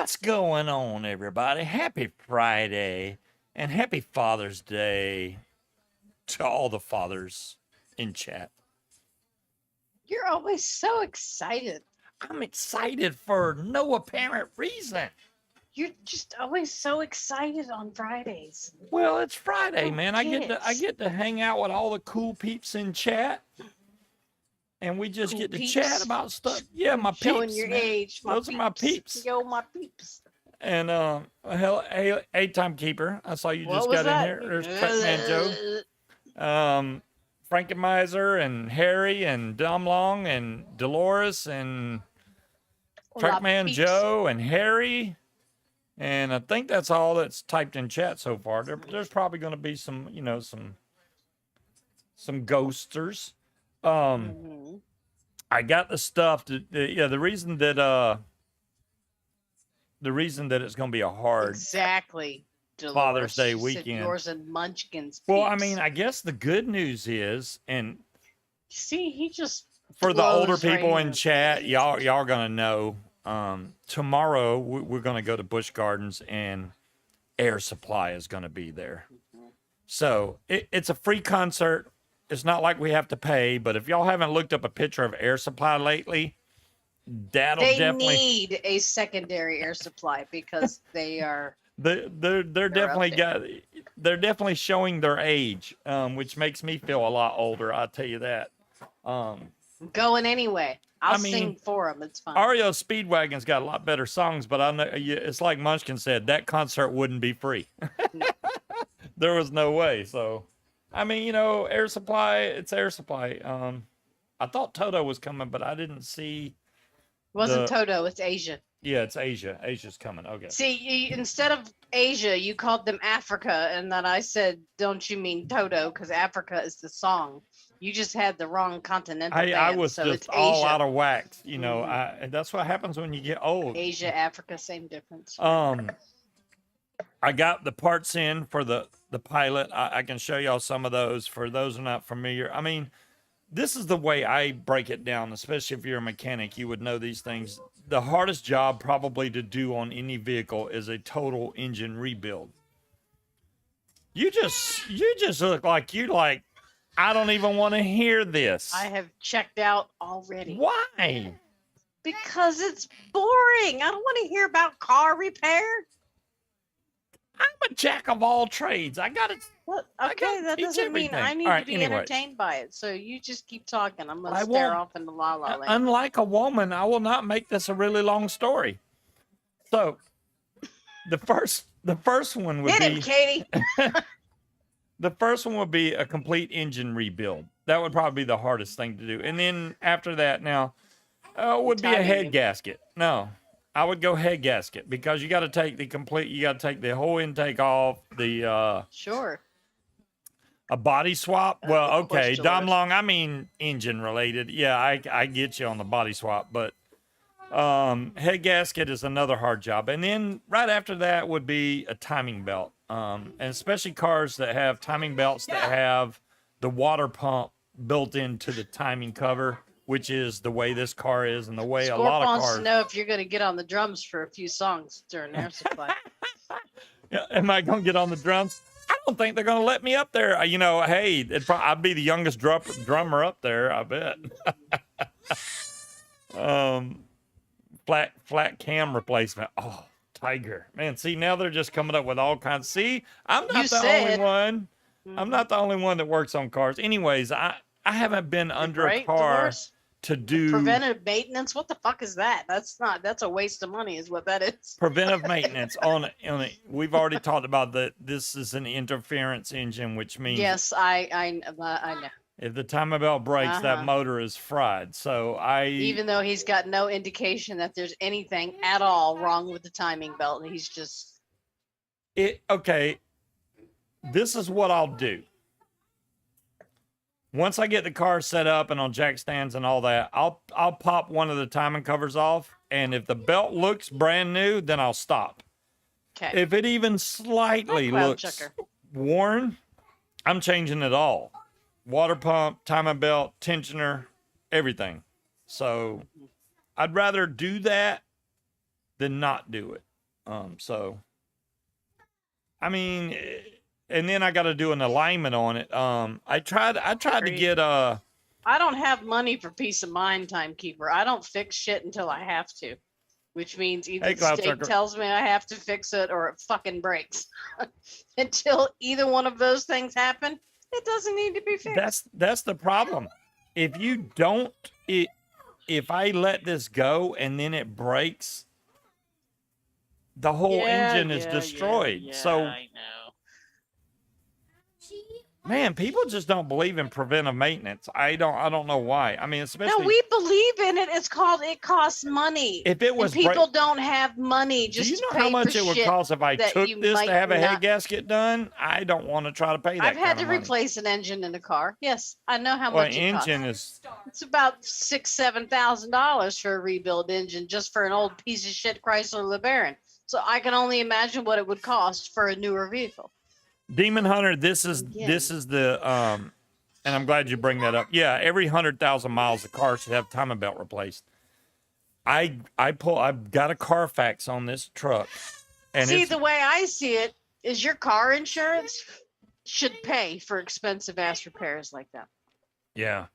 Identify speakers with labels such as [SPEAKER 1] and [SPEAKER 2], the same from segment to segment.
[SPEAKER 1] What's going on, everybody? Happy Friday and happy Father's Day to all the fathers in chat.
[SPEAKER 2] You're always so excited.
[SPEAKER 1] I'm excited for no apparent reason.
[SPEAKER 2] You're just always so excited on Fridays.
[SPEAKER 1] Well, it's Friday,
[SPEAKER 2] don't
[SPEAKER 1] man.
[SPEAKER 2] get it.
[SPEAKER 1] I get to hang out with all the cool peeps in chat, and we just
[SPEAKER 2] Cool
[SPEAKER 1] get to
[SPEAKER 2] peeps?
[SPEAKER 1] chat about stuff. Yeah, my
[SPEAKER 2] Showing
[SPEAKER 1] peeps,
[SPEAKER 2] your
[SPEAKER 1] man.
[SPEAKER 2] age. My
[SPEAKER 1] Those are my peeps.
[SPEAKER 2] Yo, my peeps.
[SPEAKER 1] And hell, hey, timekeeper. I saw you
[SPEAKER 2] What
[SPEAKER 1] just
[SPEAKER 2] was
[SPEAKER 1] got
[SPEAKER 2] that?
[SPEAKER 1] in here. There's Trackman Joe. Frankenmiser and Harry and Dumlong and Dolores and Trackman
[SPEAKER 2] peeps.
[SPEAKER 1] Joe and Harry. And I think that's all that's typed in chat so far. There's probably going to be some, some ghosters. I got the stuff to, the reason that it's going to be a hard
[SPEAKER 2] Exactly. Dolores.
[SPEAKER 1] Father's Day
[SPEAKER 2] She said
[SPEAKER 1] weekend.
[SPEAKER 2] yours and Munchkin's peeps.
[SPEAKER 1] Well, I mean, I guess the good news is, and
[SPEAKER 2] See, he just
[SPEAKER 1] for the older
[SPEAKER 2] blows right
[SPEAKER 1] people in
[SPEAKER 2] the
[SPEAKER 1] chat,
[SPEAKER 2] face.
[SPEAKER 1] y'all gonna know. Tomorrow we're gonna go to Busch Gardens, and Air Supply is gonna be there. So it's a free concert. It's not like we have to pay. But if y'all haven't looked up a picture of Air Supply lately,
[SPEAKER 2] They
[SPEAKER 1] definitely
[SPEAKER 2] need a secondary air supply because they are.
[SPEAKER 1] they're definitely they're definitely showing their age, which makes me feel a lot older. I'll tell you that.
[SPEAKER 2] Going anyway. I'll sing for them. It's fine.
[SPEAKER 1] REO Speedwagon's got a lot better songs, but I know it's like Munchkin said, that concert wouldn't be free.
[SPEAKER 2] No.
[SPEAKER 1] There was no way. So, I mean, Air Supply, it's Air Supply. I thought Toto was coming, but I didn't see.
[SPEAKER 2] Wasn't Toto, it's Asia.
[SPEAKER 1] Yeah, it's Asia. Asia's coming. Okay.
[SPEAKER 2] See, instead of Asia, you called them Africa, and then I said, don't you mean Toto? Because Africa is the song. You just had the wrong continental band,
[SPEAKER 1] I was
[SPEAKER 2] so
[SPEAKER 1] just
[SPEAKER 2] it's
[SPEAKER 1] all
[SPEAKER 2] Asia.
[SPEAKER 1] out of whack. And that's what happens when you get old.
[SPEAKER 2] Asia, Africa, same difference.
[SPEAKER 1] I got the parts in for the pilot. I can show y'all some of those for those who are not familiar. I mean, this is the way I break it down, especially if you're a mechanic, you would know these things. The hardest job probably to do on any vehicle is a total engine rebuild. You just look like I don't even want to hear this.
[SPEAKER 2] I have checked out already.
[SPEAKER 1] Why?
[SPEAKER 2] Because it's boring. I don't want to hear about car repair.
[SPEAKER 1] I'm a jack of all trades. I got it.
[SPEAKER 2] What?
[SPEAKER 1] I
[SPEAKER 2] Okay,
[SPEAKER 1] gotta
[SPEAKER 2] that
[SPEAKER 1] teach
[SPEAKER 2] doesn't mean
[SPEAKER 1] everything.
[SPEAKER 2] I need
[SPEAKER 1] All
[SPEAKER 2] to
[SPEAKER 1] right,
[SPEAKER 2] be
[SPEAKER 1] anyway.
[SPEAKER 2] entertained by it. So you just keep talking. I'm going
[SPEAKER 1] I
[SPEAKER 2] to stare
[SPEAKER 1] won't.
[SPEAKER 2] off into la la land.
[SPEAKER 1] Unlike a woman, I will not make this a really long story. So, the first one would
[SPEAKER 2] Hit him,
[SPEAKER 1] be
[SPEAKER 2] Katie.
[SPEAKER 1] the first one would be a complete engine rebuild. That would probably be the hardest thing to do. And then after that, now would be a head gasket. No, I would go head gasket because you got to take the whole intake off.
[SPEAKER 2] Sure.
[SPEAKER 1] A body swap? Well,
[SPEAKER 2] Of course,
[SPEAKER 1] okay,
[SPEAKER 2] George.
[SPEAKER 1] Dom Long, I mean engine related. Yeah, I get you on the body swap, but head gasket is another hard job. And then right after that would be a timing belt. And especially cars that have timing belts that have the water pump built into the timing cover, which is the way this car is and the way a lot of
[SPEAKER 2] wants
[SPEAKER 1] cars.
[SPEAKER 2] to know if you're going to get on the drums for a few songs during Air Supply.
[SPEAKER 1] Yeah, am I going to get on the drums? I don't think they're going to let me up there. Hey, I'd be the youngest drummer up there, I bet. Flat cam replacement. Oh, Tiger. Man, see, now they're just coming up with all kinds. See, I'm not the only one. I'm not the only one that works on cars. Anyways, I haven't been under a car
[SPEAKER 2] Dolores?
[SPEAKER 1] to do
[SPEAKER 2] Preventive maintenance? What the fuck is that? That's a waste of money is what that is.
[SPEAKER 1] preventive maintenance on it. We've already talked about that. This is an interference engine, which means
[SPEAKER 2] Yes, I know.
[SPEAKER 1] if the timing belt breaks, that motor is fried. So
[SPEAKER 2] Even though he's got no indication that there's anything at all wrong with the timing belt, he's just
[SPEAKER 1] okay. This is what I'll do. Once I get the car set up and on jack stands and all that, I'll pop one of the timing covers off, and if the belt looks brand new, then I'll stop.
[SPEAKER 2] okay.
[SPEAKER 1] If it even slightly looks worn, I'm changing it all. Water pump, timing belt, tensioner, everything. So I'd rather do that than not do it. So I mean, and then I got to do an alignment on it. I tried to get
[SPEAKER 2] I don't have money for peace of mind, timekeeper. I don't fix shit until I have to, which means either
[SPEAKER 1] Hey,
[SPEAKER 2] the
[SPEAKER 1] Cloud
[SPEAKER 2] state
[SPEAKER 1] Sucker.
[SPEAKER 2] tells me I have to fix it or it fucking breaks. Until either one of those things happen, it doesn't need to be fixed.
[SPEAKER 1] That's the problem. If you don't, if I let this go and then it breaks, the whole engine is destroyed. So
[SPEAKER 2] I know.
[SPEAKER 1] man, people just don't believe in preventive maintenance. I don't know why. I mean, especially
[SPEAKER 2] No, we believe in it. It's called it costs money.
[SPEAKER 1] if it was
[SPEAKER 2] and people don't have money
[SPEAKER 1] do
[SPEAKER 2] just
[SPEAKER 1] you
[SPEAKER 2] to
[SPEAKER 1] know
[SPEAKER 2] pay
[SPEAKER 1] how much
[SPEAKER 2] for
[SPEAKER 1] it would
[SPEAKER 2] shit
[SPEAKER 1] cost if I
[SPEAKER 2] that
[SPEAKER 1] took
[SPEAKER 2] you
[SPEAKER 1] this to
[SPEAKER 2] might
[SPEAKER 1] have a head
[SPEAKER 2] not-
[SPEAKER 1] gasket done? I don't want to try to pay that.
[SPEAKER 2] I've had
[SPEAKER 1] kind
[SPEAKER 2] to
[SPEAKER 1] of money.
[SPEAKER 2] replace an engine in a car. Yes, I know how
[SPEAKER 1] Well,
[SPEAKER 2] much it
[SPEAKER 1] engine
[SPEAKER 2] costs.
[SPEAKER 1] is
[SPEAKER 2] It's about $6,000-7,000 for a rebuild engine just for an old piece of shit Chrysler LeBaron. So I can only imagine what it would cost for a newer vehicle.
[SPEAKER 1] Demon Hunter. This is
[SPEAKER 2] Again.
[SPEAKER 1] the and I'm glad you bring that up. Yeah, every 100,000 miles, the car should have timing belt replaced. I've got a Carfax on this truck, and
[SPEAKER 2] See,
[SPEAKER 1] it's,
[SPEAKER 2] the way I see it is your car insurance should pay for expensive ass repairs like that.
[SPEAKER 1] yeah.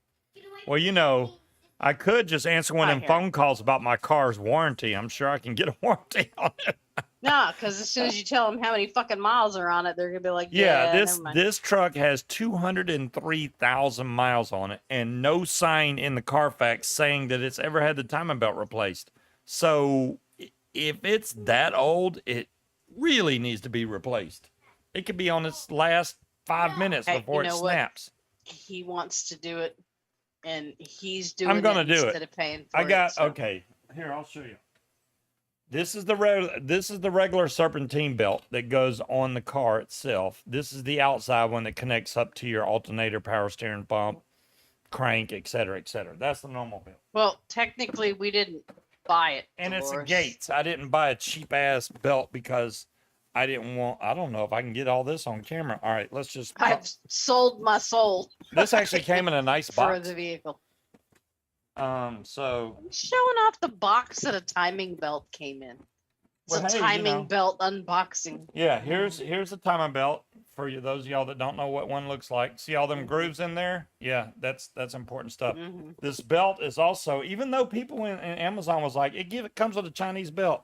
[SPEAKER 1] Well, you know, I could just answer one
[SPEAKER 2] Hi,
[SPEAKER 1] of them
[SPEAKER 2] Harry.
[SPEAKER 1] phone calls about my car's warranty. I'm sure I can get a warranty on it.
[SPEAKER 2] No, because as soon as you tell them how many fucking miles are on it, they're gonna be like,
[SPEAKER 1] Yeah,
[SPEAKER 2] "Yeah,
[SPEAKER 1] this
[SPEAKER 2] never mind."
[SPEAKER 1] this truck has 203,000 miles on it, and no sign in the Carfax saying that it's ever had the timing belt replaced. So if it's that old, it really needs to be replaced. It could be on its last 5 minutes
[SPEAKER 2] Hey,
[SPEAKER 1] before
[SPEAKER 2] you
[SPEAKER 1] it
[SPEAKER 2] know what?
[SPEAKER 1] snaps.
[SPEAKER 2] He wants to do it, and he's doing
[SPEAKER 1] I'm gonna
[SPEAKER 2] it
[SPEAKER 1] do it.
[SPEAKER 2] instead of paying for
[SPEAKER 1] I got
[SPEAKER 2] it. so-
[SPEAKER 1] okay. Here, I'll show you. This is the regular serpentine belt that goes on the car itself. This is the outside one that connects up to your alternator, power steering pump, crank, etc., etc. That's the normal belt.
[SPEAKER 2] Well, technically, we didn't buy it.
[SPEAKER 1] And it's a
[SPEAKER 2] Dolores.
[SPEAKER 1] Gates. I didn't buy a cheap ass belt because I didn't want. I don't know if I can get all this on camera. All right, let's just.
[SPEAKER 2] I've sold my soul
[SPEAKER 1] This actually came in a nice
[SPEAKER 2] for
[SPEAKER 1] box.
[SPEAKER 2] the vehicle.
[SPEAKER 1] So
[SPEAKER 2] Showing off the box that a timing belt came in. It's
[SPEAKER 1] Well,
[SPEAKER 2] a
[SPEAKER 1] hey, you
[SPEAKER 2] timing
[SPEAKER 1] know.
[SPEAKER 2] belt unboxing.
[SPEAKER 1] yeah, here's the timing belt for you. Those of y'all that don't know what one looks like. See all them grooves in there? Yeah, that's important stuff.
[SPEAKER 2] Mhm.
[SPEAKER 1] This belt is also, even though people in Amazon was like, it comes with a Chinese belt.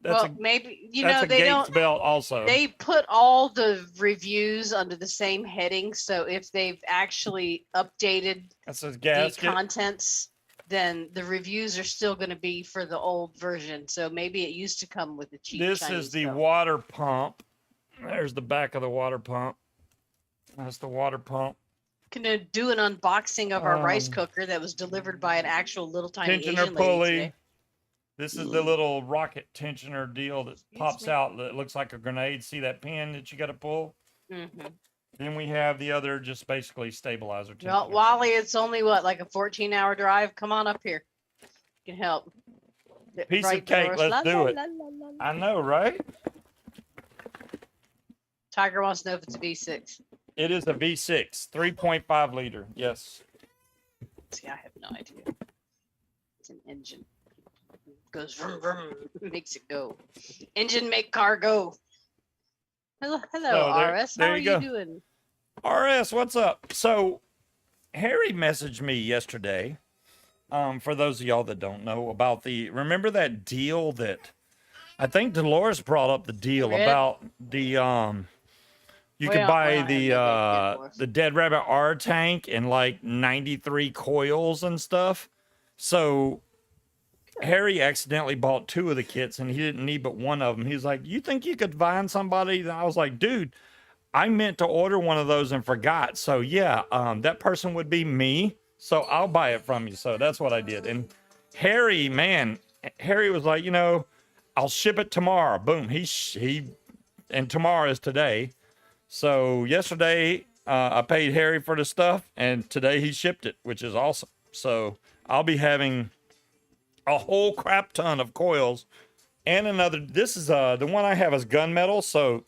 [SPEAKER 1] That's
[SPEAKER 2] Well, maybe
[SPEAKER 1] that's a
[SPEAKER 2] they
[SPEAKER 1] Gates
[SPEAKER 2] don't.
[SPEAKER 1] belt also.
[SPEAKER 2] They put all the reviews under the same heading, so if they've actually updated
[SPEAKER 1] That's a
[SPEAKER 2] the
[SPEAKER 1] gasket.
[SPEAKER 2] contents, then the reviews are still going to be for the old version. So maybe it used to come with the cheap.
[SPEAKER 1] This
[SPEAKER 2] Chinese
[SPEAKER 1] is the
[SPEAKER 2] belt.
[SPEAKER 1] water pump. There's the back of the water pump. That's the water pump.
[SPEAKER 2] Gonna do an unboxing of our rice
[SPEAKER 1] Um,
[SPEAKER 2] cooker that was delivered by an actual little tiny
[SPEAKER 1] Tensioner
[SPEAKER 2] Asian lady
[SPEAKER 1] pulley.
[SPEAKER 2] today.
[SPEAKER 1] This is the little rocket tensioner deal that pops
[SPEAKER 2] me.
[SPEAKER 1] out that looks like a grenade. See that pin that you got to pull?
[SPEAKER 2] Mhm.
[SPEAKER 1] Then we have the other just basically stabilizer.
[SPEAKER 2] Well,
[SPEAKER 1] tensioner.
[SPEAKER 2] Wally, it's only what, like a 14-hour drive? Come on up here. You can help.
[SPEAKER 1] Piece of cake,
[SPEAKER 2] Dolores.
[SPEAKER 1] let's
[SPEAKER 2] La,
[SPEAKER 1] do
[SPEAKER 2] la,
[SPEAKER 1] it.
[SPEAKER 2] la, la, la, la.
[SPEAKER 1] I know, right?
[SPEAKER 2] Tiger wants to know if it's a V6.
[SPEAKER 1] It is a V6, 3.5 liter. Yes.
[SPEAKER 2] See, I have no idea. It's an engine. Goes vroom, vroom, makes it go. Engine make car go. Hello,
[SPEAKER 1] So there-
[SPEAKER 2] RS.
[SPEAKER 1] there
[SPEAKER 2] How are
[SPEAKER 1] you
[SPEAKER 2] you
[SPEAKER 1] go.
[SPEAKER 2] doing?
[SPEAKER 1] RS, what's up? So, Harry messaged me yesterday. For those of y'all that don't know about remember that deal that I think Dolores brought up the deal
[SPEAKER 2] Red?
[SPEAKER 1] about the you
[SPEAKER 2] We
[SPEAKER 1] could
[SPEAKER 2] don't-
[SPEAKER 1] buy
[SPEAKER 2] we don't have
[SPEAKER 1] the
[SPEAKER 2] no big Dolores.
[SPEAKER 1] the Dead Rabbit R tank and like 93 coils and stuff. So Harry accidentally bought 2 of the kits and he didn't need but one of them. He's like, "You think you could find somebody?" And I was like, "Dude, I meant to order one of those and forgot. So yeah, that person would be me. So I'll buy it from you." So that's what I did. And Harry, man, Harry was like, "I'll ship it tomorrow." Boom. And tomorrow is today. So yesterday, I paid Harry for the stuff, and today he shipped it, which is awesome. So I'll be having a whole crap ton of coils and another. This is the one I have is gunmetal. So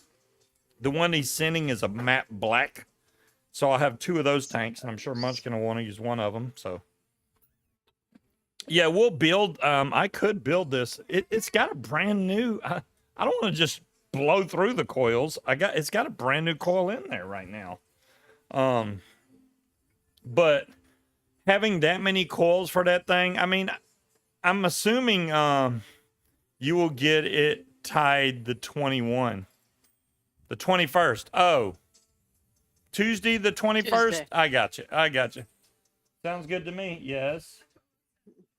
[SPEAKER 1] the one he's sending is a matte black. So I'll have 2 of those tanks, and I'm sure Munchkin will want to use one of them. So yeah, we'll build. I could build this. It's got a brand new. I don't want to just blow through the coils. It's got a brand new coil in there right now. But having that many coils for that thing, I mean, I'm assuming you will get it tied the 21st. Oh, Tuesday the 21st.
[SPEAKER 2] Tuesday.
[SPEAKER 1] I got you. Sounds good to me. Yes.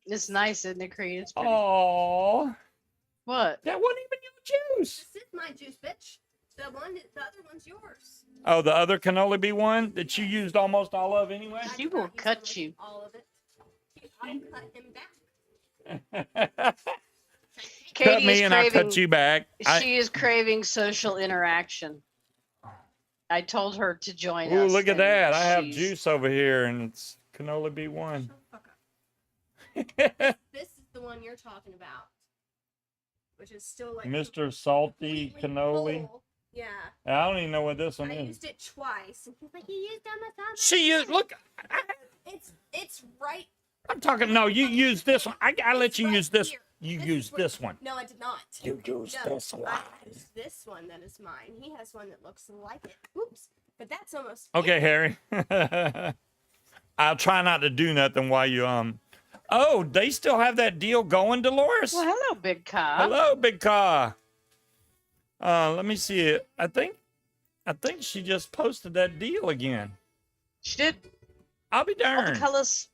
[SPEAKER 2] It's nice, isn't it, Creed? It's pretty.
[SPEAKER 1] Oh,
[SPEAKER 2] What?
[SPEAKER 1] that wasn't even your juice.
[SPEAKER 3] This is my juice, bitch. The other one's yours.
[SPEAKER 1] Oh, the other cannoli bee one that you used almost all of anyway.
[SPEAKER 2] She will cut you.
[SPEAKER 3] All of it. I'll cut him back.
[SPEAKER 1] Cut me and I cut you back.
[SPEAKER 2] She is craving social interaction. I told her to join
[SPEAKER 1] Ooh,
[SPEAKER 2] us.
[SPEAKER 1] look at
[SPEAKER 2] and
[SPEAKER 1] that. I have
[SPEAKER 2] she's-
[SPEAKER 1] juice over here and it's cannoli bee one.
[SPEAKER 3] This is the one you're talking about, which is still like
[SPEAKER 1] Mr. Salty
[SPEAKER 3] completely
[SPEAKER 1] Cannoli.
[SPEAKER 3] full. Yeah,
[SPEAKER 1] I don't even know what this one
[SPEAKER 3] I
[SPEAKER 1] is.
[SPEAKER 3] used it twice, and he's like, "You used them as other."
[SPEAKER 1] She used, look,
[SPEAKER 3] It's right.
[SPEAKER 1] I'm talking, no, you use this one. I let you
[SPEAKER 3] right
[SPEAKER 1] use this.
[SPEAKER 3] here.
[SPEAKER 1] You
[SPEAKER 3] This
[SPEAKER 1] use
[SPEAKER 3] is what-
[SPEAKER 1] this one.
[SPEAKER 3] No, I did not.
[SPEAKER 1] You use
[SPEAKER 3] No,
[SPEAKER 1] this one.
[SPEAKER 3] I used this one that is mine. He has one that looks like it. Oops, but that's almost.
[SPEAKER 1] Okay, Harry. I'll try not to do nothing while you, Oh, they still have that deal going, Dolores?
[SPEAKER 2] Well, hello, Big Cobb.
[SPEAKER 1] Hello, big car. Let me see it. I think she just posted that deal again.
[SPEAKER 2] She did
[SPEAKER 1] I'll be
[SPEAKER 2] all the
[SPEAKER 1] darned.
[SPEAKER 2] colors.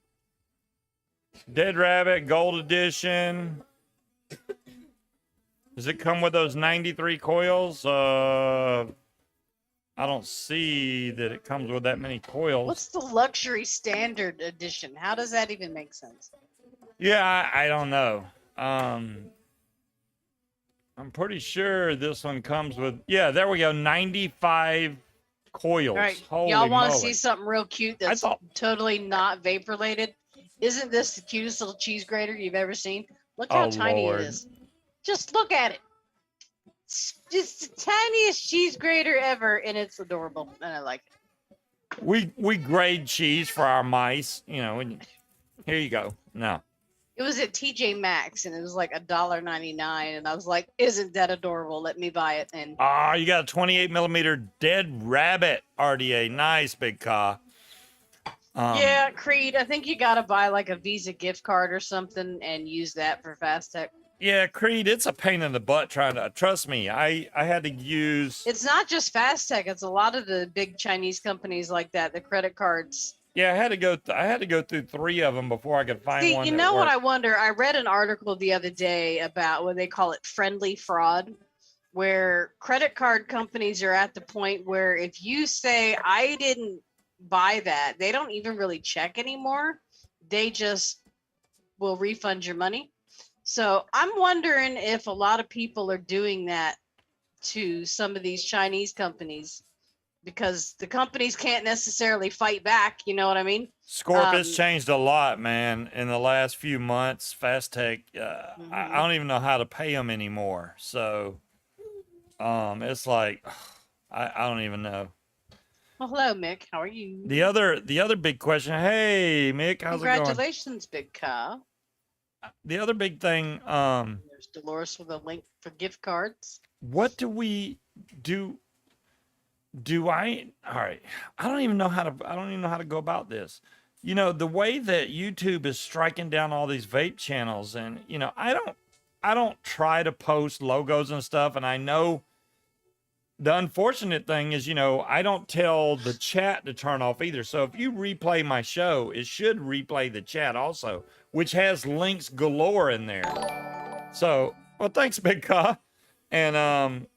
[SPEAKER 1] Dead Rabbit Gold Edition. Does it come with those 93 coils? I don't see that it comes with that many coils.
[SPEAKER 2] What's the luxury standard edition? How does that even make sense?
[SPEAKER 1] Yeah, I don't know. I'm pretty sure this one comes with, yeah, there we go, 95 coils.
[SPEAKER 2] All right,
[SPEAKER 1] Holy
[SPEAKER 2] y'all want to
[SPEAKER 1] moly.
[SPEAKER 2] see something real cute that's
[SPEAKER 1] thought-
[SPEAKER 2] totally not vapor related? Isn't this the cutest little cheese grater you've ever seen? Look how
[SPEAKER 1] Oh,
[SPEAKER 2] tiny
[SPEAKER 1] Lord.
[SPEAKER 2] it is. Just look at it. It's just the tiniest cheese grater ever, and it's adorable, and I like it.
[SPEAKER 1] We grade cheese for our mice, you know, and here you go. No.
[SPEAKER 2] It was at TJ Maxx, and it was like $1.99, and I was like, "Isn't that adorable? Let me buy it." And
[SPEAKER 1] Ah, you got a 28 millimeter Dead Rabbit RDA. Nice, big car.
[SPEAKER 2] yeah, Creed, I think you got to buy like a Visa gift card or something and use that for Fast Tech.
[SPEAKER 1] Yeah, Creed, it's a pain in the butt trying to, trust me, I had to use,
[SPEAKER 2] It's not just Fast Tech; it's a lot of the big Chinese companies like that. The credit cards.
[SPEAKER 1] yeah, I had to go through 3 of them before I could find
[SPEAKER 2] See,
[SPEAKER 1] one.
[SPEAKER 2] you
[SPEAKER 1] that
[SPEAKER 2] know what I
[SPEAKER 1] worked.
[SPEAKER 2] wonder? I read an article the other day about what they call it friendly fraud, where credit card companies are at the point where if you say, I didn't buy that, they don't even really check anymore. They just will refund your money. So I'm wondering if a lot of people are doing that to some of these Chinese companies because the companies can't necessarily fight back. You know what I mean?
[SPEAKER 1] Scorp has
[SPEAKER 2] um,
[SPEAKER 1] changed a lot, man, in the last few months. Fast Tech, I don't even know how to pay them anymore. So, it's like, I don't even know.
[SPEAKER 2] Well, hello, Mick. How are you?
[SPEAKER 1] The other big question. Hey, Mick, how's it going?
[SPEAKER 2] Congratulations, Big Cow.
[SPEAKER 1] The other big thing.
[SPEAKER 2] There's Dolores with a link for gift cards.
[SPEAKER 1] What do we do? All right. I don't even know how to go about this. You know, the way that YouTube is striking down all these vape channels, and you know, I don't try to post logos and stuff, and I know the unfortunate thing is, you know, I don't tell the chat to turn off either. So if you replay my show, it should replay the chat also, which has links galore in there. So, well, thanks, Big Ka. And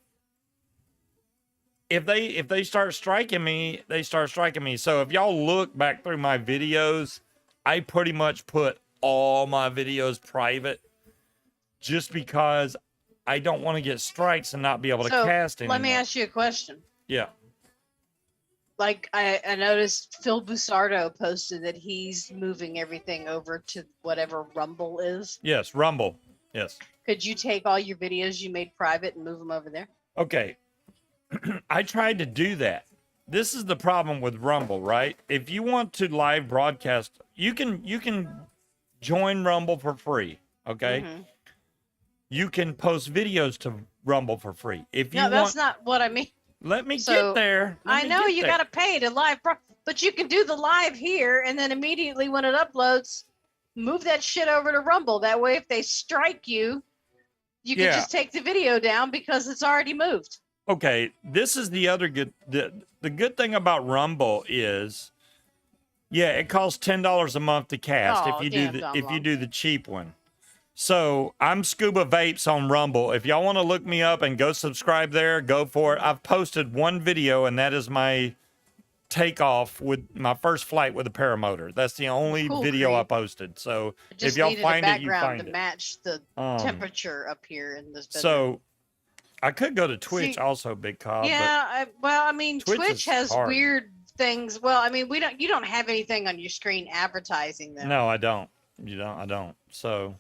[SPEAKER 1] if they start striking me, they start striking me. So if y'all look back through my videos, I pretty much put all my videos private just because I don't want to get strikes and not be able to cast anymore.
[SPEAKER 2] Let me ask you a question.
[SPEAKER 1] Yeah.
[SPEAKER 2] Like I noticed Phil Busardo posted that he's moving everything over to whatever Rumble is.
[SPEAKER 1] Yes, Rumble. Yes.
[SPEAKER 2] Could you take all your videos you made private and move them over there?
[SPEAKER 1] Okay. I tried to do that. This is the problem with Rumble, right? If you want to live broadcast, you can join Rumble for free, okay?
[SPEAKER 2] Mhm.
[SPEAKER 1] You can post videos to Rumble for free. If you
[SPEAKER 2] No, that's
[SPEAKER 1] want,
[SPEAKER 2] not what I mean.
[SPEAKER 1] let me
[SPEAKER 2] So,
[SPEAKER 1] get there. Let
[SPEAKER 2] I
[SPEAKER 1] me
[SPEAKER 2] know
[SPEAKER 1] get
[SPEAKER 2] you
[SPEAKER 1] there.
[SPEAKER 2] got to pay to live, but you can do the live here, and then immediately when it uploads, move that shit over to Rumble. That way, if they strike you, you can
[SPEAKER 1] Yeah.
[SPEAKER 2] just take the video down because it's already moved.
[SPEAKER 1] Okay, this is the other good. The good thing about Rumble is, yeah, it costs $10 a month to cast
[SPEAKER 2] Oh,
[SPEAKER 1] if you
[SPEAKER 2] damn,
[SPEAKER 1] do the cheap one. So I'm Scuba Vapes on Rumble. If y'all want to look me up and go subscribe there, go for it. I've posted one video, and that is my takeoff with my first flight with a paramotor. That's the only
[SPEAKER 2] Cool,
[SPEAKER 1] video I
[SPEAKER 2] Creed.
[SPEAKER 1] posted. So
[SPEAKER 2] Just
[SPEAKER 1] if y'all
[SPEAKER 2] needed
[SPEAKER 1] find
[SPEAKER 2] a
[SPEAKER 1] it, you
[SPEAKER 2] background
[SPEAKER 1] find
[SPEAKER 2] to
[SPEAKER 1] it.
[SPEAKER 2] match the temperature up here in this bedroom.
[SPEAKER 1] So I could go to Twitch
[SPEAKER 2] See,
[SPEAKER 1] also, Big Cobb.
[SPEAKER 2] yeah, I mean,
[SPEAKER 1] Twitch
[SPEAKER 2] Twitch
[SPEAKER 1] is
[SPEAKER 2] has
[SPEAKER 1] hard.
[SPEAKER 2] weird things. Well, I mean, you don't have anything on your screen advertising them.
[SPEAKER 1] No, I don't. I don't. So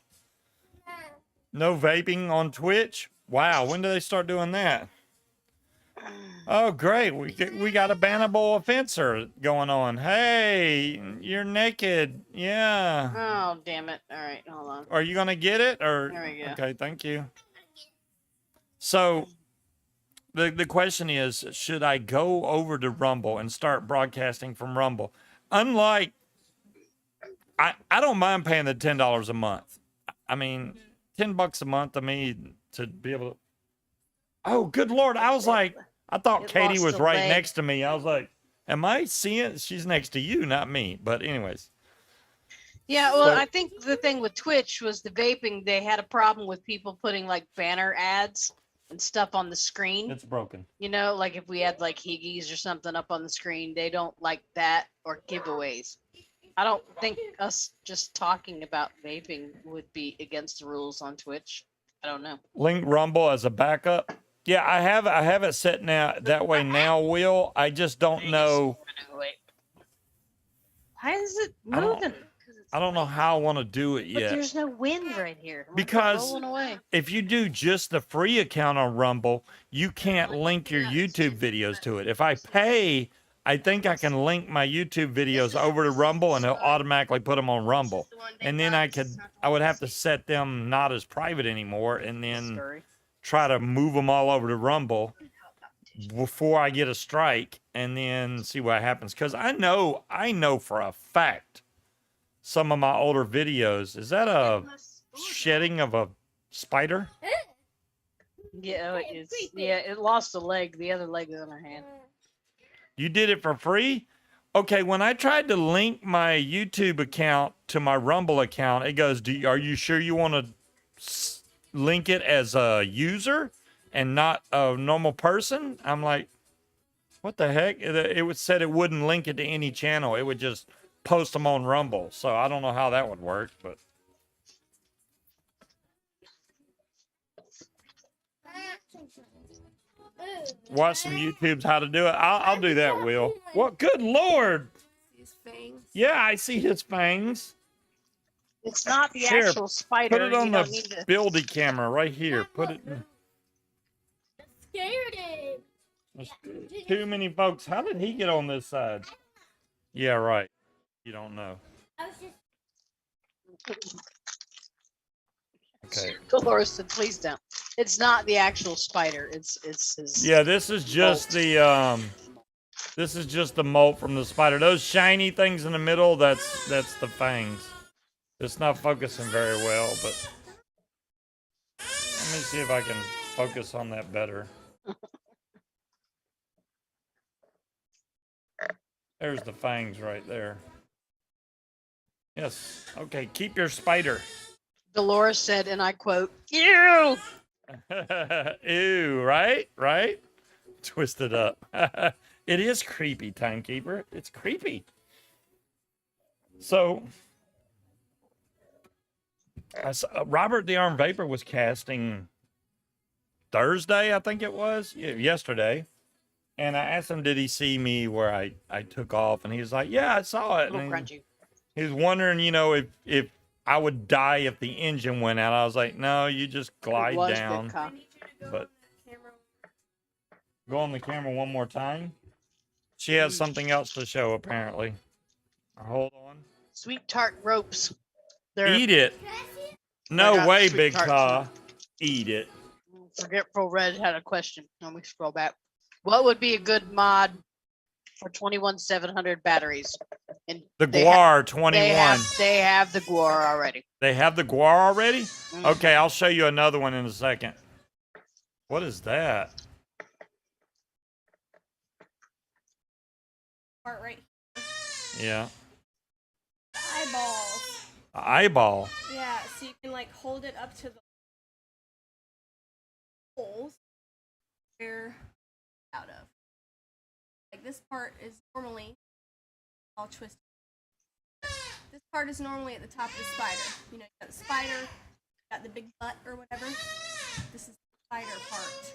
[SPEAKER 1] no vaping on Twitch. Wow, when do they start doing that? Oh, great. We got a bannable offenser going on. Hey, you're naked. Yeah.
[SPEAKER 2] Oh, damn it. All right, hold on.
[SPEAKER 1] Are you going to get it? Or
[SPEAKER 2] There we go.
[SPEAKER 1] Okay, thank you. So the question is, should I go over to Rumble and start broadcasting from Rumble? Unlike, I don't mind paying the $10 a month. I mean, $10 a month to me to be able to. Oh, good Lord. I was like, I thought
[SPEAKER 2] It
[SPEAKER 1] Katie
[SPEAKER 2] lost
[SPEAKER 1] was
[SPEAKER 2] a
[SPEAKER 1] right
[SPEAKER 2] leg.
[SPEAKER 1] next to me. I was like, am I seeing? She's next to you, not me. But anyways.
[SPEAKER 2] Yeah, well,
[SPEAKER 1] So-
[SPEAKER 2] I think the thing with Twitch was the vaping. They had a problem with people putting like banner ads and stuff on the screen.
[SPEAKER 1] It's broken.
[SPEAKER 2] You know, like if we had like Higgies or something up on the screen, they don't like that, or giveaways. I don't think us just talking about vaping would be against the rules on Twitch. I don't know.
[SPEAKER 1] Link Rumble as a backup. Yeah, I have it set now that way now, Will. I just don't know.
[SPEAKER 2] Wait. Why is it
[SPEAKER 1] I don't-
[SPEAKER 2] moving?
[SPEAKER 1] I don't know how I want to do it
[SPEAKER 2] But
[SPEAKER 1] yet.
[SPEAKER 2] there's no wind right here. Why is it
[SPEAKER 1] Because
[SPEAKER 2] rolling away?
[SPEAKER 1] if you do just the free account on Rumble, you can't link your YouTube videos to it. If I pay, I think I can link my YouTube videos over to Rumble and it'll automatically put them on Rumble. And then I would have to set them not as private anymore and then
[SPEAKER 2] Scurry.
[SPEAKER 1] try to move them all over to Rumble before I get a strike and then see what happens. Because I know for a fact some of my older videos, is that a shedding of a spider?
[SPEAKER 2] Yeah, oh, it's, yeah, it lost a leg. The other leg is in her hand.
[SPEAKER 1] You did it for free? Okay, when I tried to link my YouTube account to my Rumble account, it goes, are you sure you want to link it as a user and not a normal person? I'm like, what the heck? It said it wouldn't link it to any channel. It would just post them on Rumble. So I don't know how that would work, but. Watch some YouTubes how to do it. I'll do that, Will. What? Good Lord.
[SPEAKER 3] These fangs.
[SPEAKER 1] Yeah, I see his fangs.
[SPEAKER 2] It's not the
[SPEAKER 1] Here,
[SPEAKER 2] actual spider.
[SPEAKER 1] Put it on
[SPEAKER 2] you don't need
[SPEAKER 1] the
[SPEAKER 2] to.
[SPEAKER 1] buildy camera right here. Put it.
[SPEAKER 3] Scared it.
[SPEAKER 1] There's too many folks. How did he get on this side? Yeah, right. You don't know.
[SPEAKER 3] I was just.
[SPEAKER 1] Okay.
[SPEAKER 2] Dolores said, "Please don't." It's not the actual spider. It's his.
[SPEAKER 1] Yeah, this is just the this is just the molt from the spider. Those shiny things in the middle, that's the fangs. It's not focusing very well, but let me see if I can focus on that better. There's the fangs right there. Yes. Okay, keep your spider.
[SPEAKER 2] Dolores said, and I quote, "Ew."
[SPEAKER 1] Ew, right? Right? Twisted up. It is creepy, Timekeeper. It's creepy. So, Robert the Armed Vapor was casting Thursday, I think it was, yesterday. And I asked him, did he see me where I took off? And he was like, yeah, I saw it.
[SPEAKER 2] A little
[SPEAKER 1] And
[SPEAKER 2] crunchy.
[SPEAKER 1] he was wondering, if I would die if the engine went out. I was like, no, you just glide
[SPEAKER 2] It was
[SPEAKER 1] down.
[SPEAKER 2] Big Cock.
[SPEAKER 1] But go on the camera one more time. She has something else to show, apparently. Hold on.
[SPEAKER 2] Sweet tart ropes. They're
[SPEAKER 1] Eat it.
[SPEAKER 2] I
[SPEAKER 1] No
[SPEAKER 2] got
[SPEAKER 1] way,
[SPEAKER 2] sweet
[SPEAKER 1] Big
[SPEAKER 2] tarts
[SPEAKER 1] Car. Eat it.
[SPEAKER 2] Forgetful Red had a question. Let me scroll back. What would be a good mod for 21700 batteries? And
[SPEAKER 1] The
[SPEAKER 2] they
[SPEAKER 1] Guar 21.
[SPEAKER 2] They have the Guar already.
[SPEAKER 1] They have the Guar already?
[SPEAKER 2] Mhm.
[SPEAKER 1] Okay, I'll show you another one in a second. What is that?
[SPEAKER 3] Part right
[SPEAKER 1] Yeah.
[SPEAKER 3] eyeballs.
[SPEAKER 1] Eyeball.
[SPEAKER 3] Yeah, so you can like hold it up to the holes you're out of. Like this part is normally all twisted. This part is normally at the top of the spider. You know, you got the spider, you got the big butt or whatever. This is the spider part.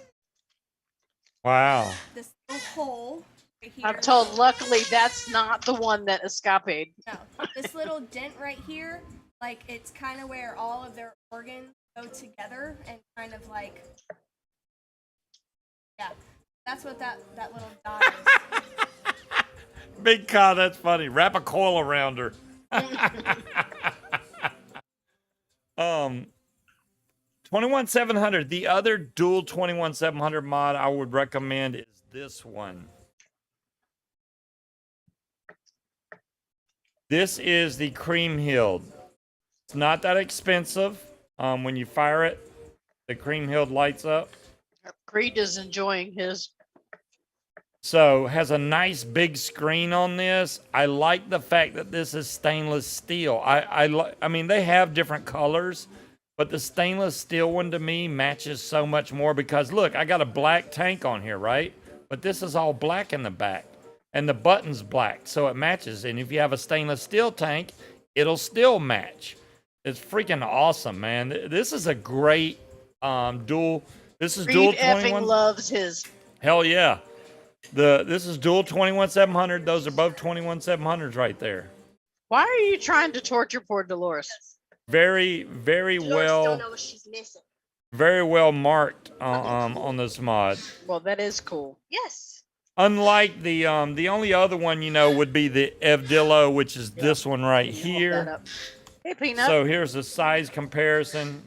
[SPEAKER 1] Wow.
[SPEAKER 3] This little hole right here.
[SPEAKER 2] I'm told, luckily, that's not the one that escapade.
[SPEAKER 3] No, this little dent right here, like it's kind of where all of their organs go together and kind of like, yeah, that's what that little dot is.
[SPEAKER 1] Big Con, that's funny. Wrap a coil around her. 21700. The other dual 21700 mod I would recommend is this one. This is the Cream Hild. It's not that expensive. When you fire it, the Cream Hild lights up.
[SPEAKER 2] Creed is enjoying his.
[SPEAKER 1] So has a nice big screen on this. I like the fact that this is stainless steel. I mean, they have different colors, but the stainless steel one to me matches so much more because look, I got a black tank on here, right? But this is all black in the back and the button's black, so it matches. And if you have a stainless steel tank, it'll still match. It's freaking awesome, man. This is a great dual. This is dual
[SPEAKER 2] Creed effing
[SPEAKER 1] 21.
[SPEAKER 2] loves his.
[SPEAKER 1] Hell yeah. This is dual 21700. Those are both 21700s right there.
[SPEAKER 2] Why are you trying to torture poor Dolores?
[SPEAKER 1] Very
[SPEAKER 3] Dolores
[SPEAKER 1] well,
[SPEAKER 3] don't know what she's missing.
[SPEAKER 1] very well marked on this mod.
[SPEAKER 2] Well, that is cool.
[SPEAKER 3] Yes.
[SPEAKER 1] Unlike the only other one would be the Evdillo, which is this one right
[SPEAKER 2] Hold that
[SPEAKER 1] here.
[SPEAKER 2] up. Hey, Peanut.
[SPEAKER 1] So here's the size comparison.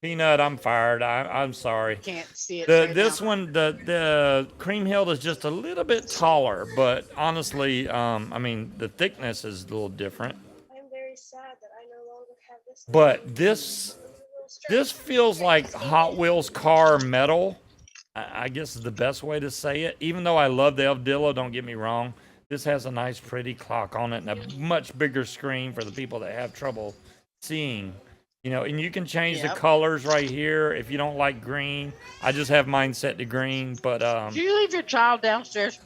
[SPEAKER 1] Peanut, I'm fired. I'm sorry.
[SPEAKER 2] Can't see it. Right
[SPEAKER 1] This
[SPEAKER 2] now.
[SPEAKER 1] one, the Cream Hild is just a little bit taller, but honestly, I mean, the thickness is a little different.
[SPEAKER 3] I'm very sad that I no longer have this.
[SPEAKER 1] But this feels like Hot Wheels car metal. I guess is the best way to say it. Even though I love the Evdillo, don't get me wrong. This has a nice, pretty clock on it and a much bigger screen for the people that have trouble seeing. And you can change the colors right here if you don't like green. I just have mine set to green, but
[SPEAKER 2] Do you leave your child downstairs?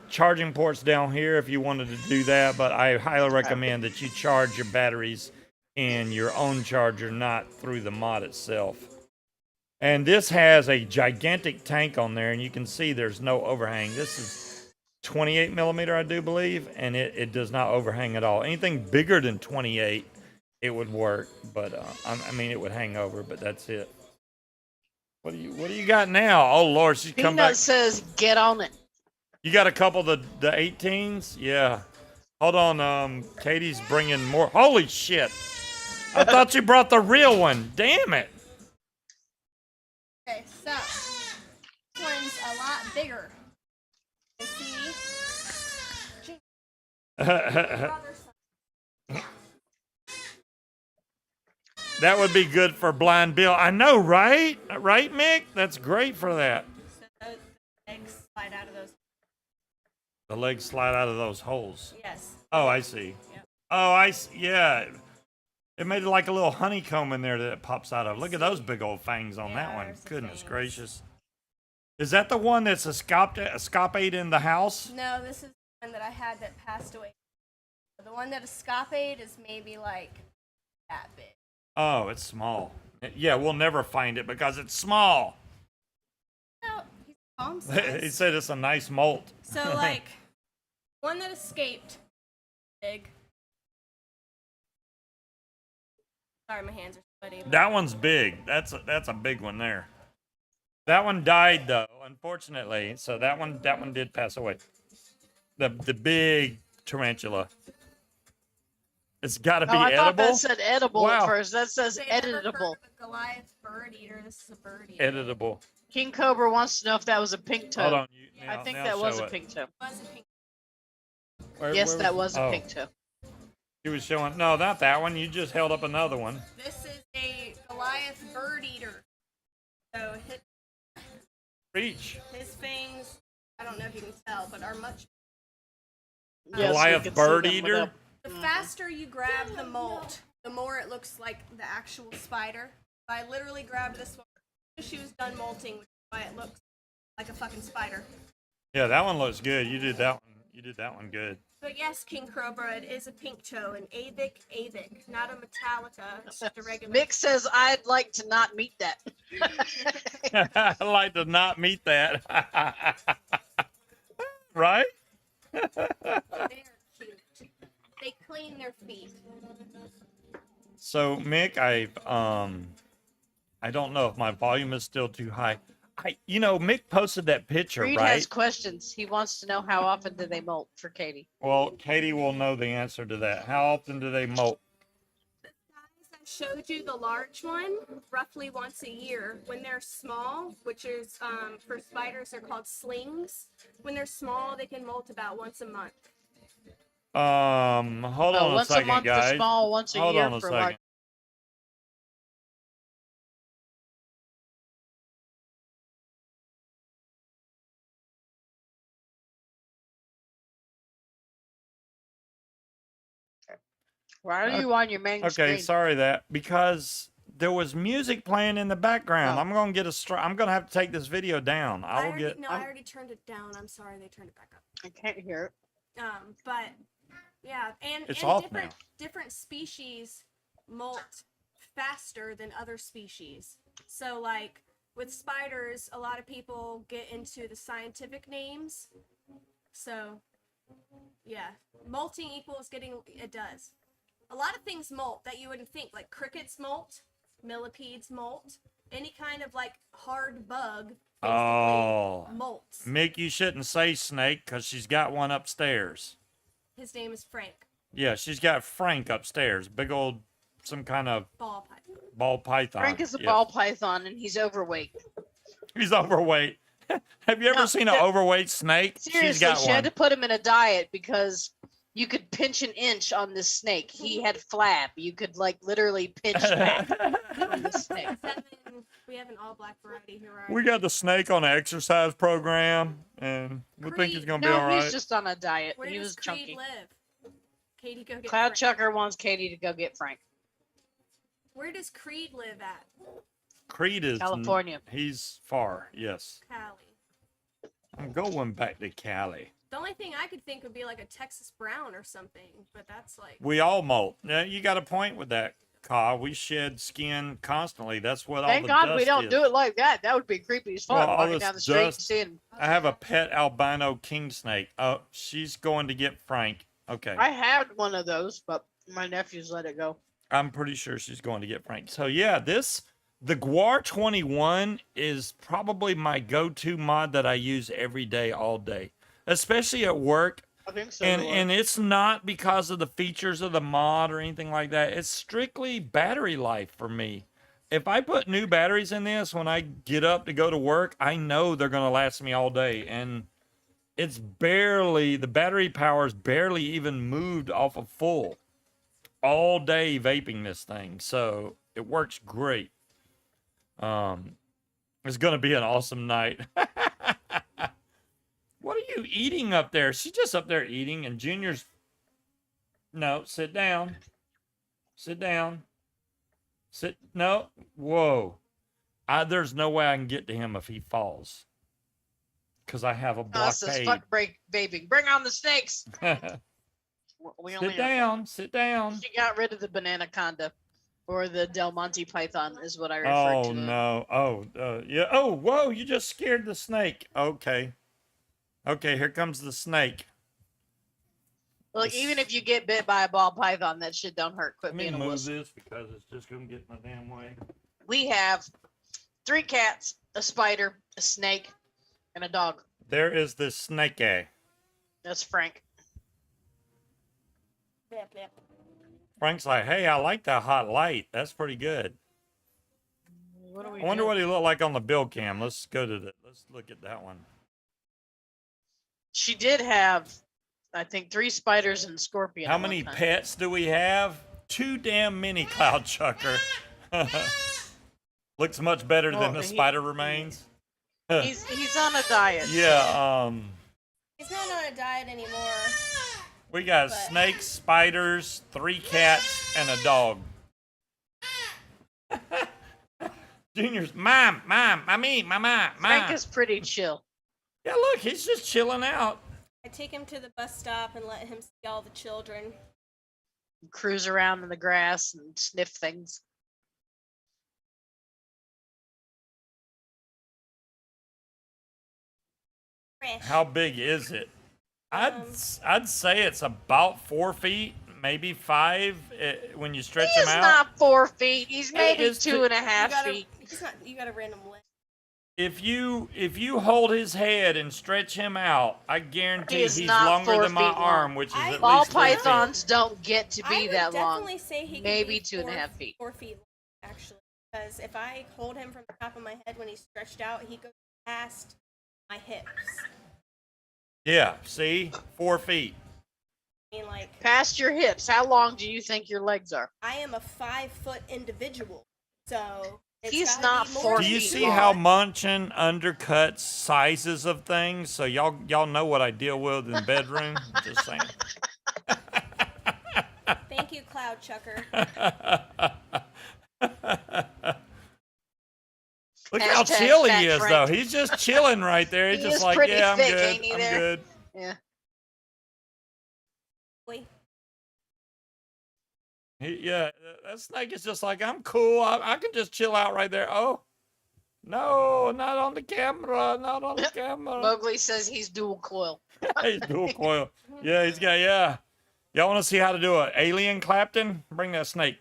[SPEAKER 1] charging ports down here if you wanted to do that, but I highly recommend that you charge your batteries in your own charger, not through the mod itself. And this has a gigantic tank on there, and you can see there's no overhang. This is 28 millimeter, I do believe, and it does not overhang at all. Anything bigger than 28, it would work, but I mean, it would hang over, but that's it. What do you got now? Oh Lord, she's come
[SPEAKER 2] Peanut
[SPEAKER 1] back.
[SPEAKER 2] says, "Get on it."
[SPEAKER 1] You got a couple of the 18s? Yeah. Hold on, Katie's bringing more. Holy shit! I thought you brought the real one. Damn it!
[SPEAKER 3] Okay, so this one's a lot bigger. You see?
[SPEAKER 1] That would be good for Blind Bill. I know, right? Right, Mick? That's great for that.
[SPEAKER 3] So the legs slide out of those.
[SPEAKER 1] The legs slide out of those holes.
[SPEAKER 3] Yes.
[SPEAKER 1] Oh, I see.
[SPEAKER 3] Yep.
[SPEAKER 1] Oh, yeah. It made it like a little honeycomb in there that it pops out of. Look at those big old fangs on that one.
[SPEAKER 3] there's the
[SPEAKER 1] Goodness
[SPEAKER 3] fangs.
[SPEAKER 1] gracious. Is that the one that's escapade in the house?
[SPEAKER 3] No, this is the one that I had that passed away. The one that escapade is maybe like that big.
[SPEAKER 1] Oh, it's small. Yeah, we'll never find it because it's small.
[SPEAKER 3] No, he's palm
[SPEAKER 1] He
[SPEAKER 3] size.
[SPEAKER 1] said it's a nice molt.
[SPEAKER 3] So like, one that escaped, big. Sorry, my hands are sweaty. but-
[SPEAKER 1] That one's big. That's a big one there. That one died though, unfortunately. So that one did pass away. The big tarantula. It's got to be
[SPEAKER 2] Oh, I thought
[SPEAKER 1] edible.
[SPEAKER 2] that said edible
[SPEAKER 1] Wow.
[SPEAKER 2] at first. That says
[SPEAKER 3] They never heard
[SPEAKER 2] editable.
[SPEAKER 3] of a Goliath bird eater. This is a bird eater.
[SPEAKER 1] Editable.
[SPEAKER 2] King Cobra wants to know if that was a pink toe.
[SPEAKER 1] Hold on.
[SPEAKER 2] I
[SPEAKER 1] Now,
[SPEAKER 2] think
[SPEAKER 1] now
[SPEAKER 2] that was
[SPEAKER 1] show
[SPEAKER 2] a
[SPEAKER 1] it.
[SPEAKER 2] pink toe.
[SPEAKER 3] It was a pink.
[SPEAKER 2] Yes, that was a
[SPEAKER 1] oh,
[SPEAKER 2] pink toe.
[SPEAKER 1] He was showing. No, not that one. You just held up another one.
[SPEAKER 3] This is a Goliath bird eater. So
[SPEAKER 1] Reach.
[SPEAKER 3] his fangs, I don't know if you can tell, but are much.
[SPEAKER 2] Yes, we
[SPEAKER 1] Goliath
[SPEAKER 2] could see
[SPEAKER 1] bird
[SPEAKER 2] them
[SPEAKER 1] eater.
[SPEAKER 2] without-
[SPEAKER 3] The faster you grab the molt, the more it looks like the actual spider. I literally grabbed this one. She was done molting, which is why it looks like a fucking spider.
[SPEAKER 1] Yeah, that one looks good. You did that one. You did that one good.
[SPEAKER 3] But yes, King Cobra, it is a pink toe, an Avic, not a Metallica, just a regular.
[SPEAKER 2] Mick says I'd like to not meet that.
[SPEAKER 1] I'd like to not meet that. Right?
[SPEAKER 3] They're cute. They clean their feet.
[SPEAKER 1] So Mick, I don't know if my volume is still too high. Mick posted that picture,
[SPEAKER 2] Reed
[SPEAKER 1] right?
[SPEAKER 2] has questions. He wants to know how often do they molt for Katie.
[SPEAKER 1] Well, Katie will know the answer to that. How often do they molt?
[SPEAKER 3] The size I showed you, the large one, roughly once a year. When they're small, which is for spiders, they're called slings. When they're small, they can molt about once a month.
[SPEAKER 1] Hold on a
[SPEAKER 2] Once
[SPEAKER 1] second,
[SPEAKER 2] a month
[SPEAKER 1] guys.
[SPEAKER 2] for small, once a
[SPEAKER 1] Hold
[SPEAKER 2] year
[SPEAKER 1] on a
[SPEAKER 2] for
[SPEAKER 1] second.
[SPEAKER 2] large. Why are you on your main
[SPEAKER 1] Okay,
[SPEAKER 2] screen?
[SPEAKER 1] sorry because there was music playing in the background.
[SPEAKER 2] Oh.
[SPEAKER 1] I'm gonna get I'm gonna have to take this video down. I will get.
[SPEAKER 3] I already turned it down. I'm sorry, they turned it back up.
[SPEAKER 2] I can't hear it.
[SPEAKER 3] But yeah, and
[SPEAKER 1] It's
[SPEAKER 3] and
[SPEAKER 1] off
[SPEAKER 3] different species molt faster than other species. So like with spiders, a lot of people get into the scientific names. So yeah, molting equals getting it does. A lot of things molt that you wouldn't think, like crickets molt, millipedes molt, any kind of like hard bug basically
[SPEAKER 1] Oh.
[SPEAKER 3] molts.
[SPEAKER 1] Mick, you shouldn't say snake because she's got one upstairs.
[SPEAKER 3] His name is Frank.
[SPEAKER 1] Yeah, she's got Frank upstairs. Big old, some kind of
[SPEAKER 3] Ball python.
[SPEAKER 1] ball python.
[SPEAKER 2] Frank is a
[SPEAKER 1] Yeah.
[SPEAKER 2] ball python and he's overweight.
[SPEAKER 1] He's overweight. Have you ever
[SPEAKER 2] No,
[SPEAKER 1] seen an overweight snake? She's
[SPEAKER 2] Seriously,
[SPEAKER 1] got
[SPEAKER 2] she
[SPEAKER 1] one.
[SPEAKER 2] had to put him in a diet because you could pinch an inch on this snake. He had flab. You could like literally pinch back on this snake.
[SPEAKER 3] We have an all black variety here. Right?
[SPEAKER 1] We got the snake on an exercise program, and we think he's
[SPEAKER 3] Creed.
[SPEAKER 1] gonna be all
[SPEAKER 2] No,
[SPEAKER 1] right.
[SPEAKER 2] he's just on a diet.
[SPEAKER 3] Where
[SPEAKER 2] He
[SPEAKER 3] does
[SPEAKER 2] was
[SPEAKER 3] Creed
[SPEAKER 2] chunky.
[SPEAKER 3] live? Katie, go get
[SPEAKER 2] Cloud
[SPEAKER 3] Frank.
[SPEAKER 2] Chucker wants Katie to go get Frank.
[SPEAKER 3] Where does Creed live at?
[SPEAKER 1] Creed is
[SPEAKER 2] California.
[SPEAKER 1] He's far. Yes,
[SPEAKER 3] Cali.
[SPEAKER 1] I'm going back to Cali.
[SPEAKER 3] The only thing I could think would be like a Texas Brown or something, but that's like
[SPEAKER 1] We all molt. Yeah, you got a point with that, Ka. We shed skin constantly. That's what all
[SPEAKER 2] Thank
[SPEAKER 1] the
[SPEAKER 2] God we
[SPEAKER 1] dust
[SPEAKER 2] don't
[SPEAKER 1] is.
[SPEAKER 2] do it like that. That would be creepy as fuck.
[SPEAKER 1] Well, all
[SPEAKER 2] Walking
[SPEAKER 1] this
[SPEAKER 2] down the street and
[SPEAKER 1] dust-
[SPEAKER 2] seeing.
[SPEAKER 1] I have a pet albino king snake. Oh, she's going to get Frank. Okay.
[SPEAKER 2] I had one of those, but my nephews let it go.
[SPEAKER 1] I'm pretty sure she's going to get Frank. So yeah, the Guar 21 is probably my go-to mod that I use every day, all day, especially at work.
[SPEAKER 2] I think so.
[SPEAKER 1] And it's not because of the features of the mod or anything like that. It's strictly battery life for me. If I put new batteries in this when I get up to go to work, I know they're going to last me all day. And it's barely, the battery power's barely even moved off of full. All day vaping this thing. So it works great. It's going to be an awesome night. What are you eating up there? She's just up there eating, and Junior's... No, sit down. Sit down. No. Whoa. There's no way I can get to him if he falls. Because I have a
[SPEAKER 2] Us as
[SPEAKER 1] blockade.
[SPEAKER 2] fuck break vaping. Bring on the snakes. We only
[SPEAKER 1] Sit down. Sit down.
[SPEAKER 2] She got rid of the banana conda, or the Del Monte python, is what I refer
[SPEAKER 1] Oh,
[SPEAKER 2] to it.
[SPEAKER 1] no. Oh, yeah. Oh, whoa. You just scared the snake. Okay. Okay, here comes the snake.
[SPEAKER 2] Look, even if you get bit by a ball python, that shit don't hurt. Quit
[SPEAKER 1] Let me
[SPEAKER 2] being a
[SPEAKER 1] move
[SPEAKER 2] wuss.
[SPEAKER 1] this because it's just going to get in my damn way.
[SPEAKER 2] We have 3 cats, a spider, a snake, and a dog.
[SPEAKER 1] There is this snake.
[SPEAKER 2] That's Frank.
[SPEAKER 3] Blip, blip.
[SPEAKER 1] Frank's like, hey, I like that hot light. That's pretty good.
[SPEAKER 2] What do we
[SPEAKER 1] I wonder
[SPEAKER 2] do?
[SPEAKER 1] what he looked like on the bill cam. Let's go to let's look at that one.
[SPEAKER 2] She did have, I think, 3 spiders and scorpion.
[SPEAKER 1] How
[SPEAKER 2] at one
[SPEAKER 1] many
[SPEAKER 2] time.
[SPEAKER 1] pets do we have? Too damn many, Cloud Chucker. Looks much better than
[SPEAKER 2] Well,
[SPEAKER 1] the spider remains.
[SPEAKER 2] He's on a diet.
[SPEAKER 1] Yeah,
[SPEAKER 3] He's not on a diet anymore.
[SPEAKER 1] we got
[SPEAKER 3] But-
[SPEAKER 1] snakes, spiders, 3 cats, and a dog. Junior's mom, mama.
[SPEAKER 2] Frank is pretty chill.
[SPEAKER 1] Yeah, look, he's just chilling out.
[SPEAKER 3] I take him to the bus stop and let him see all the children.
[SPEAKER 2] Cruise around in the grass and sniff things.
[SPEAKER 3] Fresh.
[SPEAKER 1] How big is it?
[SPEAKER 3] Um,
[SPEAKER 1] I'd say it's about 4 feet, maybe 5 when you stretch
[SPEAKER 2] He's
[SPEAKER 1] him out.
[SPEAKER 2] not 4 feet. He's maybe
[SPEAKER 1] is
[SPEAKER 2] two and a half
[SPEAKER 3] you gotta,
[SPEAKER 2] feet.
[SPEAKER 3] He's not. You got a random list.
[SPEAKER 1] If you hold his head and stretch him out, I guarantee
[SPEAKER 2] He is
[SPEAKER 1] he's
[SPEAKER 2] not
[SPEAKER 1] longer
[SPEAKER 2] 4
[SPEAKER 1] than my
[SPEAKER 2] feet long.
[SPEAKER 1] arm, which is
[SPEAKER 3] I-
[SPEAKER 1] at
[SPEAKER 2] Ball
[SPEAKER 1] least 3 feet.
[SPEAKER 2] pythons don't get to
[SPEAKER 3] I
[SPEAKER 2] be
[SPEAKER 3] would
[SPEAKER 2] that long.
[SPEAKER 3] definitely say he could
[SPEAKER 2] Maybe
[SPEAKER 3] be
[SPEAKER 2] 2.5 feet.
[SPEAKER 3] 4 feet long, actually. Because if I hold him from the top of my head when he's stretched out, he goes past my hips.
[SPEAKER 1] Yeah, see, 4 feet.
[SPEAKER 3] I mean, like,
[SPEAKER 2] Past your hips, how long do you think your legs are?
[SPEAKER 3] I am a 5-foot individual, so it's
[SPEAKER 2] He's
[SPEAKER 3] gotta
[SPEAKER 2] not
[SPEAKER 3] be more
[SPEAKER 2] 4
[SPEAKER 1] Do
[SPEAKER 3] than
[SPEAKER 1] you
[SPEAKER 2] feet
[SPEAKER 1] see
[SPEAKER 2] long.
[SPEAKER 1] how Munchkin undercuts sizes of things? So y'all know what I deal with in the bedroom. Just saying.
[SPEAKER 3] Thank you, Cloud Chucker.
[SPEAKER 1] Look how
[SPEAKER 2] Hashtag
[SPEAKER 1] chill
[SPEAKER 2] Fat
[SPEAKER 1] he is,
[SPEAKER 2] Frank.
[SPEAKER 1] though. He's just chilling right there. He's
[SPEAKER 2] He
[SPEAKER 1] just
[SPEAKER 2] is
[SPEAKER 1] like,
[SPEAKER 2] pretty
[SPEAKER 1] yeah, I'm
[SPEAKER 2] thick,
[SPEAKER 1] good.
[SPEAKER 2] ain't he
[SPEAKER 1] I'm
[SPEAKER 2] there?
[SPEAKER 1] good.
[SPEAKER 2] Yeah.
[SPEAKER 3] Boy,
[SPEAKER 1] Yeah, that snake is just like, I'm cool. I can just chill out right there. Oh, no, not on the camera. Not on the camera.
[SPEAKER 2] Mowgli says he's dual coil.
[SPEAKER 1] He's dual coil. Yeah, he's got, yeah. Y'all want to see how to do an alien Clapton? Bring that snake.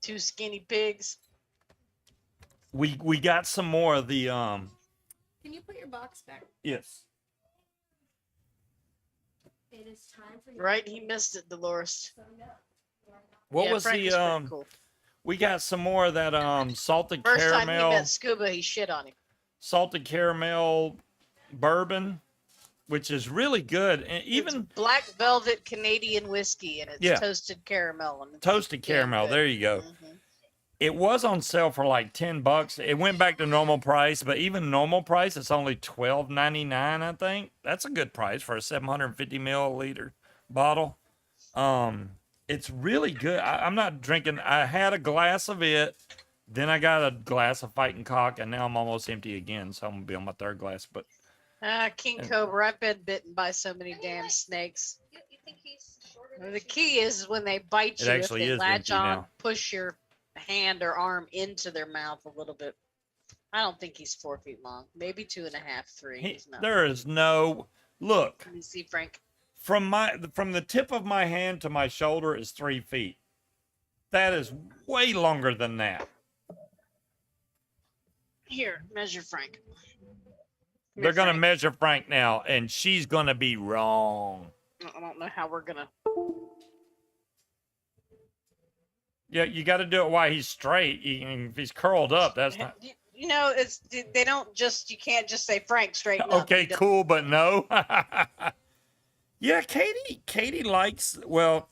[SPEAKER 2] 2 skinny pigs.
[SPEAKER 1] We got some more of the
[SPEAKER 3] can you put your box back?
[SPEAKER 1] yes.
[SPEAKER 3] It is time for you.
[SPEAKER 2] Right? He missed it, Dolores.
[SPEAKER 1] What
[SPEAKER 2] Yeah,
[SPEAKER 1] was
[SPEAKER 2] Frank
[SPEAKER 1] the
[SPEAKER 2] is pretty cool.
[SPEAKER 1] we got some more of that salted
[SPEAKER 2] First time he
[SPEAKER 1] caramel
[SPEAKER 2] met Scuba, he shit on him.
[SPEAKER 1] salted caramel bourbon, which is really good. And even
[SPEAKER 2] It's black velvet Canadian whiskey, and it's
[SPEAKER 1] Yeah.
[SPEAKER 2] toasted caramel. And it's
[SPEAKER 1] toasted
[SPEAKER 2] damn
[SPEAKER 1] caramel.
[SPEAKER 2] good.
[SPEAKER 1] There you go.
[SPEAKER 2] Mhm.
[SPEAKER 1] It was on sale for like $10. It went back to normal price, but even normal price, it's only $12.99. I think that's a good price for a 750 milliliter bottle. It's really good. I'm not drinking. I had a glass of it, then I got a glass of fighting cock, and now I'm almost empty again. So I'm gonna be on my 3rd glass. But
[SPEAKER 2] King Cobra, I've been bitten by so many damn snakes.
[SPEAKER 3] You think he's shorter
[SPEAKER 2] Well, the key is when they bite
[SPEAKER 1] It
[SPEAKER 2] you,
[SPEAKER 1] actually
[SPEAKER 2] if they
[SPEAKER 1] is
[SPEAKER 2] latch
[SPEAKER 1] empty
[SPEAKER 2] on,
[SPEAKER 1] now.
[SPEAKER 2] push your hand or arm into their mouth a little bit. I don't think he's 4 feet long. Maybe 2.5, 3. He's not.
[SPEAKER 1] there is no look.
[SPEAKER 2] Let me see, Frank.
[SPEAKER 1] From the tip of my hand to my shoulder is 3 feet. That is way longer than that.
[SPEAKER 2] Here, measure Frank.
[SPEAKER 1] They're gonna measure Frank now, and she's gonna be wrong.
[SPEAKER 2] I don't know how we're gonna.
[SPEAKER 1] Yeah, you got to do it while he's straight. If he's curled up, that's not
[SPEAKER 2] You know, it's they don't just. You can't just say Frank straighten up.
[SPEAKER 1] okay.
[SPEAKER 2] You don't-
[SPEAKER 1] Cool, but no. Yeah, Katie likes, well,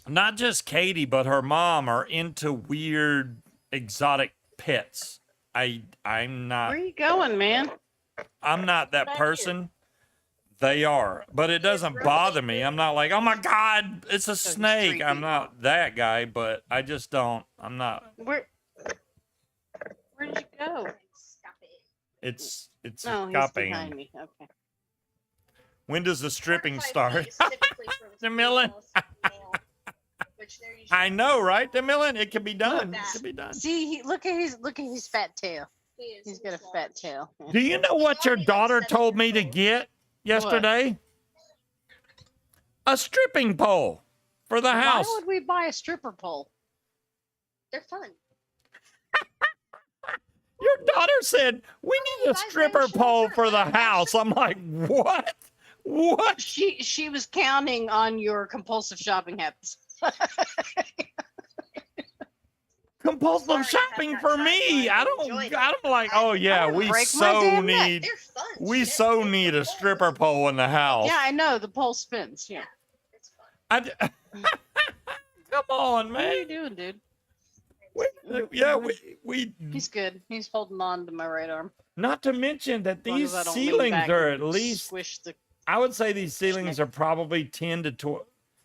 [SPEAKER 1] not just Katie, but her mom are into weird exotic pets. I'm
[SPEAKER 2] Where
[SPEAKER 1] not
[SPEAKER 2] are you going, man?
[SPEAKER 1] I'm not that
[SPEAKER 2] Back
[SPEAKER 1] person. They are, but it doesn't bother me. I'm not like, oh my God, it's a
[SPEAKER 2] he's 3
[SPEAKER 1] snake. I'm
[SPEAKER 2] feet
[SPEAKER 1] not that guy, but I just don't. I'm not.
[SPEAKER 2] Where did you go?
[SPEAKER 3] Stop it.
[SPEAKER 1] It's
[SPEAKER 2] No, he's
[SPEAKER 1] escaping.
[SPEAKER 2] behind me. Okay.
[SPEAKER 1] When does the stripping
[SPEAKER 3] Certified
[SPEAKER 1] start?
[SPEAKER 3] feet is typically for
[SPEAKER 1] The milling.
[SPEAKER 3] females, male, which they're usually-
[SPEAKER 1] I know, right? The milling. It can be done. It
[SPEAKER 3] that.
[SPEAKER 1] can be done.
[SPEAKER 2] See, look at his fat tail.
[SPEAKER 3] He is-
[SPEAKER 2] He's got a
[SPEAKER 3] he's
[SPEAKER 2] fat
[SPEAKER 3] large.
[SPEAKER 2] tail.
[SPEAKER 1] Do you know what your daughter told me to get yesterday? A stripping pole for the house.
[SPEAKER 2] Why would we buy a stripper pole?
[SPEAKER 3] They're fun.
[SPEAKER 1] Your daughter said we need a
[SPEAKER 3] guys
[SPEAKER 1] stripper
[SPEAKER 3] wearing shorts
[SPEAKER 1] pole
[SPEAKER 3] or
[SPEAKER 1] for the
[SPEAKER 3] not?
[SPEAKER 1] house. I'm like, what? What?
[SPEAKER 2] She was counting on your compulsive shopping habits.
[SPEAKER 1] Compulsive
[SPEAKER 4] Sorry, I have
[SPEAKER 1] shopping
[SPEAKER 4] not
[SPEAKER 1] for
[SPEAKER 4] tried
[SPEAKER 1] me.
[SPEAKER 4] one.
[SPEAKER 1] I
[SPEAKER 4] I
[SPEAKER 1] don't.
[SPEAKER 4] enjoyed it.
[SPEAKER 1] I'm like, oh yeah, we
[SPEAKER 2] break my
[SPEAKER 1] so
[SPEAKER 2] damn neck.
[SPEAKER 1] need.
[SPEAKER 4] They're fun.
[SPEAKER 1] We
[SPEAKER 4] Shit,
[SPEAKER 1] so
[SPEAKER 4] it's
[SPEAKER 1] need
[SPEAKER 4] the
[SPEAKER 1] a stripper
[SPEAKER 4] balls.
[SPEAKER 1] pole in the house.
[SPEAKER 2] Yeah, I know the pole spins. Yeah.
[SPEAKER 4] It's fun.
[SPEAKER 1] Come on,
[SPEAKER 2] What are you
[SPEAKER 1] man.
[SPEAKER 2] doing, dude?
[SPEAKER 1] We.
[SPEAKER 2] He's good. He's holding on to my right arm.
[SPEAKER 1] Not to mention that
[SPEAKER 2] As long
[SPEAKER 1] these
[SPEAKER 2] as I don't lean
[SPEAKER 1] ceilings
[SPEAKER 2] back
[SPEAKER 1] are
[SPEAKER 2] and
[SPEAKER 1] at least.
[SPEAKER 2] squish the.
[SPEAKER 1] I would say these ceilings are probably 10 to 12.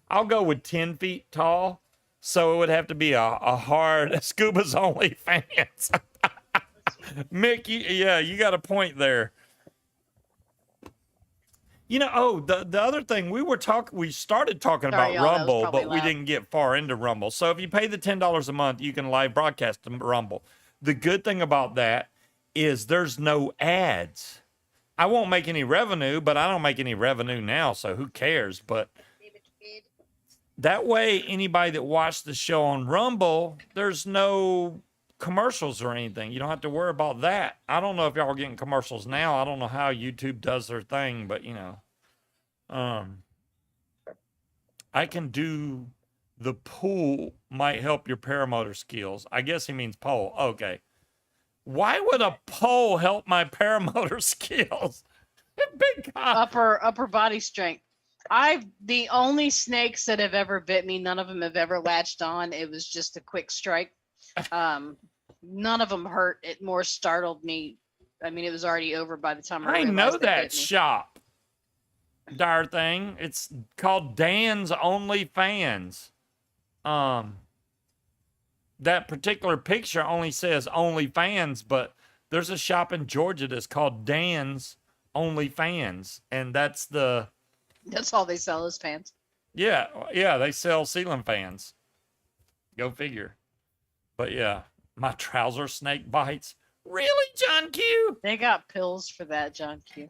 [SPEAKER 1] I'll go with 10 feet tall. So it would have to be a hard Scuba's only fans. Mick, you got a point there. The other thing we started talking
[SPEAKER 2] Sorry,
[SPEAKER 1] about
[SPEAKER 2] y'all, that was
[SPEAKER 1] Rumble,
[SPEAKER 2] probably
[SPEAKER 1] but we
[SPEAKER 2] loud.
[SPEAKER 1] didn't get far into Rumble. So if you pay the $10 a month, you can live broadcast to Rumble. The good thing about that is there's no ads. I won't make any revenue, but I don't make any revenue now, so who cares? But that way, anybody that watched the show on Rumble, there's no commercials or anything. You don't have to worry about that. I don't know if y'all are getting commercials now. I don't know how YouTube does their thing, but I can do the pool might help your paramotor skills. I guess he means pole. Okay. Why would a pole help my paramotor skills? Big God.
[SPEAKER 2] upper body strength. The only snakes that have ever bit me, none of them have ever latched on. It was just a quick strike. None of them hurt. It more startled me. I mean, it was already over by the time I
[SPEAKER 1] I
[SPEAKER 2] realized
[SPEAKER 1] know
[SPEAKER 2] they
[SPEAKER 1] that
[SPEAKER 2] bit me.
[SPEAKER 1] shop. Dire thing. It's called Dan's Only Fans. That particular picture only says Only Fans, but there's a shop in Georgia that's called Dan's Only Fans, and that's
[SPEAKER 2] all they sell is fans.
[SPEAKER 1] yeah, they sell ceiling fans. Go figure. But yeah, my trouser snake bites. Really, John Q?
[SPEAKER 2] They got pills for that, John Q.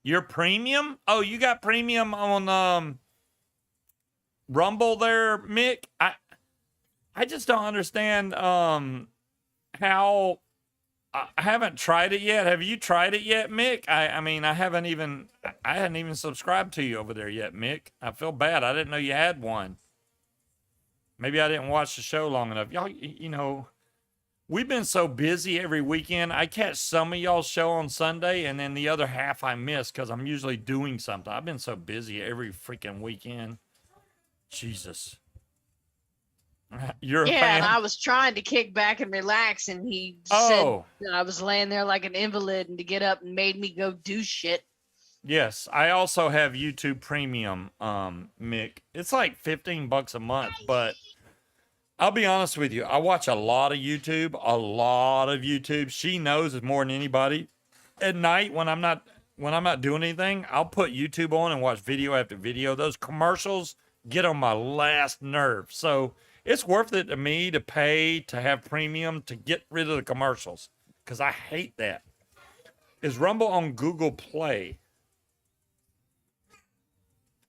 [SPEAKER 1] Your premium? Oh, you got premium on Rumble there, Mick? I just don't understand how I haven't tried it yet. Have you tried it yet, Mick? I mean, I hadn't even subscribed to you over there yet, Mick. I feel bad. I didn't know you had one. Maybe I didn't watch the show long enough. Y'all, we've been so busy every weekend. I catch some of y'all's show on Sunday, and then the other half I miss because I'm usually doing something. I've been so busy every freaking weekend. Jesus. You're a fan?
[SPEAKER 2] And I was trying to kick back and relax, and he said I was laying there like an invalid, and to get up and made me go do shit.
[SPEAKER 1] Yes, I also have YouTube Premium, Mick. It's like $15 a month, but I'll be honest with you. I watch a lot of YouTube. She knows it more than anybody. At night when I'm not doing anything, I'll put YouTube on and watch video after video. Those commercials get on my last nerve. So it's worth it to me to pay to have premium to get rid of the commercials because I hate that. Is Rumble on Google Play?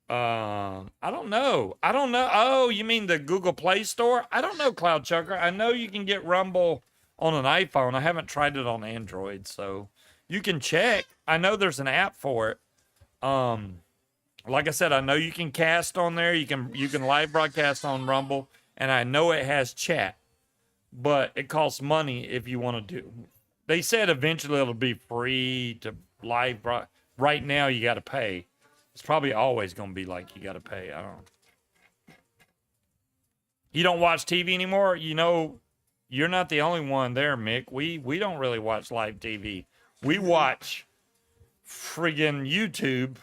[SPEAKER 1] I don't know. Oh, you mean the Google Play Store? I don't know, Cloud Chucker. I know you can get Rumble on an iPhone. I haven't tried it on Android, so you can check. I know there's an app for it. Like I said, I know you can cast on there. You can live broadcast on Rumble, and I know it has chat, but it costs money if you want to do. They said eventually it'll be free to live. Right now, you got to pay. It's probably always going to be like you got to pay. I don't know. You don't watch TV anymore? You're not the only one there, Mick. We don't really watch live TV. We watch friggin' YouTube.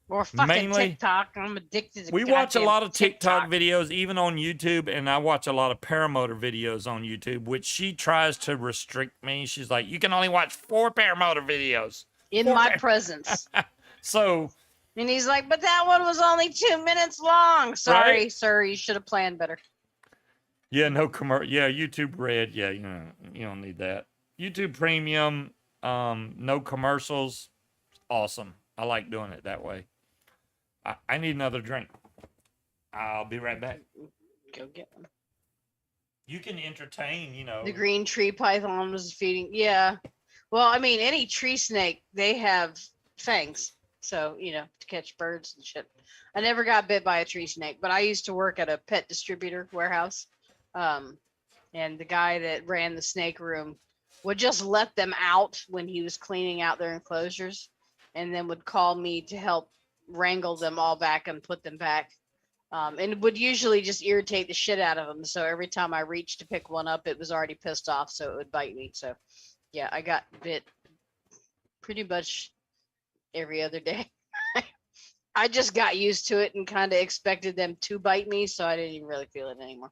[SPEAKER 2] Or fucking
[SPEAKER 1] Mainly,
[SPEAKER 2] TikTok. I'm addicted to
[SPEAKER 1] we watch a
[SPEAKER 2] goddamn
[SPEAKER 1] lot of TikTok
[SPEAKER 2] TikTok
[SPEAKER 1] videos, even on YouTube, and I watch a lot of paramotor videos on YouTube, which she tries to restrict me. She's like, you can only watch 4 paramotor videos.
[SPEAKER 2] in my presence.
[SPEAKER 1] So,
[SPEAKER 2] And he's like, but that one was only 2 minutes long. Sorry,
[SPEAKER 1] Right?
[SPEAKER 2] sir. You should have planned better.
[SPEAKER 1] yeah, no commercial. Yeah, YouTube Red. Yeah, you don't need that. YouTube Premium, no commercials. Awesome. I like doing it that way. I need another drink. I'll be right back.
[SPEAKER 2] Go get one.
[SPEAKER 1] You can entertain,
[SPEAKER 2] The green tree python was feeding. Yeah. Well, I mean, any tree snake, they have fangs. So, to catch birds and shit. I never got bit by a tree snake, but I used to work at a pet distributor warehouse. And the guy that ran the snake room would just let them out when he was cleaning out their enclosures and then would call me to help wrangle them all back and put them back. And it would usually just irritate the shit out of them. So every time I reached to pick one up, it was already pissed off, so it would bite me. So yeah, I got bit pretty much every other day. I just got used to it and kind of expected them to bite me, so I didn't even really feel it anymore.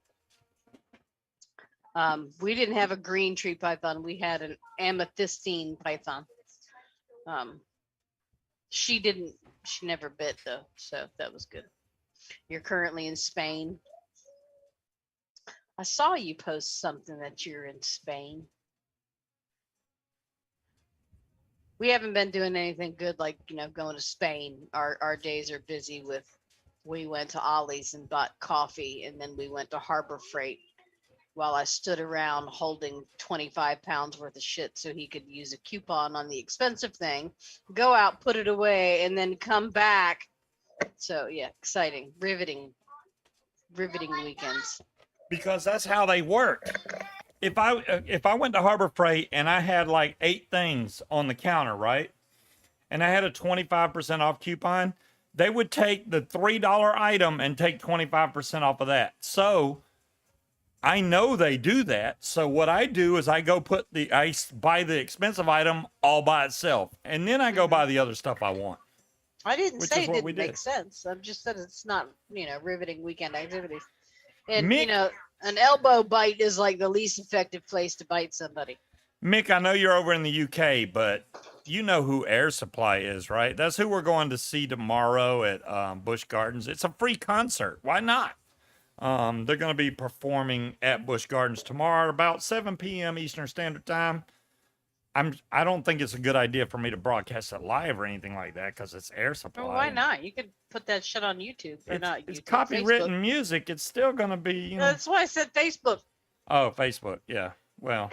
[SPEAKER 2] We didn't have a green tree python. We had an amethystine python. She never bit though, so that was good. You're currently in Spain. I saw you post something that you're in Spain. We haven't been doing anything good, like, going to Spain. Our days are busy with, we went to Ollie's and bought coffee, and then we went to Harbor Freight while I stood around holding 25 pounds worth of shit so he could use a coupon on the expensive thing, go out, put it away, and then come back. So yeah, exciting, riveting weekends.
[SPEAKER 1] Because that's how they work. If I went to Harbor Freight and I had like 8 things on the counter, right? And I had a 25% off coupon, they would take the $3 item and take 25% off of that. So I know they do that. So what I do is I buy the expensive item all by itself. And then I go buy the other stuff I want.
[SPEAKER 2] I didn't
[SPEAKER 1] Which
[SPEAKER 2] say
[SPEAKER 1] is
[SPEAKER 2] it
[SPEAKER 1] what
[SPEAKER 2] didn't
[SPEAKER 1] we
[SPEAKER 2] make
[SPEAKER 1] did.
[SPEAKER 2] sense. I've just said it's not, riveting weekend activities. And,
[SPEAKER 1] Mick-
[SPEAKER 2] an elbow bite is like the least effective place to bite somebody.
[SPEAKER 1] Mick, I know you're over in the UK, but you know who Air Supply is, right? That's who we're going to see tomorrow at Busch Gardens. It's a free concert. Why not? They're going to be performing at Busch Gardens tomorrow at about 7 p.m. Eastern Standard Time. I don't think it's a good idea for me to broadcast it live or anything like that because it's Air Supply.
[SPEAKER 2] Well, why not? You could put that shit on YouTube. Or not
[SPEAKER 1] It's
[SPEAKER 2] YouTube,
[SPEAKER 1] copywritten
[SPEAKER 2] Facebook.
[SPEAKER 1] music. It's still going to be,
[SPEAKER 2] That's why I said Facebook.
[SPEAKER 1] Oh, Facebook. Yeah. Well,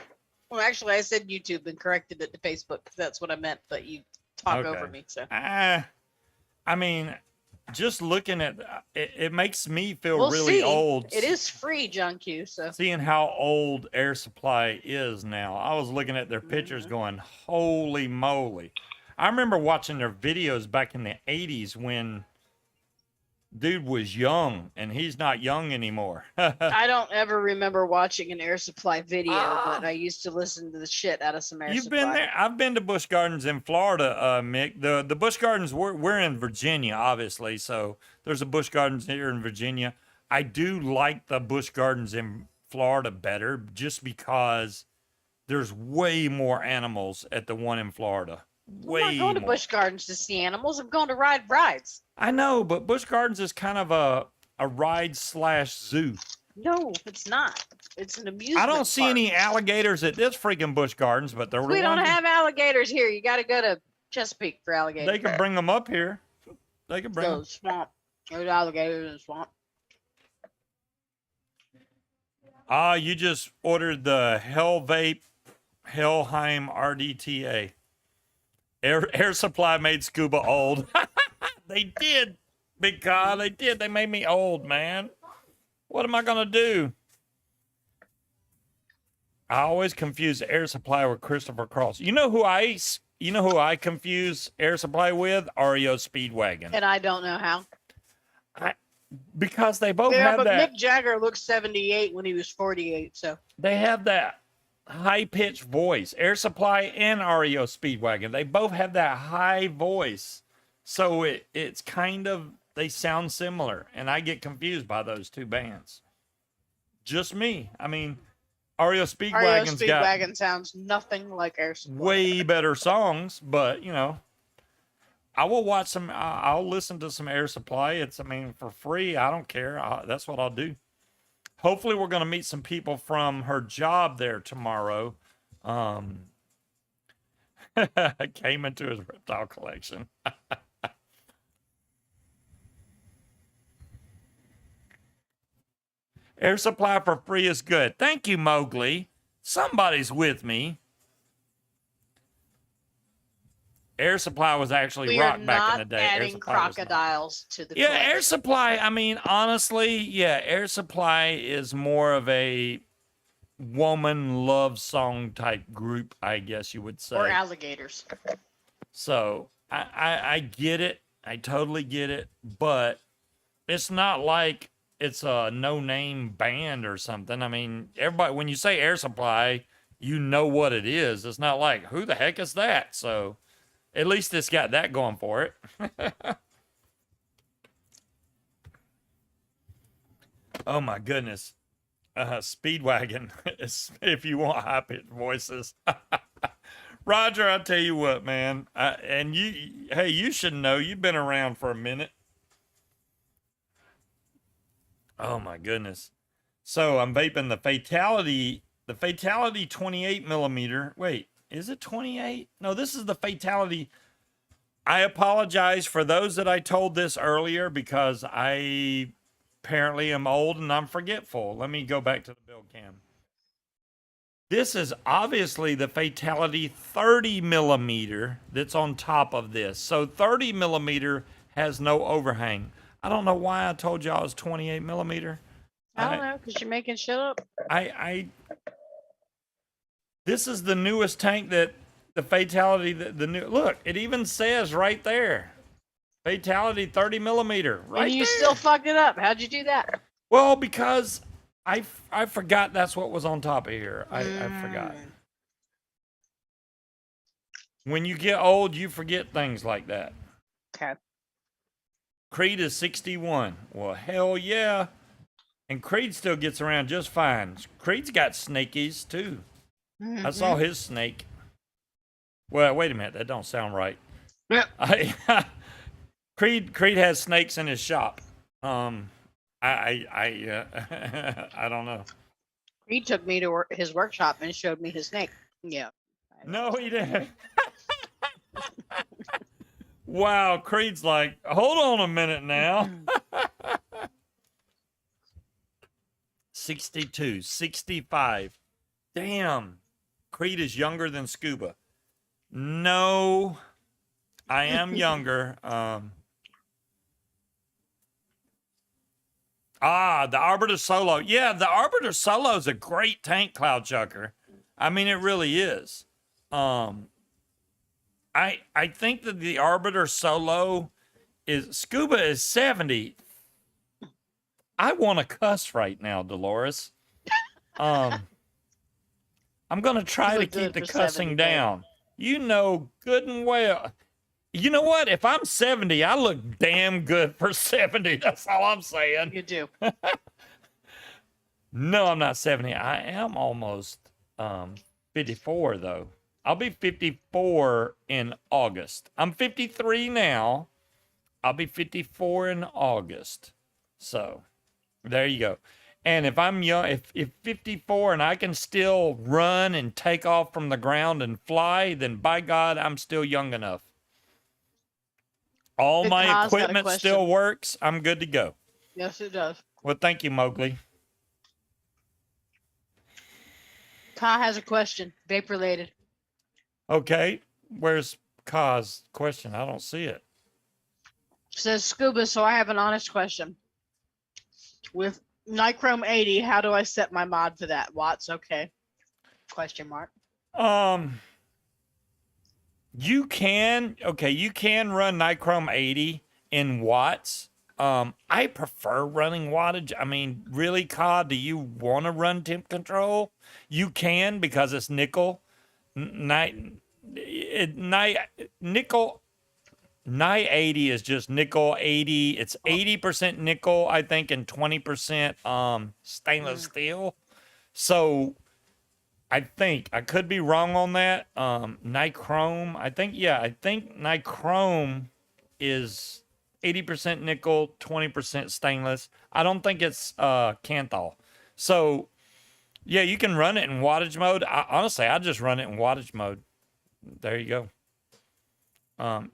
[SPEAKER 2] actually, I said YouTube and corrected it to Facebook because that's what I meant. But you talk over
[SPEAKER 1] Okay.
[SPEAKER 2] me, so.
[SPEAKER 1] I mean, just looking at it makes me feel
[SPEAKER 2] We'll
[SPEAKER 1] really
[SPEAKER 2] see.
[SPEAKER 1] old.
[SPEAKER 2] It is free, John Q. So.
[SPEAKER 1] Seeing how old Air Supply is now. I was looking at their pictures going, holy moly. I remember watching their videos back in the 80s when dude was young, and he's not young anymore.
[SPEAKER 2] I don't ever remember watching an Air Supply video, but I used to listen to the shit out of some Air
[SPEAKER 1] You've
[SPEAKER 2] Supply.
[SPEAKER 1] been there. I've been to Busch Gardens in Florida, Mick. The Busch Gardens, we're in Virginia, obviously. So there's a Busch Gardens here in Virginia. I do like the Busch Gardens in Florida better just because there's way more animals at the one in Florida.
[SPEAKER 2] I'm not going to Busch Gardens to see animals. I'm going to ride rides.
[SPEAKER 1] I know, but Busch Gardens is kind of a ride/zoo.
[SPEAKER 2] No, it's not. It's an amusement
[SPEAKER 1] I don't see
[SPEAKER 2] park.
[SPEAKER 1] any alligators at this freaking Busch Gardens, but they're
[SPEAKER 2] We don't have alligators here. You got to go to Chesapeake for alligators.
[SPEAKER 1] They could bring them up here. They could bring
[SPEAKER 2] Go
[SPEAKER 1] them.
[SPEAKER 2] swamp. There's alligators in the swamp.
[SPEAKER 1] You just ordered the Hell Vape Hellheim RDTA. Air Supply made Scuba old. They did, Big Kyle. They did. They made me old, man. What am I gonna do? I always confuse Air Supply with Christopher Cross. You know who I confuse Air Supply with? REO Speedwagon.
[SPEAKER 2] And I don't know how.
[SPEAKER 1] Because they both
[SPEAKER 2] Yeah,
[SPEAKER 1] have
[SPEAKER 2] but
[SPEAKER 1] that.
[SPEAKER 2] Mick Jagger looked 78 when he was 48. So
[SPEAKER 1] They have that high-pitched voice. Air Supply and REO Speedwagon. They both have that high voice. So it's kind of, they sound similar. And I get confused by those two bands. Just me. I mean, REO Speedwagon's got
[SPEAKER 2] Speedwagon sounds nothing like Air Supply.
[SPEAKER 1] way better songs, but I will watch some. I'll listen to some Air Supply. For free. I don't care. That's what I'll do. Hopefully, we're going to meet some people from her job there tomorrow. Came into his reptile collection. Air Supply for free is good. Thank you, Mowgli. Somebody's with me. Air Supply was actually
[SPEAKER 2] We are
[SPEAKER 1] rock back in the
[SPEAKER 2] not
[SPEAKER 1] day. Air
[SPEAKER 2] adding
[SPEAKER 1] Supply was not.
[SPEAKER 2] crocodiles to the
[SPEAKER 1] Yeah,
[SPEAKER 2] collection.
[SPEAKER 1] Air Supply. I mean, honestly, yeah, Air Supply is more of a woman love song type group, I guess you would say.
[SPEAKER 2] Or alligators.
[SPEAKER 1] So I get it. I totally get it. But it's not like it's a no-name band or something. I mean, everybody, when you say Air Supply, you know what it is. It's not like, who the heck is that? So at least it's got that going for it. Oh my goodness. Speedwagon, if you want high-pitched voices. Roger, I'll tell you what, man. And hey, you should know. You've been around for a minute. Oh my goodness. So I'm vaping the Fatality 28 millimeter. Wait, is it 28? No, this is the Fatality. I apologize for those that I told this earlier because I apparently am old and I'm forgetful. Let me go back to the build cam. This is obviously the Fatality 30 millimeter that's on top of this. So 30 millimeter has no overhang. I don't know why I told y'all it was 28 millimeter.
[SPEAKER 2] I don't know, because you're making shit up.
[SPEAKER 1] This is the newest tank that the Fatality, the new, look, it even says right there, Fatality 30 millimeter, right
[SPEAKER 2] And you
[SPEAKER 1] there.
[SPEAKER 2] still fucked it up. How'd you do that?
[SPEAKER 1] Well, because I forgot that's what was on top of here. I forgot. When you get old, you forget things like that.
[SPEAKER 2] Okay.
[SPEAKER 1] Creed is 61. Well, hell yeah. And Creed still gets around just fine. Creed's got snakies too.
[SPEAKER 2] Mm-hmm.
[SPEAKER 1] I saw his snake. Well, wait a minute. That don't sound right.
[SPEAKER 2] Yeah.
[SPEAKER 1] Creed has snakes in his shop. I don't know.
[SPEAKER 2] He took me to his workshop and showed me his snake. Yeah.
[SPEAKER 1] No, he didn't. Wow, Creed's like, hold on a minute now. 62, 65. Damn. Creed is younger than Scuba. No, I am younger. The Arbiter Solo. Yeah, the Arbiter Solo is a great tank, Cloud Chucker. I mean, it really is. I think that the Arbiter Solo is, Scuba is 70. I want to cuss right now, Dolores. I'm gonna try to keep the cussing down. You know good and well. You know what? If I'm 70, I look damn good for 70. That's all I'm saying.
[SPEAKER 2] You do.
[SPEAKER 1] No, I'm not 70. I am almost 54 though. I'll be 54 in August. I'm 53 now. I'll be 54 in August. So, there you go. And if I'm young, if 54 and I can still run and take off from the ground and fly, then by God, I'm still young enough. All
[SPEAKER 2] Big
[SPEAKER 1] my
[SPEAKER 2] Kaz got a
[SPEAKER 1] equipment
[SPEAKER 2] question.
[SPEAKER 1] still works. I'm good to go.
[SPEAKER 2] Yes, it does.
[SPEAKER 1] Well, thank you, Mowgli.
[SPEAKER 2] Ka has a question, vape related.
[SPEAKER 1] Okay, where's Ka's question? I don't see it.
[SPEAKER 2] Says Scuba, so I have an honest question. With Nichrome 80, how do I set my mod for that? Watts, okay. Question mark.
[SPEAKER 1] You can run Nichrome 80 in watts. I prefer running wattage. I mean, really, Ka, do you want to run temp control? You can, because it's nickel. Nickel. Ni 80 is just nickel 80. It's 80% nickel, I think, and 20% stainless steel. So I think I could be wrong on that. Nichrome, I think Nichrome is 80% nickel, 20% stainless. I don't think it's Canthal. So yeah, you can run it in wattage mode. Honestly, I just run it in wattage mode. There you go.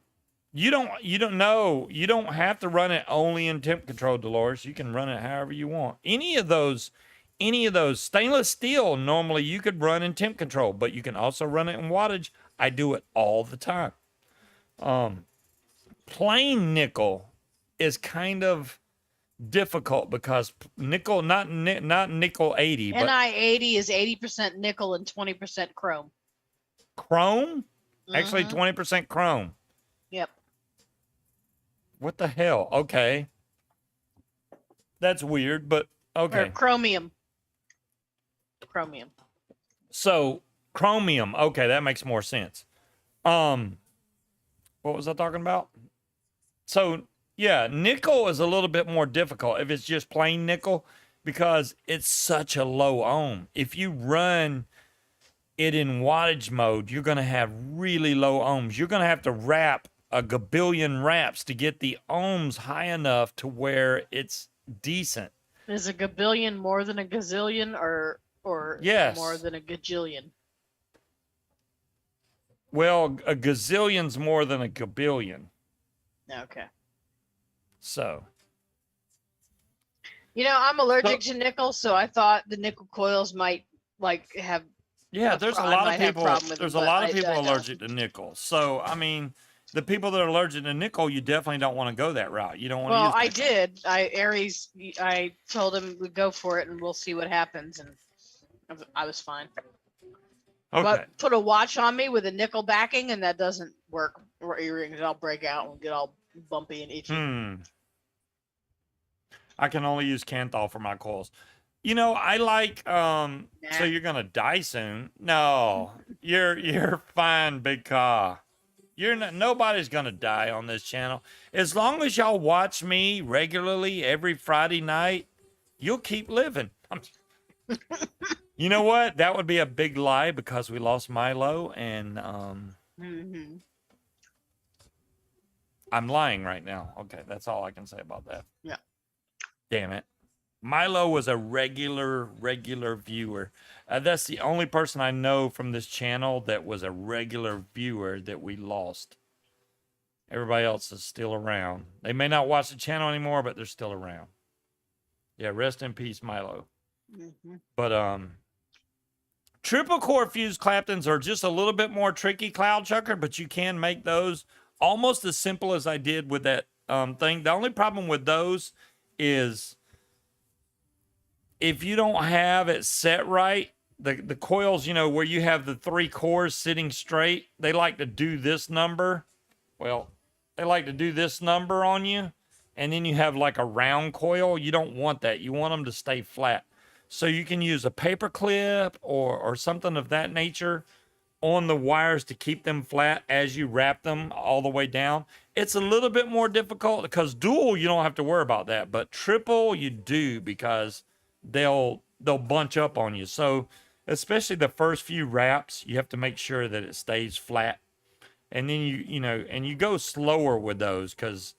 [SPEAKER 1] You don't have to run it only in temp control, Dolores. You can run it however you want. Any of those stainless steel, normally you could run in temp control, but you can also run it in wattage. I do it all the time. Plain nickel is kind of difficult because nickel, not nickel 80, but
[SPEAKER 2] Ni-80 is 80% nickel and 20% chrome.
[SPEAKER 1] chrome. Actually,
[SPEAKER 2] Mhm.
[SPEAKER 1] 20% chrome.
[SPEAKER 2] Yep.
[SPEAKER 1] What the hell? Okay, that's weird, but
[SPEAKER 2] Or
[SPEAKER 1] okay.
[SPEAKER 2] chromium. Chromium.
[SPEAKER 1] So chromium. Okay, that makes more sense. What was I talking about? So yeah, nickel is a little bit more difficult if it's just plain nickel because it's such a low ohm. If you run it in wattage mode, you're going to have really low ohms. You're going to have to wrap a gabillion wraps to get the ohms high enough to where it's decent.
[SPEAKER 2] Is a gabillion more than a gazillion or
[SPEAKER 1] Yes.
[SPEAKER 2] more than a gajillion?
[SPEAKER 1] Well, a gazillion's more than a gabillion.
[SPEAKER 2] Okay.
[SPEAKER 1] So,
[SPEAKER 2] I'm allergic to nickel, so I thought the nickel coils might have.
[SPEAKER 1] yeah, there's a lot of
[SPEAKER 2] might have
[SPEAKER 1] people.
[SPEAKER 2] problem with
[SPEAKER 1] There's
[SPEAKER 2] them,
[SPEAKER 1] a
[SPEAKER 2] but
[SPEAKER 1] lot of
[SPEAKER 2] I
[SPEAKER 1] people
[SPEAKER 2] don't.
[SPEAKER 1] allergic to nickel. So, I mean, the people that are allergic to nickel, you definitely don't want to go that route. You don't want to
[SPEAKER 2] Well,
[SPEAKER 1] use.
[SPEAKER 2] I
[SPEAKER 1] nickel.
[SPEAKER 2] did. I told him we'd go for it and we'll see what happens, and I was fine.
[SPEAKER 1] Okay.
[SPEAKER 2] But put a watch on me with a nickel backing, and that doesn't work. Or earrings, I'll break out and get all bumpy and itchy.
[SPEAKER 1] I can only use Kanthal for my coils. I like so you're gonna die soon. No, you're fine, big car. You're not, nobody's gonna die on this channel. As long as y'all watch me regularly every Friday night, you'll keep living. You know what? That would be a big lie because we lost Milo, and
[SPEAKER 2] Mm-hmm.
[SPEAKER 1] I'm lying right now. Okay, that's all I can say about that.
[SPEAKER 2] Yeah.
[SPEAKER 1] Damn it. Milo was a regular viewer. That's the only person I know from this channel that was a regular viewer that we lost. Everybody else is still around. They may not watch the channel anymore, but they're still around. Yeah, rest in peace, Milo.
[SPEAKER 2] Mm-hmm.
[SPEAKER 1] But triple core fused Claptons are just a little bit more tricky, Cloud Chucker, but you can make those almost as simple as I did with that thing. The only problem with those is if you don't have it set right, the coils, where you have the 3 cores sitting straight, they like to do this number. Well, they like to do this number on you, and then you have like a round coil. You don't want that. You want them to stay flat. So you can use a paper clip or something of that nature on the wires to keep them flat as you wrap them all the way down. It's a little bit more difficult because dual, you don't have to worry about that, but triple you do because they'll bunch up on you. So especially the first few wraps, you have to make sure that it stays flat. And then you go slower with those because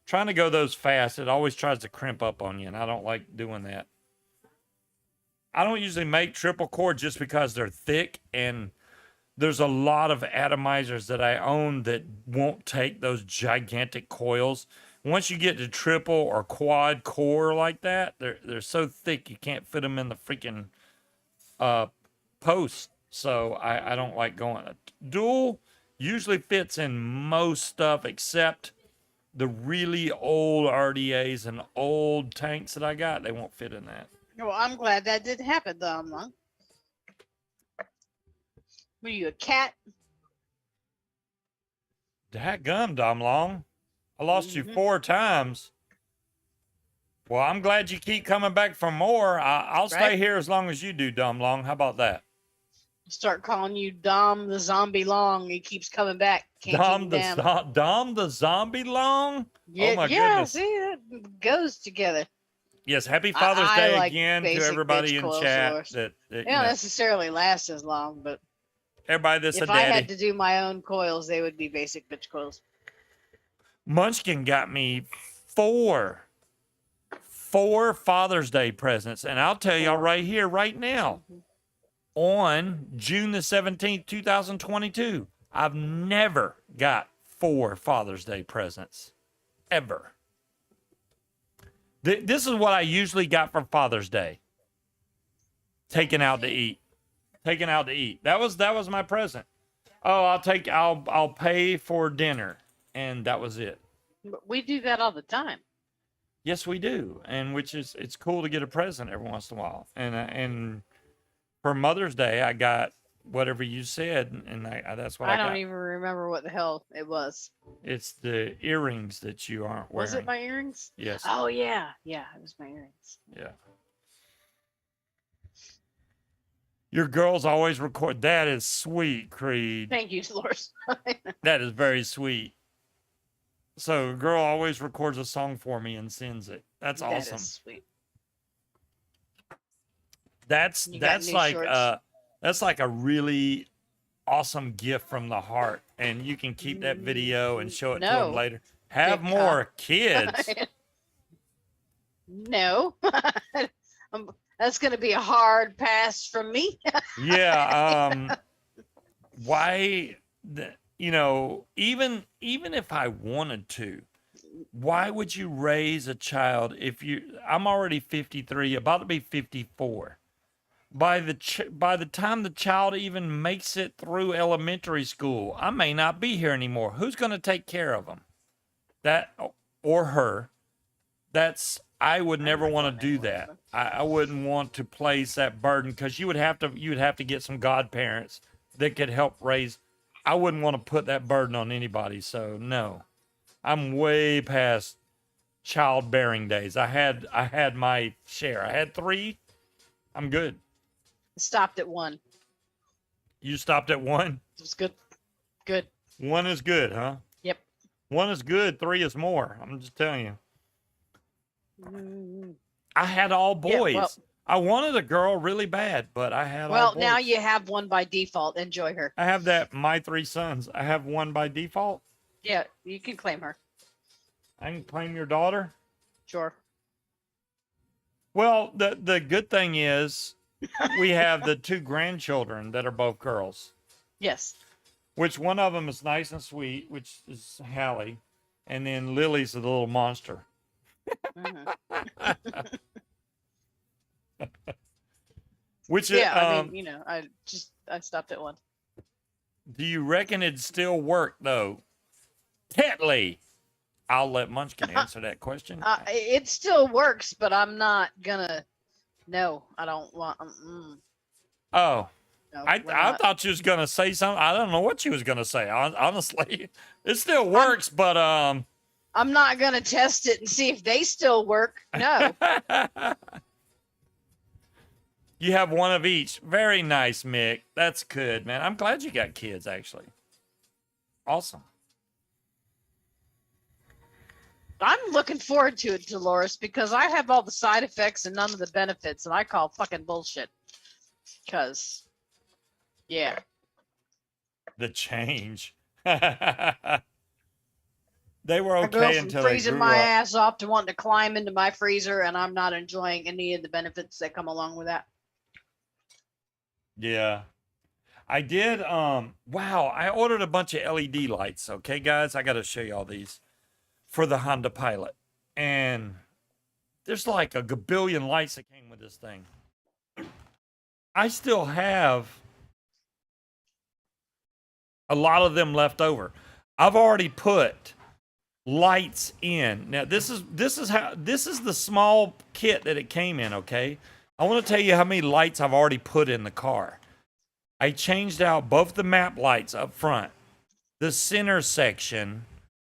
[SPEAKER 1] trying to go those fast, it always tries to crimp up on you, and I don't like doing that. I don't usually make triple core just because they're thick, and there's a lot of atomizers that I own that won't take those gigantic coils. Once you get to triple or quad core like that, they're so thick you can't fit them in the freaking post. So I don't like going. Dual usually fits in most stuff except the really old RDAs and old tanks that I got. They won't fit in that.
[SPEAKER 2] Well, I'm glad that didn't happen, though. What are you, a cat?
[SPEAKER 1] Dadgum, Dom Long. I lost you 4 times. Well, I'm glad you keep coming back for more. I'll stay here as long as you do, Dom Long. How about that?
[SPEAKER 2] Start calling you Dom the Zombie Long. He keeps coming back. Can't
[SPEAKER 1] Dom
[SPEAKER 2] keep him down.
[SPEAKER 1] Dom the Zombie Long?
[SPEAKER 2] Yeah,
[SPEAKER 1] oh my
[SPEAKER 2] yeah,
[SPEAKER 1] goodness.
[SPEAKER 2] See, that goes together.
[SPEAKER 1] Yes, happy Father's Day
[SPEAKER 2] like
[SPEAKER 1] again to
[SPEAKER 2] basic
[SPEAKER 1] everybody
[SPEAKER 2] bitch
[SPEAKER 1] in
[SPEAKER 2] coil
[SPEAKER 1] chat.
[SPEAKER 2] source.
[SPEAKER 1] That
[SPEAKER 2] They don't necessarily last as long, but
[SPEAKER 1] everybody that's
[SPEAKER 2] if
[SPEAKER 1] a
[SPEAKER 2] I
[SPEAKER 1] daddy.
[SPEAKER 2] had to do my own coils, they would be basic bitch coils.
[SPEAKER 1] Munchkin got me 4 Father's Day presents, and I'll tell y'all right here, right now, on June the 17th, 2022, I've never got 4 Father's Day presents, ever. This is what I usually got for Father's Day. Taken out to eat. That was my present. Oh, I'll pay for dinner, and that was it.
[SPEAKER 2] But we do that all the time.
[SPEAKER 1] Yes, we do, and it's cool to get a present every once in a while. And for Mother's Day, I got whatever you said, and that's what I
[SPEAKER 2] I
[SPEAKER 1] got.
[SPEAKER 2] don't even remember what the hell it was.
[SPEAKER 1] It's the earrings that you aren't wearing.
[SPEAKER 2] Was it my earrings?
[SPEAKER 1] Yes.
[SPEAKER 2] Oh yeah, yeah, it was my earrings.
[SPEAKER 1] Yeah. Your girls always record. That is sweet, Creed.
[SPEAKER 2] Thank you, Dolores.
[SPEAKER 1] That is very sweet. So, a girl always records a song for me and sends it. That's
[SPEAKER 2] That
[SPEAKER 1] awesome.
[SPEAKER 2] is sweet.
[SPEAKER 1] That's
[SPEAKER 2] You got new shorts?
[SPEAKER 1] that's like a really awesome gift from the heart, and you can keep that video and show it to them
[SPEAKER 2] No.
[SPEAKER 1] later. Have
[SPEAKER 2] Dick
[SPEAKER 1] more kids.
[SPEAKER 2] No. That's going to be a hard pass from me.
[SPEAKER 1] Yeah. Why? You know, even if I wanted to, why would you raise a child if I'm already 53, about to be 54. By the time the child even makes it through elementary school, I may not be here anymore. Who's going to take care of them? That or her? I would never want to do that. I wouldn't want to place that burden, because you would have to get some godparents that could help raise. I wouldn't want to put that burden on anybody. So no, I'm way past childbearing days. I had my share. I had 3. I'm good.
[SPEAKER 2] Stopped at 1.
[SPEAKER 1] You stopped at 1?
[SPEAKER 2] It was good. Good.
[SPEAKER 1] 1 is good, huh?
[SPEAKER 2] Yep.
[SPEAKER 1] 1 is good. 3 is more. I'm just telling you. I had all boys.
[SPEAKER 2] Yeah, well,
[SPEAKER 1] I wanted a girl really bad, but I had all
[SPEAKER 2] well,
[SPEAKER 1] boys.
[SPEAKER 2] now you have 1 by default. Enjoy her.
[SPEAKER 1] I have that, my 3 sons. I have 1 by default.
[SPEAKER 2] Yeah, you can claim her.
[SPEAKER 1] I can claim your daughter.
[SPEAKER 2] Sure.
[SPEAKER 1] Well, the good thing is we have the 2 grandchildren that are both girls,
[SPEAKER 2] Yes.
[SPEAKER 1] which one of them is nice and sweet, which is Hallie, and then Lily's the little monster.
[SPEAKER 2] Mhm.
[SPEAKER 1] Which
[SPEAKER 2] Yeah, I mean, I stopped at 1.
[SPEAKER 1] do you reckon it'd still work though? Tetley, I'll let Munchkin answer that question.
[SPEAKER 2] It still works, but I'm not gonna. No, I don't want.
[SPEAKER 1] Oh,
[SPEAKER 2] No,
[SPEAKER 1] I
[SPEAKER 2] we're not.
[SPEAKER 1] thought you was gonna say something. I don't know what you was gonna say. Honestly, it still works, but
[SPEAKER 2] I'm not gonna test it and see if they still work. No.
[SPEAKER 1] You have 1 of each. Very nice, Mick. That's good, man. I'm glad you got kids, actually. Awesome.
[SPEAKER 2] I'm looking forward to it, Dolores, because I have all the side effects and none of the benefits, and I call fucking bullshit. Because, yeah.
[SPEAKER 1] The change. They were
[SPEAKER 2] I go
[SPEAKER 1] okay
[SPEAKER 2] from
[SPEAKER 1] until they
[SPEAKER 2] freezing
[SPEAKER 1] grew
[SPEAKER 2] my
[SPEAKER 1] up.
[SPEAKER 2] ass off to wanting to climb into my freezer, and I'm not enjoying any of the benefits that come along with that.
[SPEAKER 1] Yeah. I did wow, I ordered a bunch of LED lights, okay guys? I got to show you all these for the Honda Pilot. And there's like a gabillion lights that came with this thing. I still have a lot of them left over. I've already put lights in. Now this is the small kit that it came in, okay? I want to tell you how many lights I've already put in the car. I changed out both the map lights up front, the center section,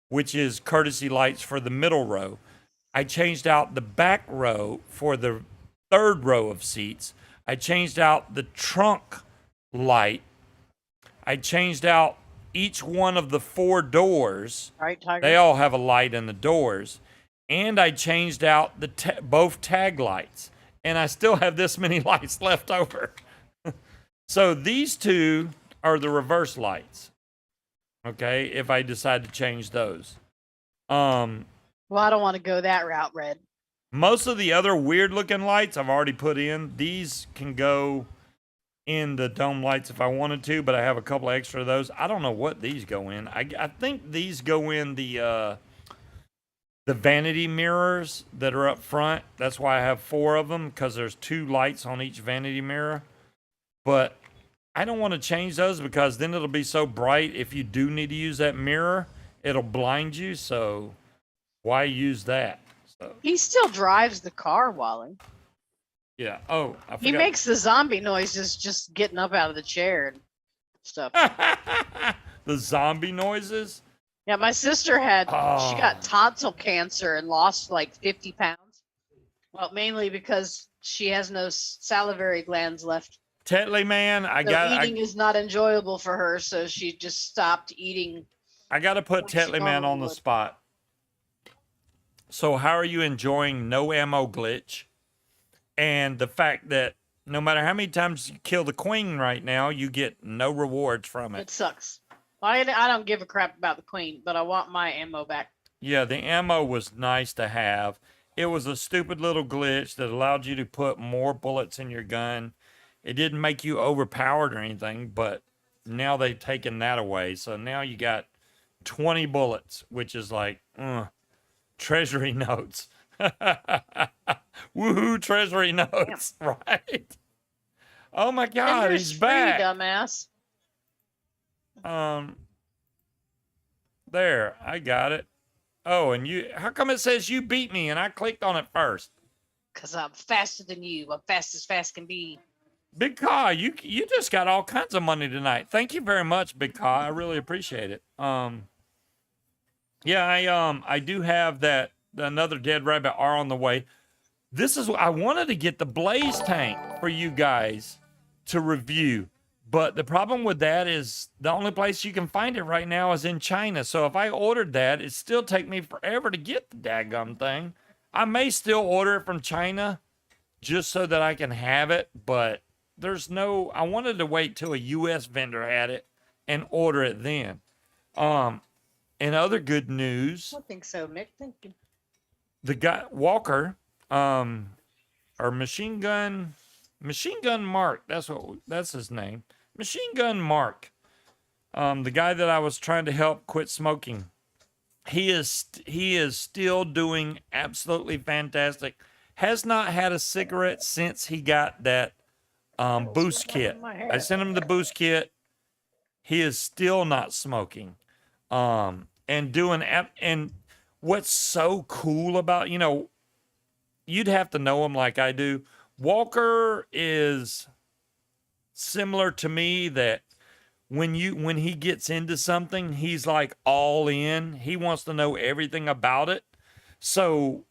[SPEAKER 1] which is courtesy lights for the middle row. I changed out the back row for the 3rd row of seats. I changed out the trunk light. I changed out each one of the 4 doors.
[SPEAKER 2] Right, Tiger?
[SPEAKER 1] They all have a light in the doors. And I changed out the both tag lights. And I still have this many lights left over. So these 2 are the reverse lights. Okay, if I decide to change those.
[SPEAKER 2] Well, I don't want to go that route, Red.
[SPEAKER 1] Most of the other weird looking lights I've already put in. These can go in the dome lights if I wanted to, but I have a couple extra of those. I don't know what these go in. I think these go in the vanity mirrors that are up front. That's why I have 4 of them, because there's 2 lights on each vanity mirror. But I don't want to change those because then it'll be so bright. If you do need to use that mirror, it'll blind you. So why use that? So
[SPEAKER 2] He still drives the car, Wally.
[SPEAKER 1] yeah. Oh, I
[SPEAKER 2] He
[SPEAKER 1] forgot.
[SPEAKER 2] makes the zombie noises just getting up out of the chair and stuff.
[SPEAKER 1] The zombie noises.
[SPEAKER 2] Yeah, my sister had, she
[SPEAKER 1] Oh.
[SPEAKER 2] got tonsil cancer and lost like 50 pounds. Well, mainly because she has no salivary glands left.
[SPEAKER 1] Tetley, man, I
[SPEAKER 2] So
[SPEAKER 1] got
[SPEAKER 2] eating is not enjoyable for her, so she just stopped eating.
[SPEAKER 1] I got to put
[SPEAKER 2] like she
[SPEAKER 1] Tetley, man,
[SPEAKER 2] normally
[SPEAKER 1] on the
[SPEAKER 2] would.
[SPEAKER 1] spot. So how are you enjoying no ammo glitch and the fact that no matter how many times you kill the queen right now, you get no rewards from
[SPEAKER 2] It
[SPEAKER 1] it?
[SPEAKER 2] sucks. I don't give a crap about the queen, but I want my ammo back.
[SPEAKER 1] Yeah, the ammo was nice to have. It was a stupid little glitch that allowed you to put more bullets in your gun. It didn't make you overpowered or anything, but now they've taken that away. So now you got 20 bullets, which is like, treasury notes. Woohoo, treasury notes, right? Oh my God,
[SPEAKER 2] Tender's
[SPEAKER 1] he's
[SPEAKER 2] free,
[SPEAKER 1] back.
[SPEAKER 2] dumbass.
[SPEAKER 1] There, I got it. Oh, and you, how come it says you beat me and I clicked on it first?
[SPEAKER 2] Cause I'm faster than you. I'm fast as fast can be.
[SPEAKER 1] Big Ka, you just got all kinds of money tonight. Thank you very much, Big Ka. I really appreciate it. Yeah, I do have that another dead rabbit R on the way. This is I wanted to get the blaze tank for you guys to review, but the problem with that is the only place you can find it right now is in China. So if I ordered that, it'd still take me forever to get the daggum thing. I may still order it from China just so that I can have it, but there's no. I wanted to wait till a U.S. vendor had it and order it then. And other good news,
[SPEAKER 2] I think so, Mick. Thank you.
[SPEAKER 1] the guy Walker, or Machine Gun Mark. That's his name. Machine Gun Mark. The guy that I was trying to help quit smoking. He is still doing absolutely fantastic. Has not had a cigarette since he got that boost kit. I sent him the boost kit. He is still not smoking. And doing and what's so cool about, you'd have to know him like I do. Walker is similar to me that when he gets into something, he's like all in. He wants to know everything about it. So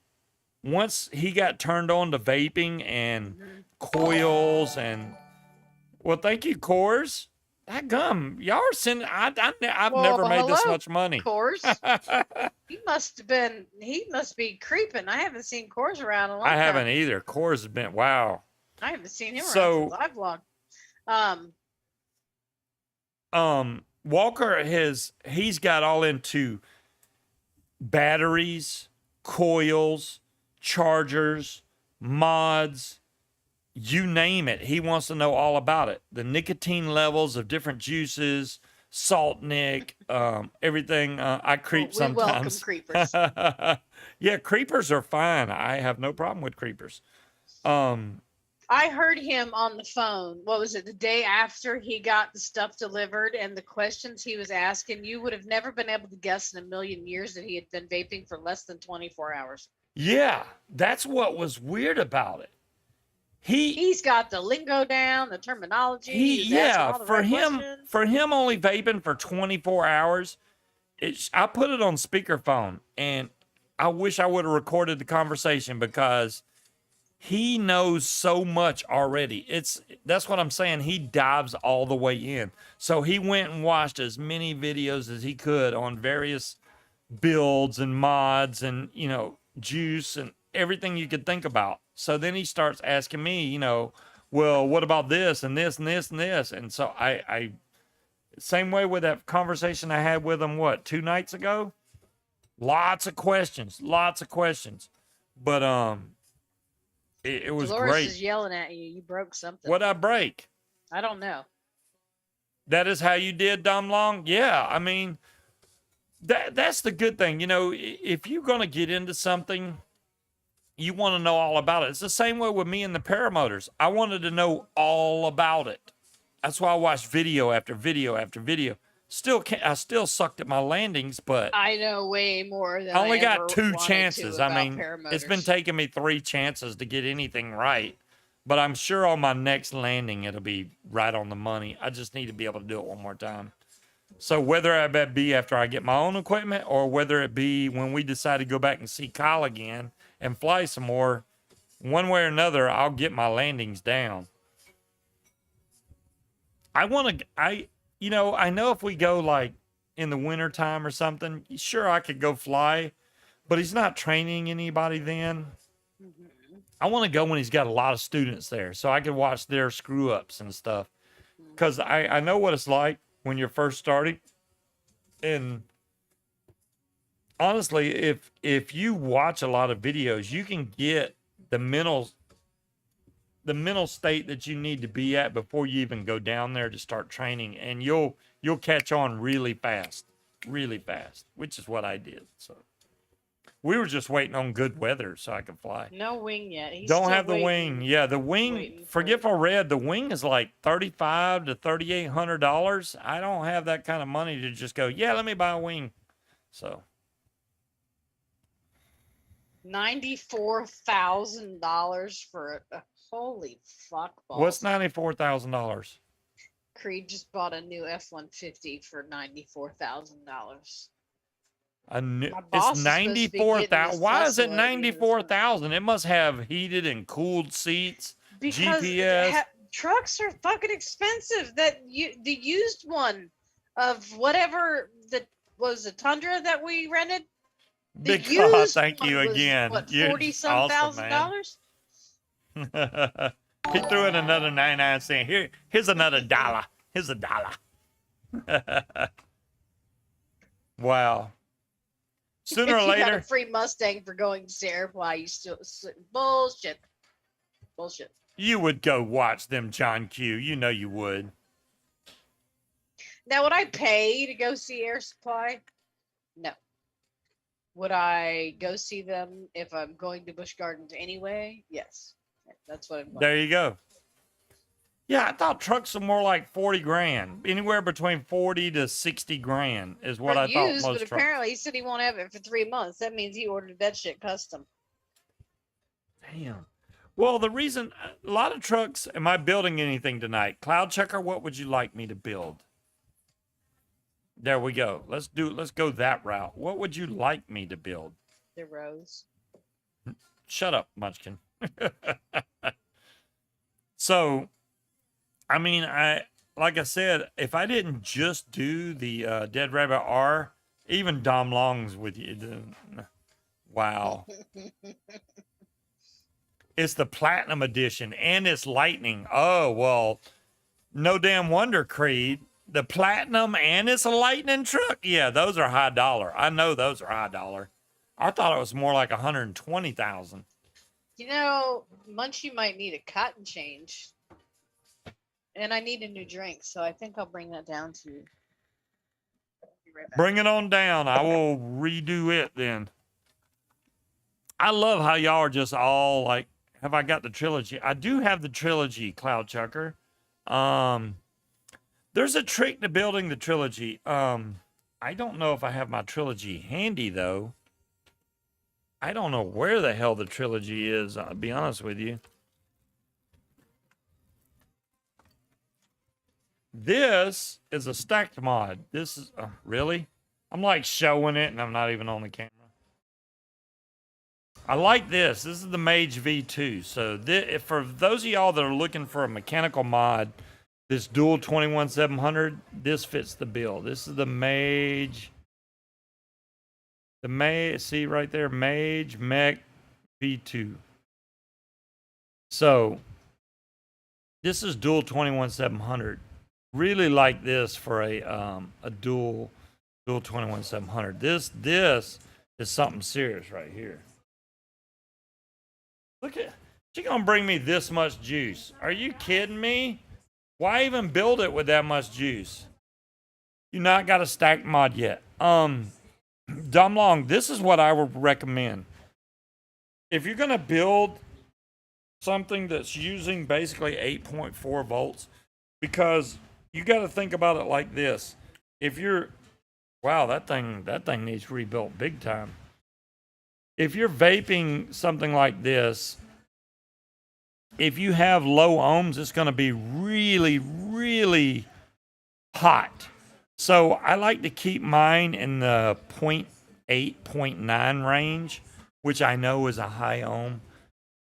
[SPEAKER 1] once he got turned on to vaping and coils and well, thank you, Coors. That gum, y'all are sending. I've never made this
[SPEAKER 2] hello,
[SPEAKER 1] much money.
[SPEAKER 2] Coors. He must be creeping. I haven't seen Coors around in a long
[SPEAKER 1] I
[SPEAKER 2] time.
[SPEAKER 1] haven't either. Coors has been wow.
[SPEAKER 2] I haven't seen him
[SPEAKER 1] So-
[SPEAKER 2] around since I vlogged.
[SPEAKER 1] Walker he's got all into batteries, coils, chargers, mods, you name it. He wants to know all about it. The nicotine levels of different juices, salt nick, everything. I creep
[SPEAKER 2] We welcome
[SPEAKER 1] sometimes.
[SPEAKER 2] creepers.
[SPEAKER 1] Yeah, creepers are fine. I have no problem with creepers.
[SPEAKER 2] I heard him on the phone. What was it? The day after he got the stuff delivered and the questions he was asking, you would have never been able to guess in a million years that he had been vaping for less than 24 hours.
[SPEAKER 1] Yeah, that's what was weird about it.
[SPEAKER 2] He's got the lingo down, the terminology. He's asking all the right questions.
[SPEAKER 1] For him only vaping for 24 hours, I put it on speakerphone, and I wish I would have recorded the conversation because he knows so much already. That's what I'm saying. He dives all the way in. So he went and watched as many videos as he could on various builds and mods and, juice and everything you could think about. So then he starts asking me, well, what about this and this and this and this? And so I same way with that conversation I had with him, 2 nights ago? Lots of questions. But it was
[SPEAKER 2] Dolores
[SPEAKER 1] great.
[SPEAKER 2] is yelling at you. You broke something.
[SPEAKER 1] What'd I break?
[SPEAKER 2] I don't know.
[SPEAKER 1] That is how you did, Dom Long? Yeah, I mean, that's the good thing. If you're going to get into something, you want to know all about it. It's the same way with me and the paramotors. I wanted to know all about it. That's why I watched video after video after video. Still can't, I still sucked at my landings, but
[SPEAKER 2] I know way more than
[SPEAKER 1] I only got
[SPEAKER 2] ever
[SPEAKER 1] 2
[SPEAKER 2] wanted to
[SPEAKER 1] chances. I
[SPEAKER 2] about
[SPEAKER 1] mean, it's been
[SPEAKER 2] paramotors.
[SPEAKER 1] taking me 3 chances to get anything right. But I'm sure on my next landing, it'll be right on the money. I just need to be able to do it one more time. So whether it be after I get my own equipment or whether it be when we decide to go back and see Kyle again and fly some more, one way or another, I'll get my landings down. I know if we go like in the winter time or something, sure, I could go fly, but he's not training anybody then. I want to go when he's got a lot of students there so I can watch their screw ups and stuff. Because I know what it's like when you're first starting. And honestly, if you watch a lot of videos, you can get the mental state that you need to be at before you even go down there to start training, and you'll catch on really fast, which is what I did. So we were just waiting on good weather so I could fly.
[SPEAKER 2] No wing yet. He's
[SPEAKER 1] Don't
[SPEAKER 2] still
[SPEAKER 1] have the wing.
[SPEAKER 2] waiting.
[SPEAKER 1] Yeah, the wing.
[SPEAKER 2] waiting
[SPEAKER 1] Forget if
[SPEAKER 2] for
[SPEAKER 1] I read the wing is like $3,500 to $3,800. I don't have that kind of money to just go. Yeah, let me buy a wing. So
[SPEAKER 2] $94,000 for a holy fuck balls.
[SPEAKER 1] what's $94,000?
[SPEAKER 2] Creed just bought a new F-150 for $94,000. My
[SPEAKER 1] It's
[SPEAKER 2] boss is supposed to be getting
[SPEAKER 1] 94,000.
[SPEAKER 2] this
[SPEAKER 1] Why is it
[SPEAKER 2] Tesla any this month.
[SPEAKER 1] 94,000? It must have heated and cooled seats.
[SPEAKER 2] Because
[SPEAKER 1] GPS.
[SPEAKER 2] Trucks are fucking expensive. The used one of whatever was the Tundra that we rented. The
[SPEAKER 1] Big
[SPEAKER 2] used
[SPEAKER 1] thank you
[SPEAKER 2] one was,
[SPEAKER 1] again.
[SPEAKER 2] What,
[SPEAKER 1] You're
[SPEAKER 2] 40-some
[SPEAKER 1] awesome,
[SPEAKER 2] thousand
[SPEAKER 1] man.
[SPEAKER 2] dollars?
[SPEAKER 1] He threw in another 99 cent. Here's another dollar. Here's a dollar. Wow. Sooner or
[SPEAKER 2] If you got
[SPEAKER 1] later,
[SPEAKER 2] a free Mustang for going to Sierra, why you still bullshit? Bullshit.
[SPEAKER 1] you would go watch them John Q. You know you would.
[SPEAKER 2] Now, would I pay to go see Air Supply? No. Would I go see them if I'm going to Busch Gardens anyway? Yes. That's what I'm going.
[SPEAKER 1] There you go. Yeah, I thought trucks are more like 40 grand. Anywhere between 40 to 60 grand is what I thought
[SPEAKER 2] used,
[SPEAKER 1] most
[SPEAKER 2] but
[SPEAKER 1] trucks.
[SPEAKER 2] apparently he said he won't have it for 3 months. That means he ordered that shit custom.
[SPEAKER 1] Damn. Well, the reason a lot of trucks, am I building anything tonight? Cloud Checker, what would you like me to build? There we go. Let's go that route. What would you like me to build?
[SPEAKER 2] The Rose.
[SPEAKER 1] Shut up, Munchkin. So, I mean, like I said, if I didn't just do the Dead Rabbit R, even Dom Long's with you. Wow. It's the Platinum Edition and it's Lightning. Oh, well, no damn wonder, Creed. The Platinum and it's a Lightning truck. Yeah, those are high dollar. I know those are high dollar. I thought it was more like 120,000.
[SPEAKER 2] You know, Munchie might need a cotton change. And I need a new drink, so I think I'll bring that down to you. Be right back.
[SPEAKER 1] Bring it on down. I will redo it then. I love how y'all are just all like, have I got the trilogy? I do have the trilogy, Cloud Chucker. There's a trick to building the trilogy. I don't know if I have my trilogy handy though. I don't know where the hell the trilogy is, I'll be honest with you. This is a stacked mod. This is really? I'm like showing it and I'm not even on the camera. I like this. This is the Mage V2. So for those of y'all that are looking for a mechanical mod, this dual 21700, this fits the bill. This is the Mage. See right there, Mage Mech V2. So this is dual 21700. Really like this for a dual 21700. This is something serious right here. Look at, she gonna bring me this much juice. Are you kidding me? Why even build it with that much juice? You not got a stacked mod yet. Dumb Long, this is what I would recommend. If you're gonna build something that's using basically 8.4 volts, because you got to think about it like this. If you're, wow, that thing needs rebuilt big time. If you're vaping something like this, if you have low ohms, it's going to be really, really hot. So I like to keep mine in the 0.8, 0.9 range, which I know is a high ohm.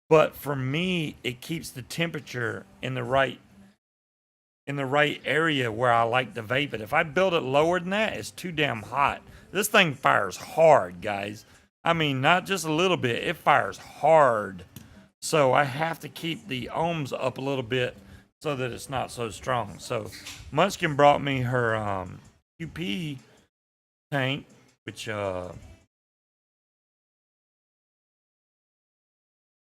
[SPEAKER 1] But for me, it keeps the temperature in the right area where I like to vape it. If I build it lower than that, it's too damn hot. This thing fires hard, guys. I mean, not just a little bit, it fires hard. So I have to keep the ohms up a little bit so that it's not so strong. So Munchkin brought me her QP tank, which I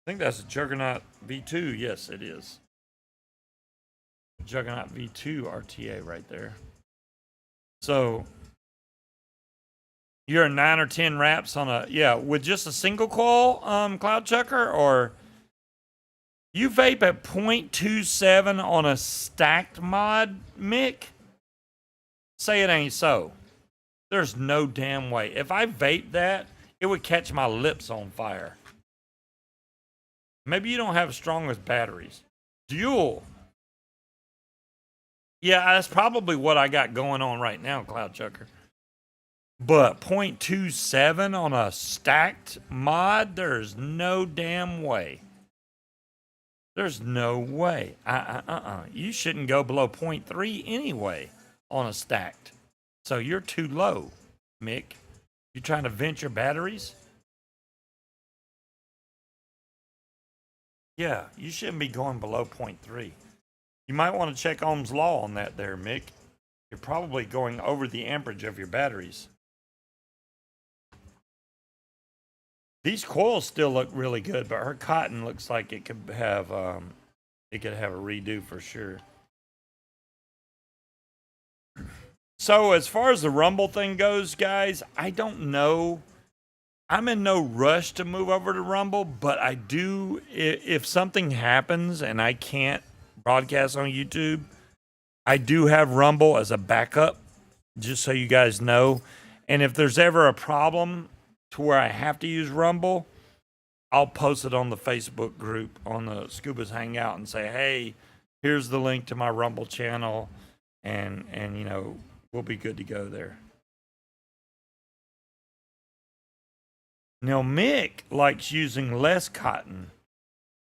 [SPEAKER 1] think that's a Juggernaut V2. Yes, it is. Juggernaut V2 RTA right there. So you're 9 or 10 wraps on with just a single coil cloud chucker, or you vape at 0.27 on a stacked mod, Mick? Say it ain't so. There's no damn way. If I vape that, it would catch my lips on fire. Maybe you don't have strongest batteries. Dual. Yeah, that's probably what I got going on right now, Cloud Chucker. But 0.27 on a stacked mod, there's no damn way. There's no way. You shouldn't go below 0.3 anyway on a stacked. So you're too low, Mick. You trying to vent your batteries? Yeah, you shouldn't be going below 0.3. You might want to check Ohm's law on that there, Mick. You're probably going over the amperage of your batteries. These coils still look really good, but her cotton looks like it could have a redo for sure. So as far as the rumble thing goes, guys, I don't know. I'm in no rush to move over to Rumble, but I do, if something happens and I can't broadcast on YouTube, I do have Rumble as a backup, just so you guys know. And if there's ever a problem to where I have to use Rumble, I'll post it on the Facebook group on the Scuba's Hangout and say, hey, here's the link to my Rumble channel, and you know, we'll be good to go there. Now, Mick likes using less cotton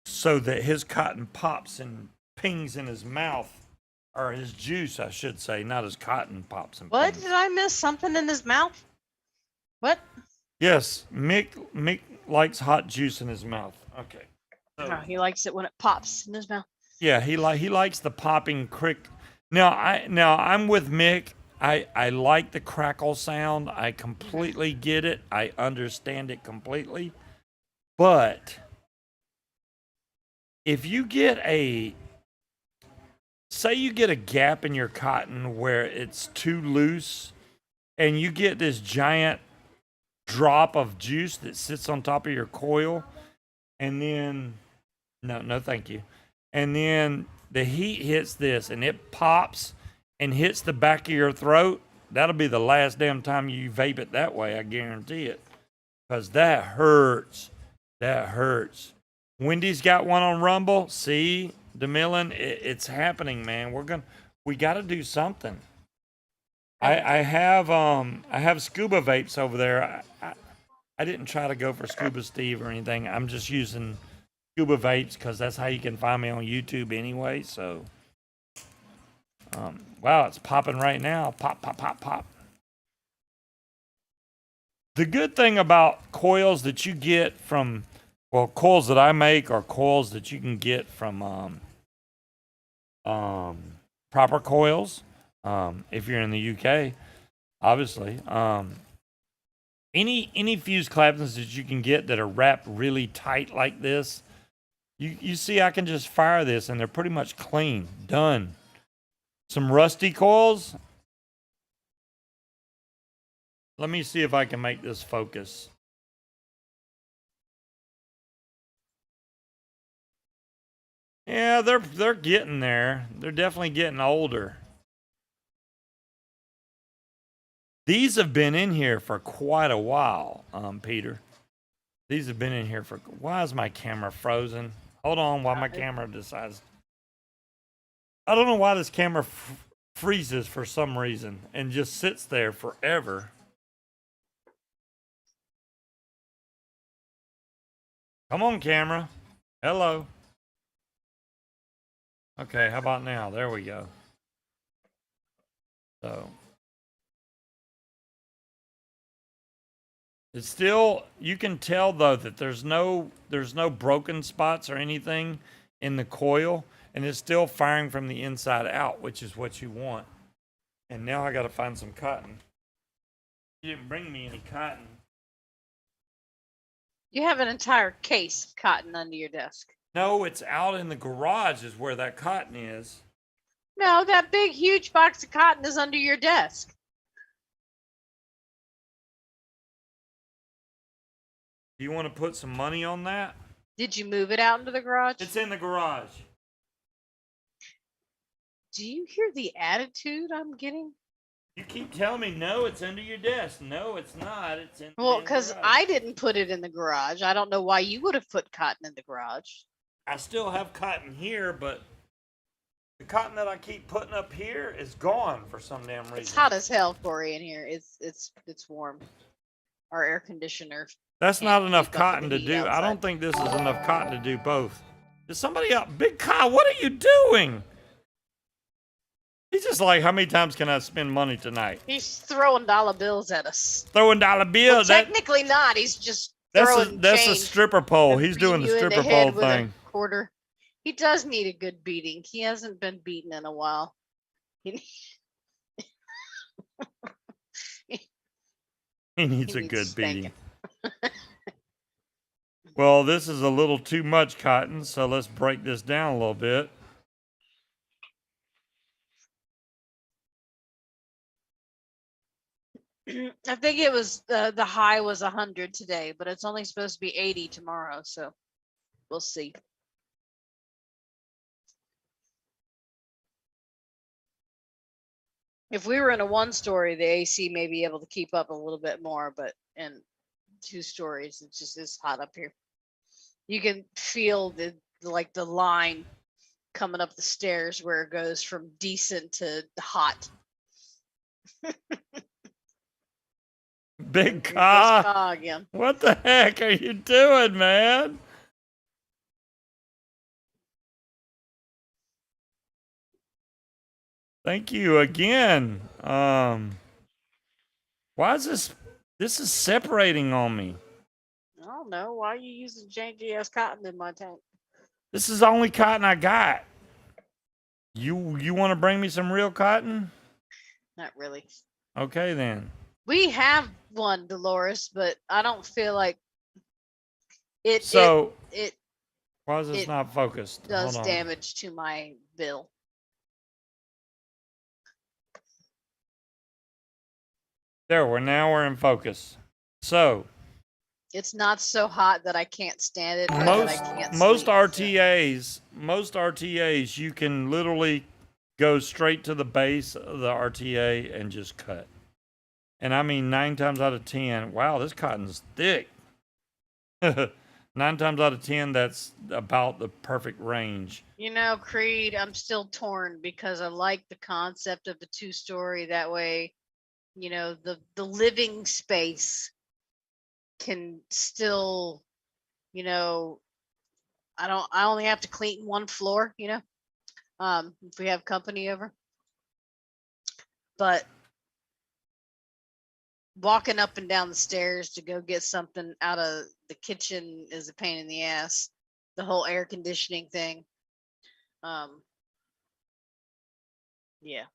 [SPEAKER 1] so that his cotton pops and pings in his mouth, or his juice, I should say, not his cotton pops and
[SPEAKER 2] What?
[SPEAKER 1] pings.
[SPEAKER 2] Did I miss something in his mouth? What?
[SPEAKER 1] Yes, Mick likes hot juice in his mouth. Okay. So,
[SPEAKER 2] No, he likes it when it pops in his mouth.
[SPEAKER 1] yeah, he likes the popping crick. Now I'm with Mick. I like the crackle sound. I completely get it. I understand it completely. But if you get say you get a gap in your cotton where it's too loose and you get this giant drop of juice that sits on top of your coil, and then no thank you. And then the heat hits this and it pops and hits the back of your throat, that'll be the last damn time you vape it that way, I guarantee it. Because that hurts. That hurts. Wendy's got one on Rumble. See, DeMillan, it's happening, man. We got to do something. I have Scuba vapes over there. I didn't try to go for Scuba Steve or anything. I'm just using Scuba vapes because that's how you can find me on YouTube anyway. So, wow, it's popping right now. Pop, pop, pop, pop. The good thing about coils that you get from, well, coils that I make are coils that you can get from Proper Coils. If you're in the UK, obviously. Any fuse claptons that you can get that are wrapped really tight like this, you see I can just fire this and they're pretty much clean. Done. Some rusty coils. Let me see if I can make this focus. Yeah, they're getting there. They're definitely getting older. These have been in here for quite a while, Peter. These have been in here for. Why is my camera frozen? Hold on, while my camera decides. I don't know why this camera freezes for some reason and just sits there forever. Come on, camera. Hello. Okay, how about now? There we go. So it's still, you can tell though that there's no broken spots or anything in the coil, and it's still firing from the inside out, which is what you want. And now I got to find some cotton. You didn't bring me any cotton.
[SPEAKER 2] You have an entire case of cotton under your desk.
[SPEAKER 1] No, it's out in the garage is where that cotton is.
[SPEAKER 2] No, that big, huge box of cotton is under your desk.
[SPEAKER 1] Do you want to put some money on that?
[SPEAKER 2] Did you move it out into the garage?
[SPEAKER 1] It's in the garage.
[SPEAKER 2] Do you hear the attitude I'm getting?
[SPEAKER 1] You keep telling me, no, it's under your desk. No, it's not. It's in
[SPEAKER 2] Well,
[SPEAKER 1] the
[SPEAKER 2] because
[SPEAKER 1] garage.
[SPEAKER 2] I didn't put it in the garage. I don't know why you would have put cotton in the garage.
[SPEAKER 1] I still have cotton here, but the cotton that I keep putting up here is gone for some damn reason.
[SPEAKER 2] It's hot as hell, Corey, in here. It's warm. Our air conditioner.
[SPEAKER 1] That's
[SPEAKER 2] can't
[SPEAKER 1] not enough
[SPEAKER 2] keep up with
[SPEAKER 1] cotton
[SPEAKER 2] the
[SPEAKER 1] to
[SPEAKER 2] heat
[SPEAKER 1] do. I
[SPEAKER 2] outside.
[SPEAKER 1] don't think this is enough cotton to do both. Is somebody up? Big Kyle, what are you doing? He's just like, how many times can I spend money tonight?
[SPEAKER 2] He's throwing dollar bills at us.
[SPEAKER 1] Throwing dollar
[SPEAKER 2] Well,
[SPEAKER 1] bills.
[SPEAKER 2] technically not. He's just
[SPEAKER 1] That's
[SPEAKER 2] throwing
[SPEAKER 1] a
[SPEAKER 2] change
[SPEAKER 1] stripper pole.
[SPEAKER 2] and
[SPEAKER 1] He's doing the
[SPEAKER 2] beating you in
[SPEAKER 1] stripper
[SPEAKER 2] head
[SPEAKER 1] pole
[SPEAKER 2] with a
[SPEAKER 1] thing.
[SPEAKER 2] quarter. He does need a good beating. He hasn't been beaten in a while.
[SPEAKER 1] He needs a
[SPEAKER 2] needs
[SPEAKER 1] good
[SPEAKER 2] spanking.
[SPEAKER 1] beating. Well, this is a little too much cotton, so let's break this down a little bit.
[SPEAKER 2] I think it was the high was 100 today, but it's only supposed to be 80 tomorrow, so we'll see. If we were in a one story, the AC may be able to keep up a little bit more, but in 2 stories, it's just it's hot up here. You can feel the line coming up the stairs where it goes from decent to hot.
[SPEAKER 1] Big
[SPEAKER 2] Here goes
[SPEAKER 1] car.
[SPEAKER 2] Ka again.
[SPEAKER 1] What the heck are you doing, man? Thank you again. Why is this is separating on me?
[SPEAKER 2] I don't know. Why are you using JGS cotton in my tank?
[SPEAKER 1] This is the only cotton I got. You want to bring me some real cotton?
[SPEAKER 2] Not really.
[SPEAKER 1] Okay then.
[SPEAKER 2] We have one, Dolores, but I don't feel like it
[SPEAKER 1] So
[SPEAKER 2] it
[SPEAKER 1] why is this
[SPEAKER 2] it
[SPEAKER 1] not focused?
[SPEAKER 2] does
[SPEAKER 1] Hold on.
[SPEAKER 2] damage to my bill.
[SPEAKER 1] There, we're in focus. So
[SPEAKER 2] It's not so hot that I can't stand it. But that I can't
[SPEAKER 1] most
[SPEAKER 2] sleep,
[SPEAKER 1] RTAs, you can literally go straight to the base of the RTA and just cut. And I mean 9 times out of 10, wow, this cotton's thick. 9 times out of 10, that's about the perfect range.
[SPEAKER 2] You know, Creed, I'm still torn because I like the concept of the 2-story. That way, you know, the living space can still, you know, I only have to clean 1 floor, you know, if we have company over. But walking up and down the stairs to go get something out of the kitchen is a pain in the ass. The whole air conditioning thing. Yeah.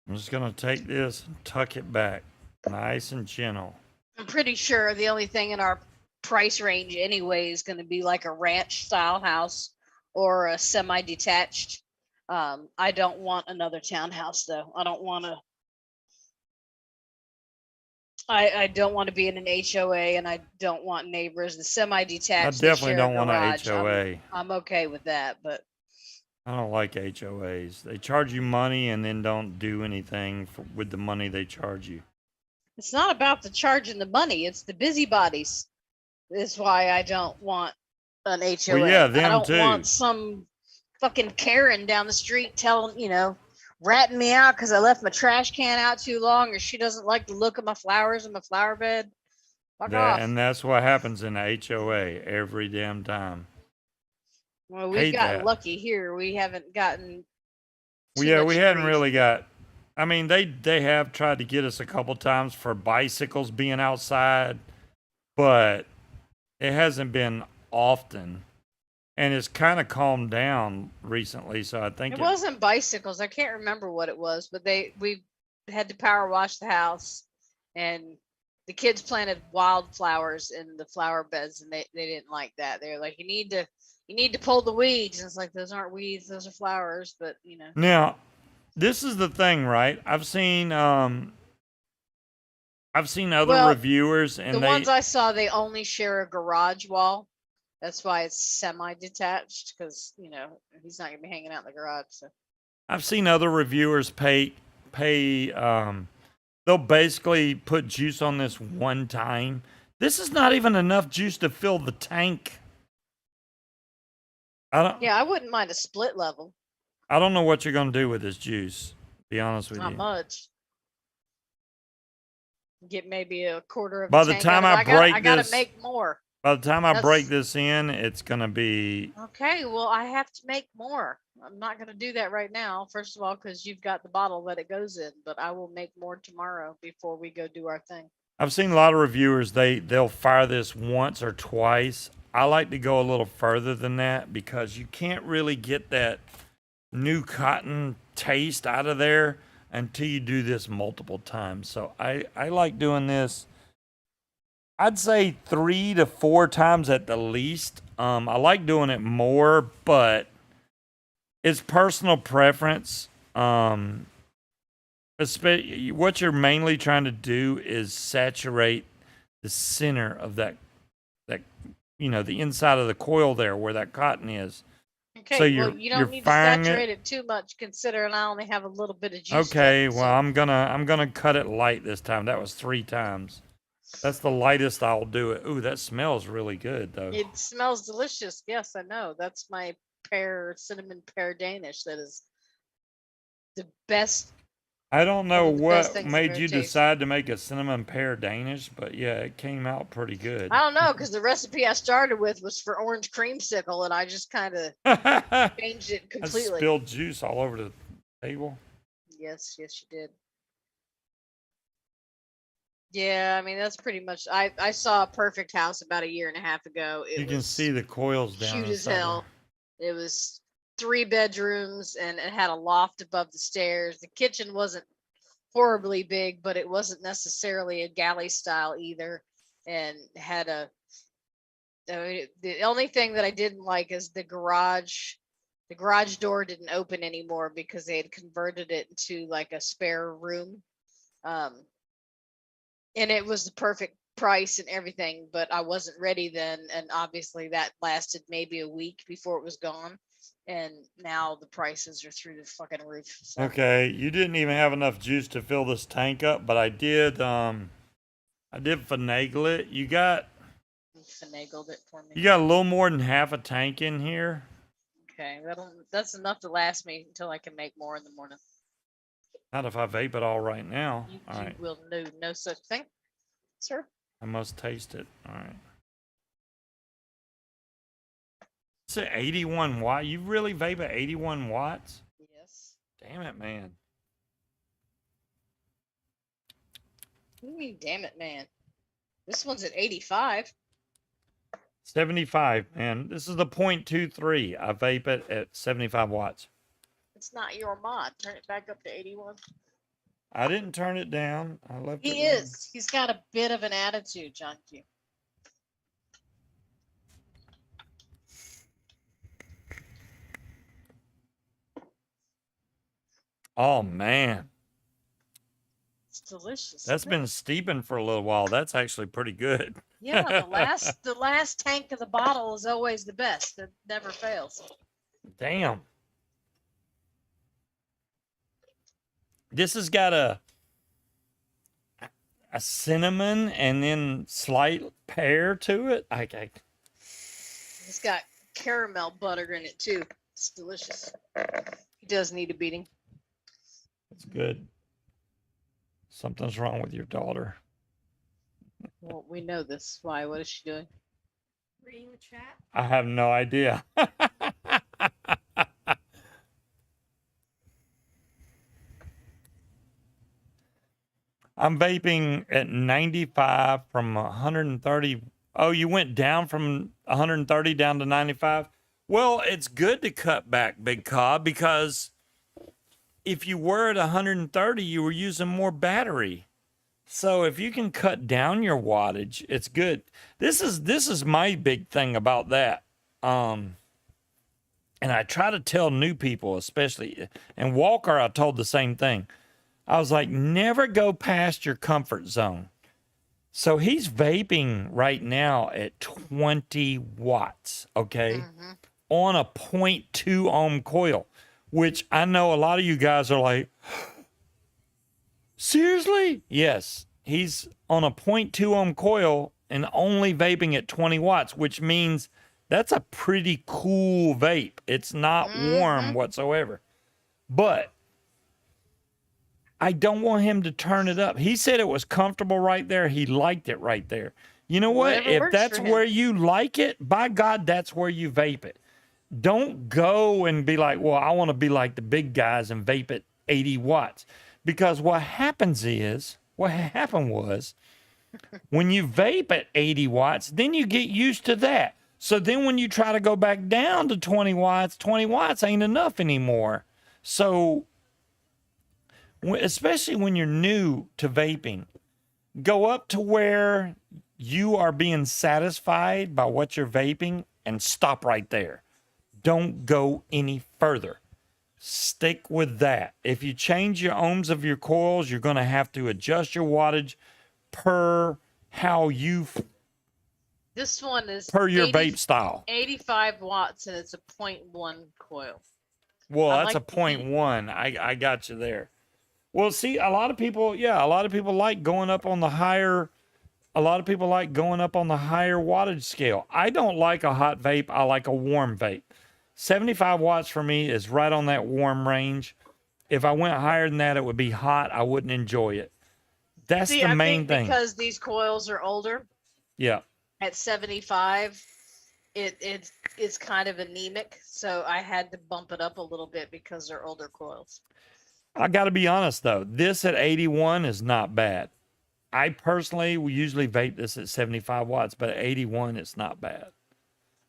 [SPEAKER 1] I'm just going to take this and tuck it back nice and gentle.
[SPEAKER 2] I'm pretty sure the only thing in our price range anyway is going to be like a ranch style house or a semi-detached. I don't want another townhouse though. I don't want to. I don't want to be in an HOA, and I don't want neighbors. The
[SPEAKER 1] I
[SPEAKER 2] semi-detached. they
[SPEAKER 1] definitely
[SPEAKER 2] share a
[SPEAKER 1] don't want a
[SPEAKER 2] garage.
[SPEAKER 1] HOA.
[SPEAKER 2] I'm okay with that, but
[SPEAKER 1] I don't like HOAs. They charge you money and then don't do anything with the money they charge you.
[SPEAKER 2] It's not about the charging the money. It's the busybodies. Is why I don't want an HOA.
[SPEAKER 1] Well, yeah,
[SPEAKER 2] I
[SPEAKER 1] them
[SPEAKER 2] don't
[SPEAKER 1] too.
[SPEAKER 2] want some fucking Karen down the street telling, ratting me out because I left my trash can out too long, or she doesn't like the look of my flowers in my flower bed. Fuck off.
[SPEAKER 1] And that's what happens in a HOA every damn time.
[SPEAKER 2] Well, we've
[SPEAKER 1] hate
[SPEAKER 2] gotten
[SPEAKER 1] that.
[SPEAKER 2] lucky here. We haven't gotten.
[SPEAKER 1] Well,
[SPEAKER 2] too
[SPEAKER 1] yeah,
[SPEAKER 2] much
[SPEAKER 1] we hadn't
[SPEAKER 2] grief.
[SPEAKER 1] really got. I mean, they have tried to get us a couple times for bicycles being outside, but it hasn't been often, and it's kind of calmed down recently. So I think
[SPEAKER 2] It wasn't bicycles. I can't remember what it was, but we had to power wash the house, and the kids planted wildflowers in the flower beds, and they didn't like that. They were like, you need to pull the weeds. And it's like, those aren't weeds, those are flowers. But
[SPEAKER 1] Now, this is the thing, right? I've seen other
[SPEAKER 2] Well,
[SPEAKER 1] reviewers, and
[SPEAKER 2] the ones I saw, they only share a garage wall. That's why it's semi-detached, because he's not gonna be hanging out in the garage. So
[SPEAKER 1] I've seen other reviewers pay they'll basically put juice on this one time. This is not even enough juice to fill the tank.
[SPEAKER 2] I wouldn't mind a split level.
[SPEAKER 1] I don't know what you're gonna do with this juice. To be honest with
[SPEAKER 2] Not
[SPEAKER 1] you.
[SPEAKER 2] much. Get maybe a quarter of.
[SPEAKER 1] By
[SPEAKER 2] a
[SPEAKER 1] the
[SPEAKER 2] tank
[SPEAKER 1] time
[SPEAKER 2] out of
[SPEAKER 1] I
[SPEAKER 2] it. I
[SPEAKER 1] break
[SPEAKER 2] gotta
[SPEAKER 1] this-
[SPEAKER 2] make more.
[SPEAKER 1] By the time I break
[SPEAKER 2] That's-
[SPEAKER 1] this in, it's gonna be
[SPEAKER 2] Okay, well, I have to make more. I'm not gonna do that right now. First of all, because you've got the bottle that it goes in, but I will make more tomorrow before we go do our thing.
[SPEAKER 1] I've seen a lot of reviewers, they'll fire this once or twice. I like to go a little further than that because you can't really get that new cotton taste out of there until you do this multiple times. So I like doing this, I'd say 3 to 4 times at the least. I like doing it more, but it's personal preference. What you're mainly trying to do is saturate the center of that the inside of the coil there where that cotton is.
[SPEAKER 2] Okay,
[SPEAKER 1] So
[SPEAKER 2] well,
[SPEAKER 1] you're-
[SPEAKER 2] you
[SPEAKER 1] you're
[SPEAKER 2] don't need to
[SPEAKER 1] firing it-
[SPEAKER 2] saturate it too much, considering I only have a little bit of juice.
[SPEAKER 1] Okay,
[SPEAKER 2] left,
[SPEAKER 1] well
[SPEAKER 2] so-
[SPEAKER 1] I'm gonna cut it light this time. That was 3 times. That's the lightest I'll do it. Ooh, that smells really good though.
[SPEAKER 2] It smells delicious. Yes, I know. That's my cinnamon pear Danish. That is the best.
[SPEAKER 1] I don't know
[SPEAKER 2] one of the best
[SPEAKER 1] what
[SPEAKER 2] things I've
[SPEAKER 1] made
[SPEAKER 2] ever
[SPEAKER 1] you
[SPEAKER 2] tasted.
[SPEAKER 1] decide to make a cinnamon pear Danish, but yeah, it came out pretty good.
[SPEAKER 2] I don't know, because the recipe I started with was for orange creamsicle, and I just kind of
[SPEAKER 1] I
[SPEAKER 2] changed it completely.
[SPEAKER 1] spilled juice all over the table.
[SPEAKER 2] Yes, you did. Yeah, I mean, that's pretty much. I saw a perfect house about a year and a half ago. It
[SPEAKER 1] You can
[SPEAKER 2] was
[SPEAKER 1] see the coils down
[SPEAKER 2] cute as
[SPEAKER 1] inside there.
[SPEAKER 2] hell. It was 3 bedrooms, and it had a loft above the stairs. The kitchen wasn't horribly big, but it wasn't necessarily a galley style either, and had the only thing that I didn't like is the garage. The garage door didn't open anymore because they had converted it into like a spare room. And it was the perfect price and everything, but I wasn't ready then, and obviously that lasted maybe a week before it was gone, and now the prices are through the fucking roof. So.
[SPEAKER 1] Okay, you didn't even have enough juice to fill this tank up, but I did finagle it. You got
[SPEAKER 2] Finagled it for me.
[SPEAKER 1] a little more than half a tank in here.
[SPEAKER 2] Okay, that's enough to last me until I can make more in the morning.
[SPEAKER 1] Not if I vape it all right now.
[SPEAKER 2] You,
[SPEAKER 1] All
[SPEAKER 2] you
[SPEAKER 1] right,
[SPEAKER 2] will know no such thing, sir.
[SPEAKER 1] I must taste it. All right. It's an 81 watt. You really vape at 81 watts?
[SPEAKER 2] Yes.
[SPEAKER 1] Damn it, man.
[SPEAKER 2] What do you mean, damn it, man? This one's at 85.
[SPEAKER 1] 75, man. This is the 0.23. I vape it at 75 watts.
[SPEAKER 2] It's not your mod. Turn it back up to 81.
[SPEAKER 1] I didn't turn it down. I left it.
[SPEAKER 2] He
[SPEAKER 1] running.
[SPEAKER 2] is. He's got a bit of an attitude, John Q.
[SPEAKER 1] Oh, man.
[SPEAKER 2] It's delicious.
[SPEAKER 1] That's
[SPEAKER 2] isn't
[SPEAKER 1] been
[SPEAKER 2] it?
[SPEAKER 1] steeping for a little while. That's actually pretty good.
[SPEAKER 2] Yeah. The last tank of the bottle is always the best. It never fails.
[SPEAKER 1] Damn. This has got a cinnamon and then slight pear to it.
[SPEAKER 2] It's got caramel butter in it too. It's delicious. He does need a beating.
[SPEAKER 1] It's good. Something's wrong with your daughter.
[SPEAKER 2] Well, we know this. Why? What is she doing?
[SPEAKER 3] Reading the chat.
[SPEAKER 1] I have no idea. I'm vaping at 95 from 130. Oh, you went down from 130 down to 95? Well, it's good to cut back, Big Cobb, because if you were at 130, you were using more battery. So if you can cut down your wattage, it's good. This is my big thing about that. And I try to tell new people, especially, and Walker, I told the same thing. I was like, never go past your comfort zone. So he's vaping right now at 20 watts, okay, on a 0.2 ohm coil, which I know a lot of you guys are like, seriously? Yes, he's on a 0.2 ohm coil and only vaping at 20 watts, which means that's a pretty cool vape. It's not warm whatsoever. But I don't want him to turn it up. He said it was comfortable right there. He liked it right there. You know what?
[SPEAKER 2] Whatever
[SPEAKER 1] If
[SPEAKER 2] works
[SPEAKER 1] that's
[SPEAKER 2] for him.
[SPEAKER 1] where you like it, by God, that's where you vape it. Don't go and be like, well, I want to be like the big guys and vape at 80 watts. Because what happened was, when you vape at 80 watts, then you get used to that. So then when you try to go back down to 20 watts ain't enough anymore. So especially when you're new to vaping, go up to where you are being satisfied by what you're vaping and stop right there. Don't go any further. Stick with that. If you change your ohms of your coils, you're going to have to adjust your wattage per how you
[SPEAKER 2] This one is
[SPEAKER 1] per your
[SPEAKER 2] 80
[SPEAKER 1] vape style.
[SPEAKER 2] 85 watts, and it's a 0.1 coil.
[SPEAKER 1] Well,
[SPEAKER 2] I
[SPEAKER 1] that's
[SPEAKER 2] like
[SPEAKER 1] a 0.1. I got you there. Well, see, a lot of people like going up on the higher. A lot of people like going up on the higher wattage scale. I don't like a hot vape. I like a warm vape. 75 watts for me is right on that warm range. If I went higher than that, it would be hot. I wouldn't enjoy it. That's
[SPEAKER 2] See,
[SPEAKER 1] the
[SPEAKER 2] I
[SPEAKER 1] main
[SPEAKER 2] think
[SPEAKER 1] thing.
[SPEAKER 2] because these coils are older,
[SPEAKER 1] Yeah.
[SPEAKER 2] at 75, it's kind of anemic. So I had to bump it up a little bit because they're older coils.
[SPEAKER 1] I got to be honest, though. This at 81 is not bad. I personally will usually vape this at 75 watts, but at 81, it's not bad.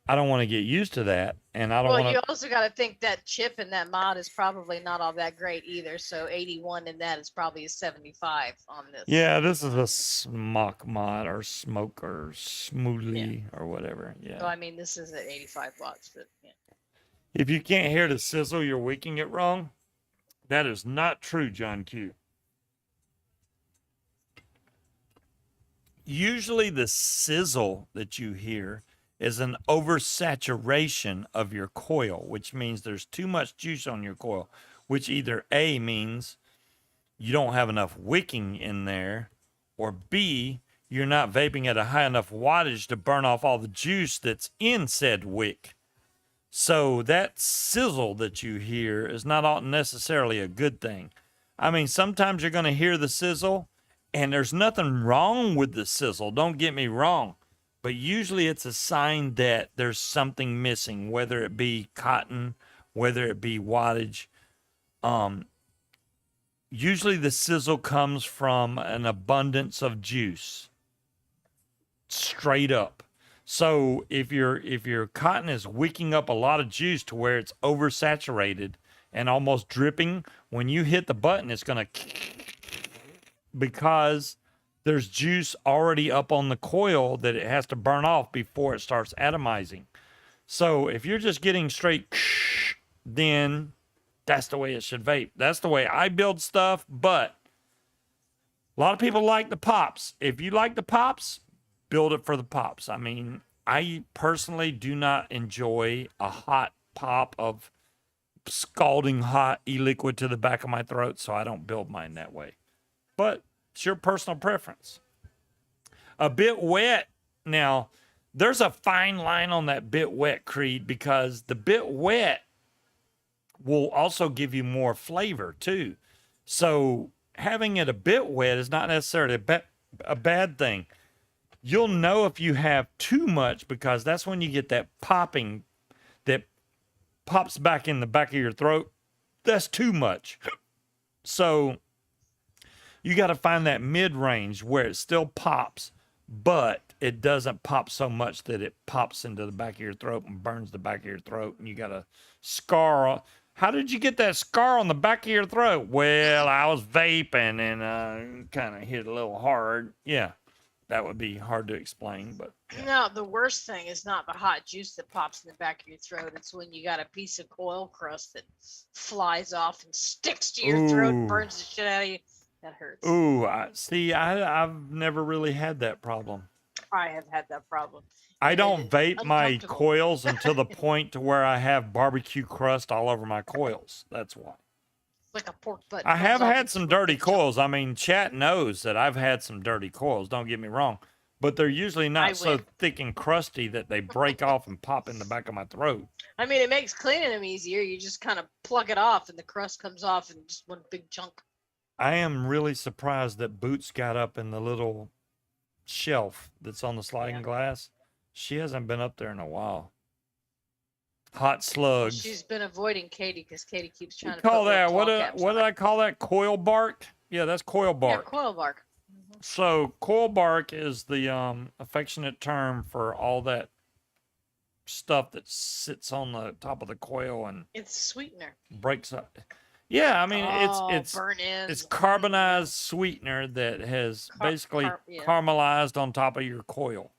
[SPEAKER 1] I don't want to get used to that, and I don't
[SPEAKER 2] Well,
[SPEAKER 1] want
[SPEAKER 2] you
[SPEAKER 1] to.
[SPEAKER 2] also got to think that chip in that mod is probably not all that great either. So 81 in that is probably a 75 on this.
[SPEAKER 1] Yeah, this is a smoke mod or smoke or smoothly or whatever. Yeah.
[SPEAKER 2] So I mean, this is at 85 watts, but yeah.
[SPEAKER 1] If you can't hear the sizzle, you're wicking it wrong. That is not true, John Q. Usually the sizzle that you hear is an oversaturation of your coil, which means there's too much juice on your coil, which either A means you don't have enough wicking in there, or B, you're not vaping at a high enough wattage to burn off all the juice that's in said wick. So that sizzle that you hear is not necessarily a good thing. I mean, sometimes you're going to hear the sizzle, and there's nothing wrong with the sizzle. Don't get me wrong. But usually it's a sign that there's something missing, whether it be cotton, whether it be wattage. Usually the sizzle comes from an abundance of juice. Straight up. So if your cotton is wicking up a lot of juice to where it's oversaturated and almost dripping, when you hit the button, it's going to, because there's juice already up on the coil that it has to burn off before it starts atomizing. So if you're just getting straight, then that's the way it should vape. That's the way I build stuff, but a lot of people like the pops. If you like the pops, build it for the pops. I mean, I personally do not enjoy a hot pop of scalding hot e-liquid to the back of my throat, so I don't build mine that way. But it's your personal preference. A bit wet. Now, there's a fine line on that bit wet, Creed, because the bit wet will also give you more flavor too. So having it a bit wet is not necessarily a bad thing. You'll know if you have too much because that's when you get that popping that pops back in the back of your throat. That's too much. So you got to find that mid range where it still pops, but it doesn't pop so much that it pops into the back of your throat and burns the back of your throat. And you got a scar. How did you get that scar on the back of your throat? Well, I was vaping and kind of hit a little hard. Yeah, that would be hard to explain, but yeah.
[SPEAKER 2] No, the worst thing is not the hot juice that pops in the back of your throat. It's when you got a piece of coil crust that flies off and sticks to your throat and
[SPEAKER 1] Ooh.
[SPEAKER 2] burns the shit out of you. That hurts.
[SPEAKER 1] Ooh, I've never really had that problem.
[SPEAKER 2] I have had that problem.
[SPEAKER 1] I don't
[SPEAKER 2] It's
[SPEAKER 1] vape my
[SPEAKER 2] uncomfortable.
[SPEAKER 1] coils until the point to where I have barbecue crust all over my coils. That's why.
[SPEAKER 2] Like a pork butt.
[SPEAKER 1] I have
[SPEAKER 2] comes off
[SPEAKER 1] had
[SPEAKER 2] its
[SPEAKER 1] some
[SPEAKER 2] little
[SPEAKER 1] dirty
[SPEAKER 2] big chunk.
[SPEAKER 1] coils. I mean, chat knows that I've had some dirty coils. Don't get me wrong, but they're usually
[SPEAKER 2] I
[SPEAKER 1] not so
[SPEAKER 2] win.
[SPEAKER 1] thick and crusty that they break off and pop in the back of my throat.
[SPEAKER 2] I mean, it makes cleaning them easier. You just kind of plug it off and the crust comes off in just one big chunk.
[SPEAKER 1] I am really surprised that Boots got up in the little shelf that's on the sliding
[SPEAKER 2] Yeah.
[SPEAKER 1] glass. She hasn't been up there in a while. Hot slugs.
[SPEAKER 2] She's been avoiding Katie because Katie keeps
[SPEAKER 1] You
[SPEAKER 2] trying to
[SPEAKER 1] call
[SPEAKER 2] put
[SPEAKER 1] that
[SPEAKER 2] little
[SPEAKER 1] what?
[SPEAKER 2] claw caps
[SPEAKER 1] What
[SPEAKER 2] on
[SPEAKER 1] did
[SPEAKER 2] it.
[SPEAKER 1] I call that? Coil bark? Yeah, that's coil
[SPEAKER 2] Yeah,
[SPEAKER 1] bark.
[SPEAKER 2] coil bark.
[SPEAKER 1] So coil bark is the affectionate term for all that stuff that sits on the top of the coil and
[SPEAKER 2] It's sweetener.
[SPEAKER 1] breaks up. Yeah, I mean it's
[SPEAKER 2] burn ends.
[SPEAKER 1] it's carbonized sweetener that has basically
[SPEAKER 2] yeah.
[SPEAKER 1] caramelized on top of your coil.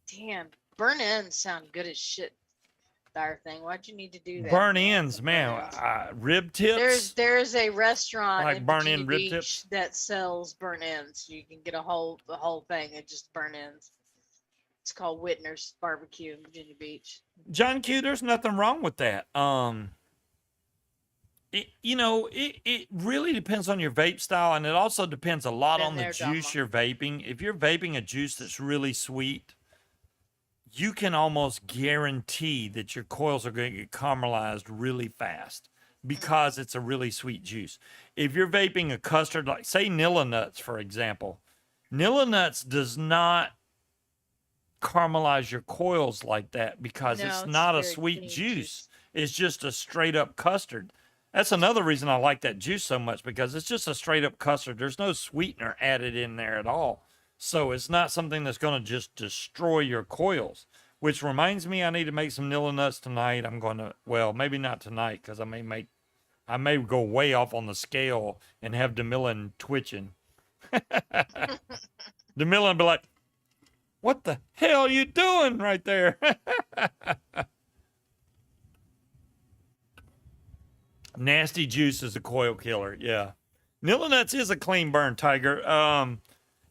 [SPEAKER 2] Damn, burn ends sound good as shit. Our thing. Why'd you need to do that?
[SPEAKER 1] Burn
[SPEAKER 2] man?
[SPEAKER 1] ends,
[SPEAKER 2] Burn
[SPEAKER 1] man.
[SPEAKER 2] ends.
[SPEAKER 1] Rib tips.
[SPEAKER 2] There's a restaurant
[SPEAKER 1] Like
[SPEAKER 2] in
[SPEAKER 1] burn
[SPEAKER 2] Virginia
[SPEAKER 1] end rib
[SPEAKER 2] Beach
[SPEAKER 1] tips?
[SPEAKER 2] that sells burn ends. You can get the whole thing and just burn ends. It's called Whitner's Barbecue in Virginia Beach.
[SPEAKER 1] John Q, there's nothing wrong with that. It really depends on your vape style, and it also depends a lot
[SPEAKER 2] Been
[SPEAKER 1] on the
[SPEAKER 2] there,
[SPEAKER 1] juice
[SPEAKER 2] done
[SPEAKER 1] you're vaping. If you're vaping a juice that's really sweet, you can almost guarantee that your coils are going to get caramelized really fast because it's a really sweet juice. If you're vaping a custard, like say Nilla Nuts, for example, Nilla Nuts does not caramelize your coils like that because
[SPEAKER 2] No,
[SPEAKER 1] it's
[SPEAKER 2] it's
[SPEAKER 1] not a
[SPEAKER 2] very
[SPEAKER 1] sweet
[SPEAKER 2] clean
[SPEAKER 1] juice.
[SPEAKER 2] juice.
[SPEAKER 1] It's just a straight up custard. That's another reason I like that juice so much because it's just a straight up custard. There's no sweetener added in there at all. So it's not something that's going to just destroy your coils, which reminds me I need to make some Nilla Nuts tonight. I'm going to, well, maybe not tonight because I may go way off on the scale and have DeMillan twitching. DeMillan be like, what the hell are you doing right there? Nasty juice is a coil killer. Yeah. Nilla Nuts is a clean burn, Tiger.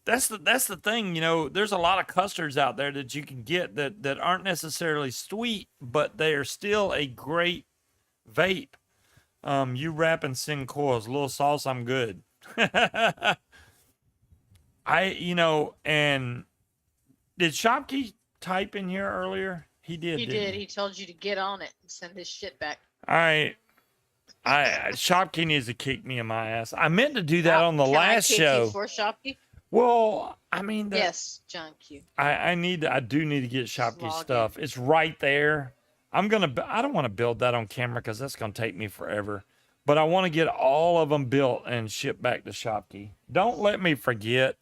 [SPEAKER 1] That's the thing, there's a lot of custards out there that you can get that aren't necessarily sweet, but they are still a great vape. You rap and sing coils, little sauce, I'm good. And did Shopkey type in here earlier? He did.
[SPEAKER 2] He
[SPEAKER 1] didn't
[SPEAKER 2] did. He told you to get on it and send his shit back.
[SPEAKER 1] All right. Shopkey needs to kick me in my ass. I meant to do that on the
[SPEAKER 2] Can
[SPEAKER 1] last
[SPEAKER 2] I kick
[SPEAKER 1] show.
[SPEAKER 2] You for Shopkey?
[SPEAKER 1] Well, I mean,
[SPEAKER 2] Yes, John Q.
[SPEAKER 1] I do need to get Shopkey
[SPEAKER 2] Log in.
[SPEAKER 1] stuff. It's right there. I don't want to build that on camera because that's going to take me forever. But I want to get all of them built and shipped back to Shopkey. Don't let me forget.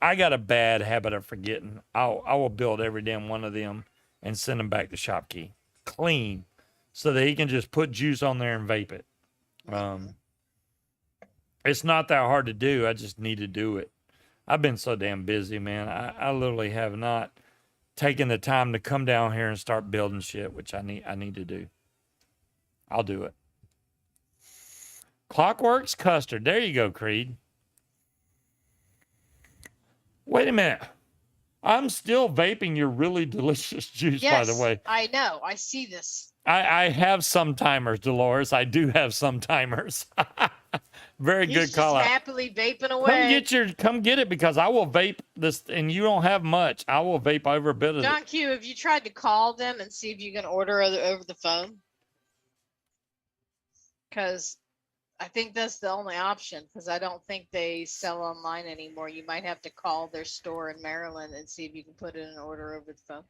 [SPEAKER 1] I got a bad habit of forgetting. I will build every damn one of them and send them back to Shopkey clean, so that he can just put juice on there and vape it. It's not that hard to do. I just need to do it. I've been so damn busy, man. I literally have not taken the time to come down here and start building shit, which I need to do. I'll do it. Clockworks custard. There you go, Creed. Wait a minute. I'm still vaping your really delicious juice, by the
[SPEAKER 2] Yes,
[SPEAKER 1] way.
[SPEAKER 2] I know. I see this.
[SPEAKER 1] I have some timers, Dolores. I do have some timers. Very
[SPEAKER 2] He's
[SPEAKER 1] good
[SPEAKER 2] just
[SPEAKER 1] call out.
[SPEAKER 2] happily vaping away.
[SPEAKER 1] Come get it because I will vape this, and you don't have much. I will vape over a bit of it.
[SPEAKER 2] John Q, have you tried to call them and see if you can order over the phone? Because I think that's the only option. Because I don't think they sell online anymore. You might have to call their store in Maryland and see if you can put in an order over the phone.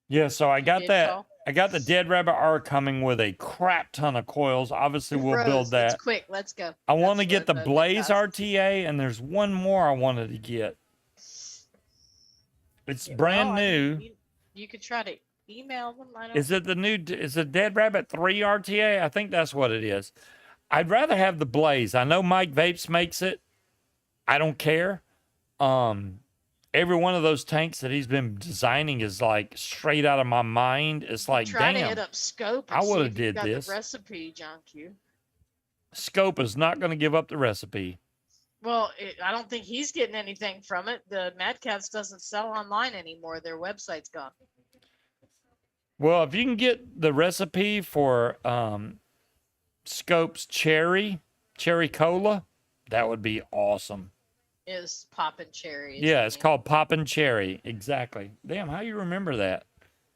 [SPEAKER 1] Yeah, so I got
[SPEAKER 2] did
[SPEAKER 1] that.
[SPEAKER 2] call?
[SPEAKER 1] I got the Dead Rabbit R coming with a crap ton of coils. Obviously, we'll
[SPEAKER 2] Rose,
[SPEAKER 1] build that.
[SPEAKER 2] It's quick. Let's go.
[SPEAKER 1] I want to
[SPEAKER 2] That's
[SPEAKER 1] get the
[SPEAKER 2] what
[SPEAKER 1] Blaze
[SPEAKER 2] cost.
[SPEAKER 1] RTA, and there's one more I wanted to get. It's brand
[SPEAKER 2] Well, I
[SPEAKER 1] new.
[SPEAKER 2] mean, you could try to email them. I don't.
[SPEAKER 1] Is it the new? Is it Dead Rabbit 3 RTA? I think that's what it is. I'd rather have the Blaze. I know Mike Vapes makes it. I don't care. Every one of those tanks that he's been designing is like straight out of my mind. It's like,
[SPEAKER 2] Try to
[SPEAKER 1] damn,
[SPEAKER 2] hit up Scope.
[SPEAKER 1] I
[SPEAKER 2] And
[SPEAKER 1] woulda
[SPEAKER 2] see if you've
[SPEAKER 1] did
[SPEAKER 2] got
[SPEAKER 1] this.
[SPEAKER 2] The recipe, John Q.
[SPEAKER 1] Scope is not going to give up the recipe.
[SPEAKER 2] Well, I don't think he's getting anything from it. The Mad Cats doesn't sell online anymore. Their website's gone.
[SPEAKER 1] Well, if you can get the recipe for Scope's cherry cola, that would be awesome.
[SPEAKER 2] Is Poppin' Cherry.
[SPEAKER 1] Yeah, it's called Poppin' Cherry. Exactly. Damn, how you remember that?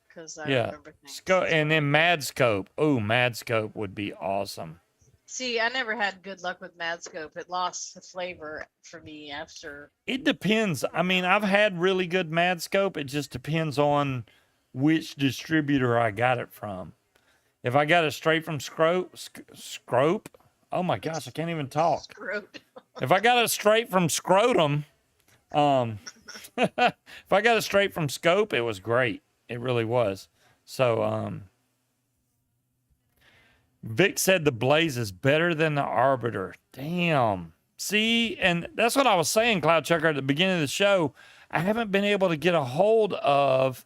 [SPEAKER 2] Because I
[SPEAKER 1] Yeah.
[SPEAKER 2] remember things.
[SPEAKER 1] And then Mad Scope. Oh, Mad Scope would be awesome.
[SPEAKER 2] See, I never had good luck with Mad Scope. It lost the flavor for me after.
[SPEAKER 1] It depends. I mean, I've had really good Mad Scope. It just depends on which distributor I got it from. If I got it straight from Scrope, oh my gosh, I can't even talk.
[SPEAKER 2] Screwed.
[SPEAKER 1] If I got it straight from Scrotum, if I got it straight from Scope, it was great. It really was. So, Vic said the Blaze is better than the Arbiter. Damn. See, and that's what I was saying, Cloud Chucker, at the beginning of the show. I haven't been able to get a hold of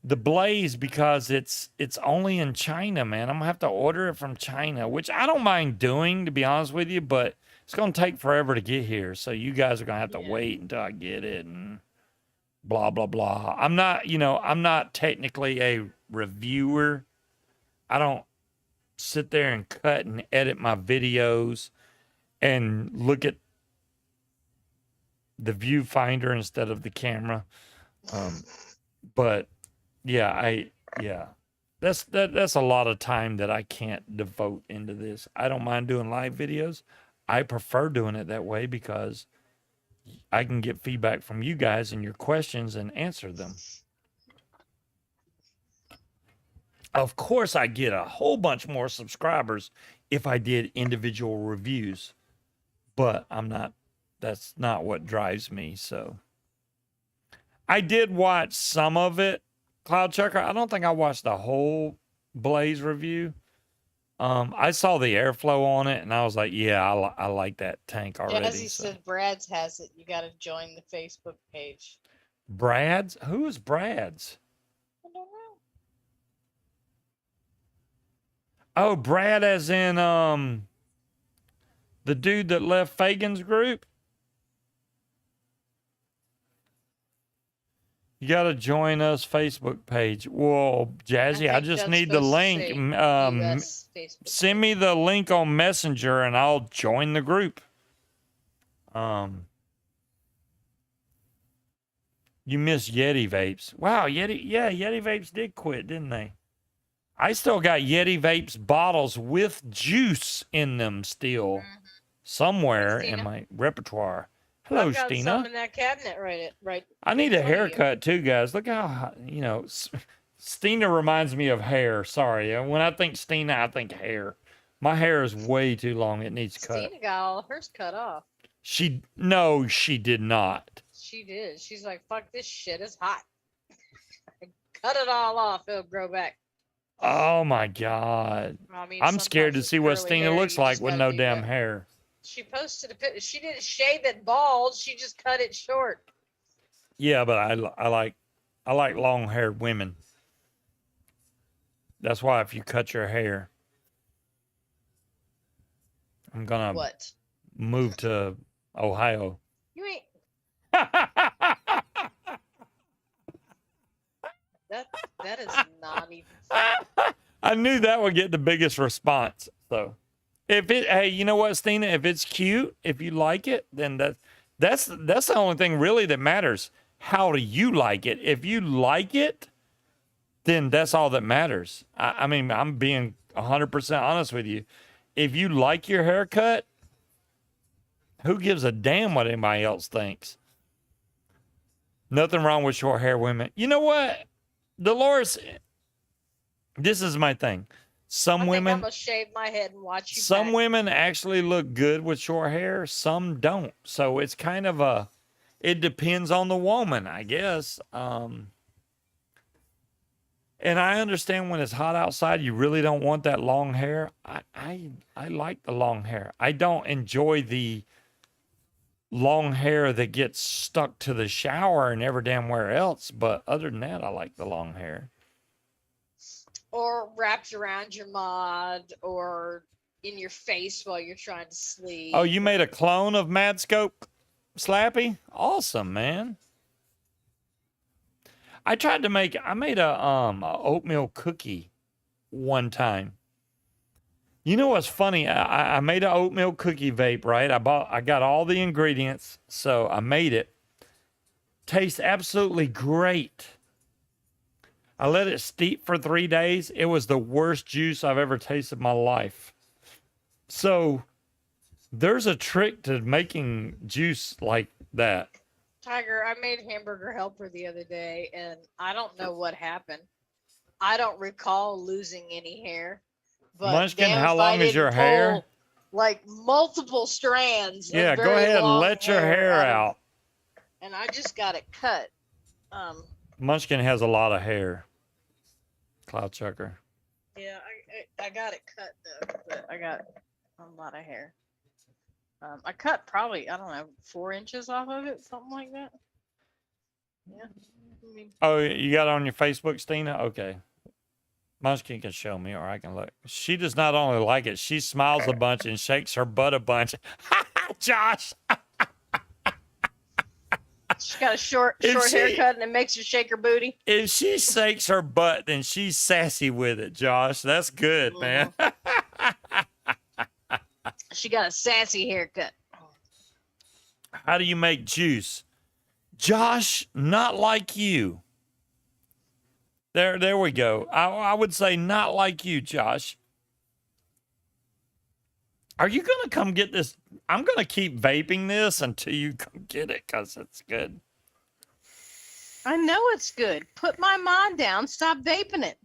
[SPEAKER 1] the Blaze because it's only in China, man. I'm gonna have to order it from China, which I don't mind doing, to be honest with you, but it's gonna take forever to get here. So you guys are gonna have to wait until I get it and blah blah blah. I'm not technically a reviewer. I don't sit there and cut and edit my videos and look at the viewfinder instead of the camera. But yeah, that's a lot of time that I can't devote into this. I don't mind doing live videos. I prefer doing it that way because I can get feedback from you guys and your questions and answer them. Of course, I get a whole bunch more subscribers if I did individual reviews, but that's not what drives me. So I did watch some of it, Cloud Chucker. I don't think I watched the whole Blaze review. I saw the airflow on it and I was like, yeah, I like that tank already.
[SPEAKER 2] As he said, Brad's has it. You got to join the Facebook page.
[SPEAKER 1] Brad's? Who is Brad's?
[SPEAKER 2] I don't know.
[SPEAKER 1] Oh, Brad as in the dude that left Fagan's group? You got to join us Facebook page. Well, Jazzy, I just need the link. Send me the link on Messenger and I'll join the group. You miss Yeti Vapes. Wow, Yeti Vapes did quit, didn't they? I still got Yeti Vapes bottles with juice in them still somewhere in my repertoire. Hello,
[SPEAKER 2] I've got
[SPEAKER 1] Stina.
[SPEAKER 2] some in that cabinet right.
[SPEAKER 1] I need a
[SPEAKER 2] in front of you.
[SPEAKER 1] haircut too, guys. Look how, Stina reminds me of hair. Sorry. When I think Stina, I think hair. My hair is way too long. It needs cut.
[SPEAKER 2] Stina got all hers cut off.
[SPEAKER 1] No, she did not.
[SPEAKER 2] She did. She's like, fuck, this shit is hot. Cut it all off. It'll grow back.
[SPEAKER 1] Oh my God.
[SPEAKER 2] I mean,
[SPEAKER 1] I'm scared to
[SPEAKER 2] sometimes
[SPEAKER 1] see
[SPEAKER 2] with
[SPEAKER 1] what
[SPEAKER 2] curly
[SPEAKER 1] Stina
[SPEAKER 2] hair,
[SPEAKER 1] looks
[SPEAKER 2] you
[SPEAKER 1] like
[SPEAKER 2] just
[SPEAKER 1] with
[SPEAKER 2] gotta
[SPEAKER 1] no
[SPEAKER 2] do
[SPEAKER 1] damn
[SPEAKER 2] that.
[SPEAKER 1] hair.
[SPEAKER 2] She posted a picture. She didn't shave it bald. She just cut it short.
[SPEAKER 1] Yeah, but I like long-haired women. That's why if you cut your hair, I'm gonna
[SPEAKER 2] What?
[SPEAKER 1] move to Ohio.
[SPEAKER 2] You ain't. That is not even funny.
[SPEAKER 1] I knew that would get the biggest response. So if it, hey, you know what, Stina? If it's cute, if you like it, then that's the only thing really that matters. How do you like it? If you like it, then that's all that matters. I mean, I'm being 100% honest with you. If you like your haircut, who gives a damn what anybody else thinks? Nothing wrong with short hair women. You know what, Dolores? This is my thing. Some
[SPEAKER 2] I think I'm
[SPEAKER 1] women,
[SPEAKER 2] gonna shave my head and watch you.
[SPEAKER 1] some
[SPEAKER 2] back.
[SPEAKER 1] women actually look good with short hair. Some don't. So it's kind of it depends on the woman, I guess. And I understand when it's hot outside, you really don't want that long hair. I like the long hair. I don't enjoy the long hair that gets stuck to the shower and every damn where else. But other than that, I like the long hair.
[SPEAKER 2] Or wrapped around your mod, or in your face while you're trying to sleep.
[SPEAKER 1] Oh, you made a clone of Mad Scope Slappy? Awesome, man. I made a oatmeal cookie one time. You know what's funny? I made an oatmeal cookie vape, right? I got all the ingredients, so I made it. Tastes absolutely great. I let it steep for 3 days. It was the worst juice I've ever tasted in my life. So there's a trick to making juice like that.
[SPEAKER 2] Tiger, I made hamburger helper the other day, and I don't know what happened. I don't recall losing any hair. But
[SPEAKER 1] Munchkin,
[SPEAKER 2] damn
[SPEAKER 1] how
[SPEAKER 2] if I
[SPEAKER 1] long is
[SPEAKER 2] didn't
[SPEAKER 1] your hair?
[SPEAKER 2] pull, like multiple strands.
[SPEAKER 1] Yeah,
[SPEAKER 2] of
[SPEAKER 1] go
[SPEAKER 2] very
[SPEAKER 1] ahead and
[SPEAKER 2] long
[SPEAKER 1] let your hair
[SPEAKER 2] of-
[SPEAKER 1] out.
[SPEAKER 2] And I just got it cut.
[SPEAKER 1] Munchkin has a lot of hair. Cloud Chucker.
[SPEAKER 2] Yeah, I got it cut though, but I got a lot of hair. I cut probably, I don't know, 4 inches off of it, something like that. Yeah. I mean,
[SPEAKER 1] Oh, you got it on your Facebook, Stina? Okay. Munchkin can show me, or I can look. She does not only like it, she smiles a bunch and shakes her butt a bunch. Josh!
[SPEAKER 2] she's got a short
[SPEAKER 1] If she-
[SPEAKER 2] haircut, and it makes her shake her booty.
[SPEAKER 1] If she shakes her butt, then she's sassy with it, Josh. That's good, man.
[SPEAKER 2] She got a sassy haircut.
[SPEAKER 1] How do you make juice? Josh, not like you. There we go. I would say not like you, Josh. Are you going to come get this? I'm going to keep vaping this until you come get it because it's good.
[SPEAKER 2] I know it's good. Put my mod down. Stop vaping it.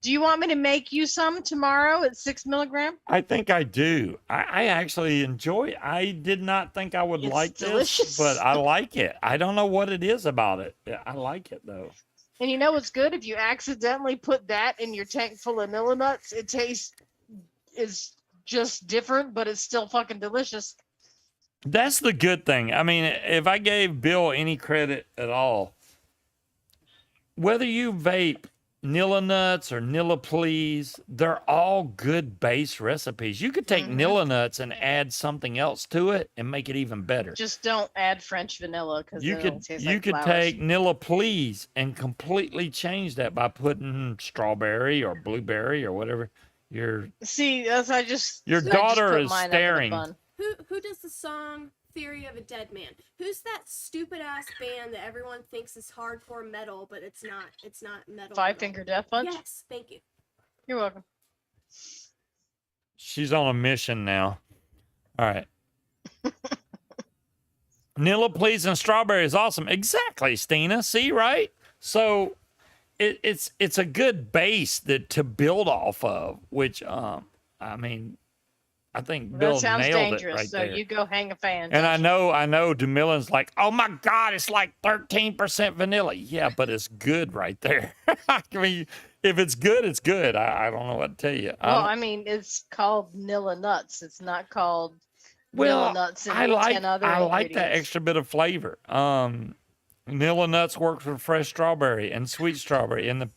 [SPEAKER 2] Do you want me to make you some tomorrow at 6 milligram?
[SPEAKER 1] I think I do. I actually enjoy it. I did not think I would
[SPEAKER 2] It's
[SPEAKER 1] like
[SPEAKER 2] delicious.
[SPEAKER 1] this, but I like it. I don't know what it is about it. I like it, though.
[SPEAKER 2] And you know what's good? If you accidentally put that in your tank full of Nilla nuts, it tastes is just different, but it's still fucking delicious.
[SPEAKER 1] That's the good thing. I mean, if I gave Bill any credit at all, whether you vape Nilla nuts or Nilla please, they're all good base recipes. You could take Nilla nuts and add something else to it and make it even better.
[SPEAKER 2] Just don't add French vanilla because
[SPEAKER 1] You could take Nilla please and completely change that by putting strawberry or blueberry or whatever. Your
[SPEAKER 2] See, as I just
[SPEAKER 1] Your
[SPEAKER 2] I just
[SPEAKER 1] daughter
[SPEAKER 2] put
[SPEAKER 1] is
[SPEAKER 2] mine up in the
[SPEAKER 1] staring.
[SPEAKER 2] bun.
[SPEAKER 3] Who does the song Theory of a Dead Man? Who's that stupid ass band that everyone thinks is hardcore metal, but it's not metal.
[SPEAKER 2] Five Finger Death Punch.
[SPEAKER 3] Yes, thank you.
[SPEAKER 2] You're welcome.
[SPEAKER 1] She's on a mission now. All right. Nilla please and strawberry is awesome. Exactly, Stina. See, right? So it's a good base to build off of, which I mean, I think Bill
[SPEAKER 2] That sounds
[SPEAKER 1] nailed
[SPEAKER 2] dangerous.
[SPEAKER 1] it right
[SPEAKER 2] So
[SPEAKER 1] there.
[SPEAKER 2] you go hang a fan.
[SPEAKER 1] And I know DeMillan's like, oh my God, it's like 13% vanilla. Yeah, but it's good right there. I mean, if it's good, it's good. I don't know what to tell you.
[SPEAKER 2] Well, I mean, it's called Nilla Nuts. It's not called Nilla Nuts and
[SPEAKER 1] I
[SPEAKER 2] 10 other
[SPEAKER 1] like that
[SPEAKER 2] ingredients.
[SPEAKER 1] extra bit of flavor. Nilla nuts works with fresh strawberry and sweet strawberry in the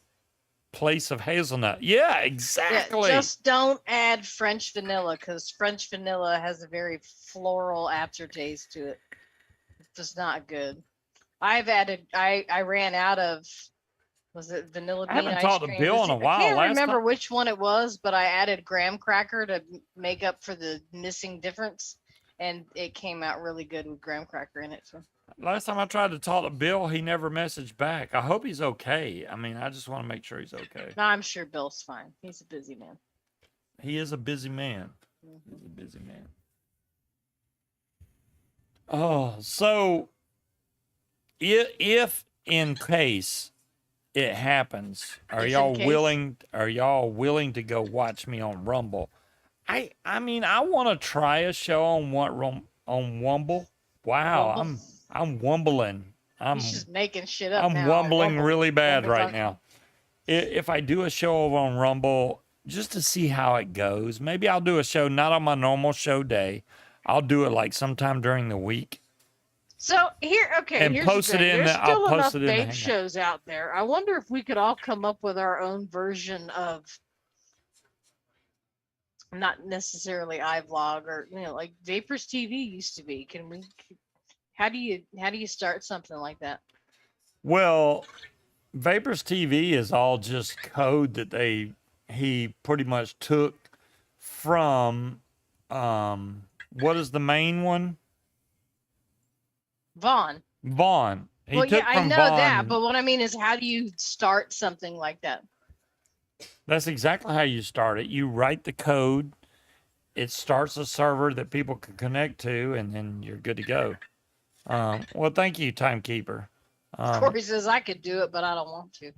[SPEAKER 1] place of hazelnut. Yeah, exactly.
[SPEAKER 2] Yeah, just don't add French vanilla because French vanilla has a very floral aftertaste to it. It's just not good. I ran out of Was it vanilla
[SPEAKER 1] I
[SPEAKER 2] bean
[SPEAKER 1] haven't
[SPEAKER 2] ice
[SPEAKER 1] talked to
[SPEAKER 2] cream?
[SPEAKER 1] Bill in a
[SPEAKER 2] I
[SPEAKER 1] while.
[SPEAKER 2] can't
[SPEAKER 1] Last
[SPEAKER 2] remember
[SPEAKER 1] time,
[SPEAKER 2] which one it was, but I added graham cracker to make up for the missing difference, and it came out really good with graham cracker in it. So.
[SPEAKER 1] last time I tried to talk to Bill, he never messaged back. I hope he's okay. I mean, I just want to make sure he's okay.
[SPEAKER 2] No, I'm sure Bill's fine. He's a busy man.
[SPEAKER 1] He is a busy man.
[SPEAKER 2] Mhm.
[SPEAKER 1] He's a busy man. Oh, so if in case it happens, are
[SPEAKER 2] If in
[SPEAKER 1] y'all
[SPEAKER 2] case?
[SPEAKER 1] willing? Are y'all willing to go watch me on Rumble? I mean, I want to try a show on on Wumble. Wow,
[SPEAKER 2] Wumble?
[SPEAKER 1] I'm wumbling.
[SPEAKER 2] He's just making shit up
[SPEAKER 1] I'm
[SPEAKER 2] now.
[SPEAKER 1] wumbling
[SPEAKER 2] Wumble.
[SPEAKER 1] really bad
[SPEAKER 2] Wumble
[SPEAKER 1] right
[SPEAKER 2] talk.
[SPEAKER 1] now. If I do a show over on Rumble, just to see how it goes, maybe I'll do a show not on my normal show day. I'll do it like sometime during the week.
[SPEAKER 2] So here, okay,
[SPEAKER 1] And
[SPEAKER 2] here's
[SPEAKER 1] post
[SPEAKER 2] the
[SPEAKER 1] it
[SPEAKER 2] thing.
[SPEAKER 1] in
[SPEAKER 2] There's
[SPEAKER 1] the- I'll
[SPEAKER 2] still enough
[SPEAKER 1] post it in the
[SPEAKER 2] babe
[SPEAKER 1] Hangout.
[SPEAKER 2] shows out there. I wonder if we could all come up with our own version of, not necessarily iVlog or like Vapors TV used to be. Can we? How do you start something like that?
[SPEAKER 1] Well, Vapors TV is all just code that he pretty much took from what is the main one?
[SPEAKER 2] Vaughn.
[SPEAKER 1] Vaughn. He
[SPEAKER 2] Well,
[SPEAKER 1] took
[SPEAKER 2] yeah, I
[SPEAKER 1] from
[SPEAKER 2] know
[SPEAKER 1] Vaughn.
[SPEAKER 2] that, but what I mean is, how do you start something like that?
[SPEAKER 1] That's exactly how you start it. You write the code. It starts a server that people can connect to, and then you're good to go. Well, thank you, Timekeeper.
[SPEAKER 2] Corey says I could do it, but I don't want to.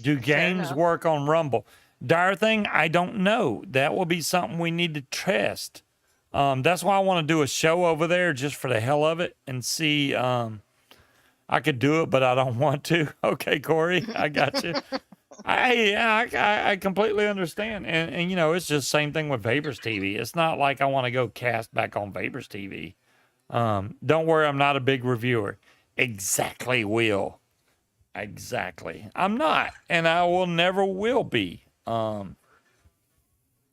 [SPEAKER 1] Do
[SPEAKER 2] Fair
[SPEAKER 1] games
[SPEAKER 2] enough.
[SPEAKER 1] work on Rumble? Dire thing, I don't know. That will be something we need to test. That's why I want to do a show over there just for the hell of it and see. I could do it, but I don't want to. Okay, Corey, I got you. I completely understand, and it's just same thing with Vapors TV. It's not like I want to go cast back on Vapors TV. Don't worry, I'm not a big reviewer. Exactly, Will. Exactly, I'm not, and I will never will be.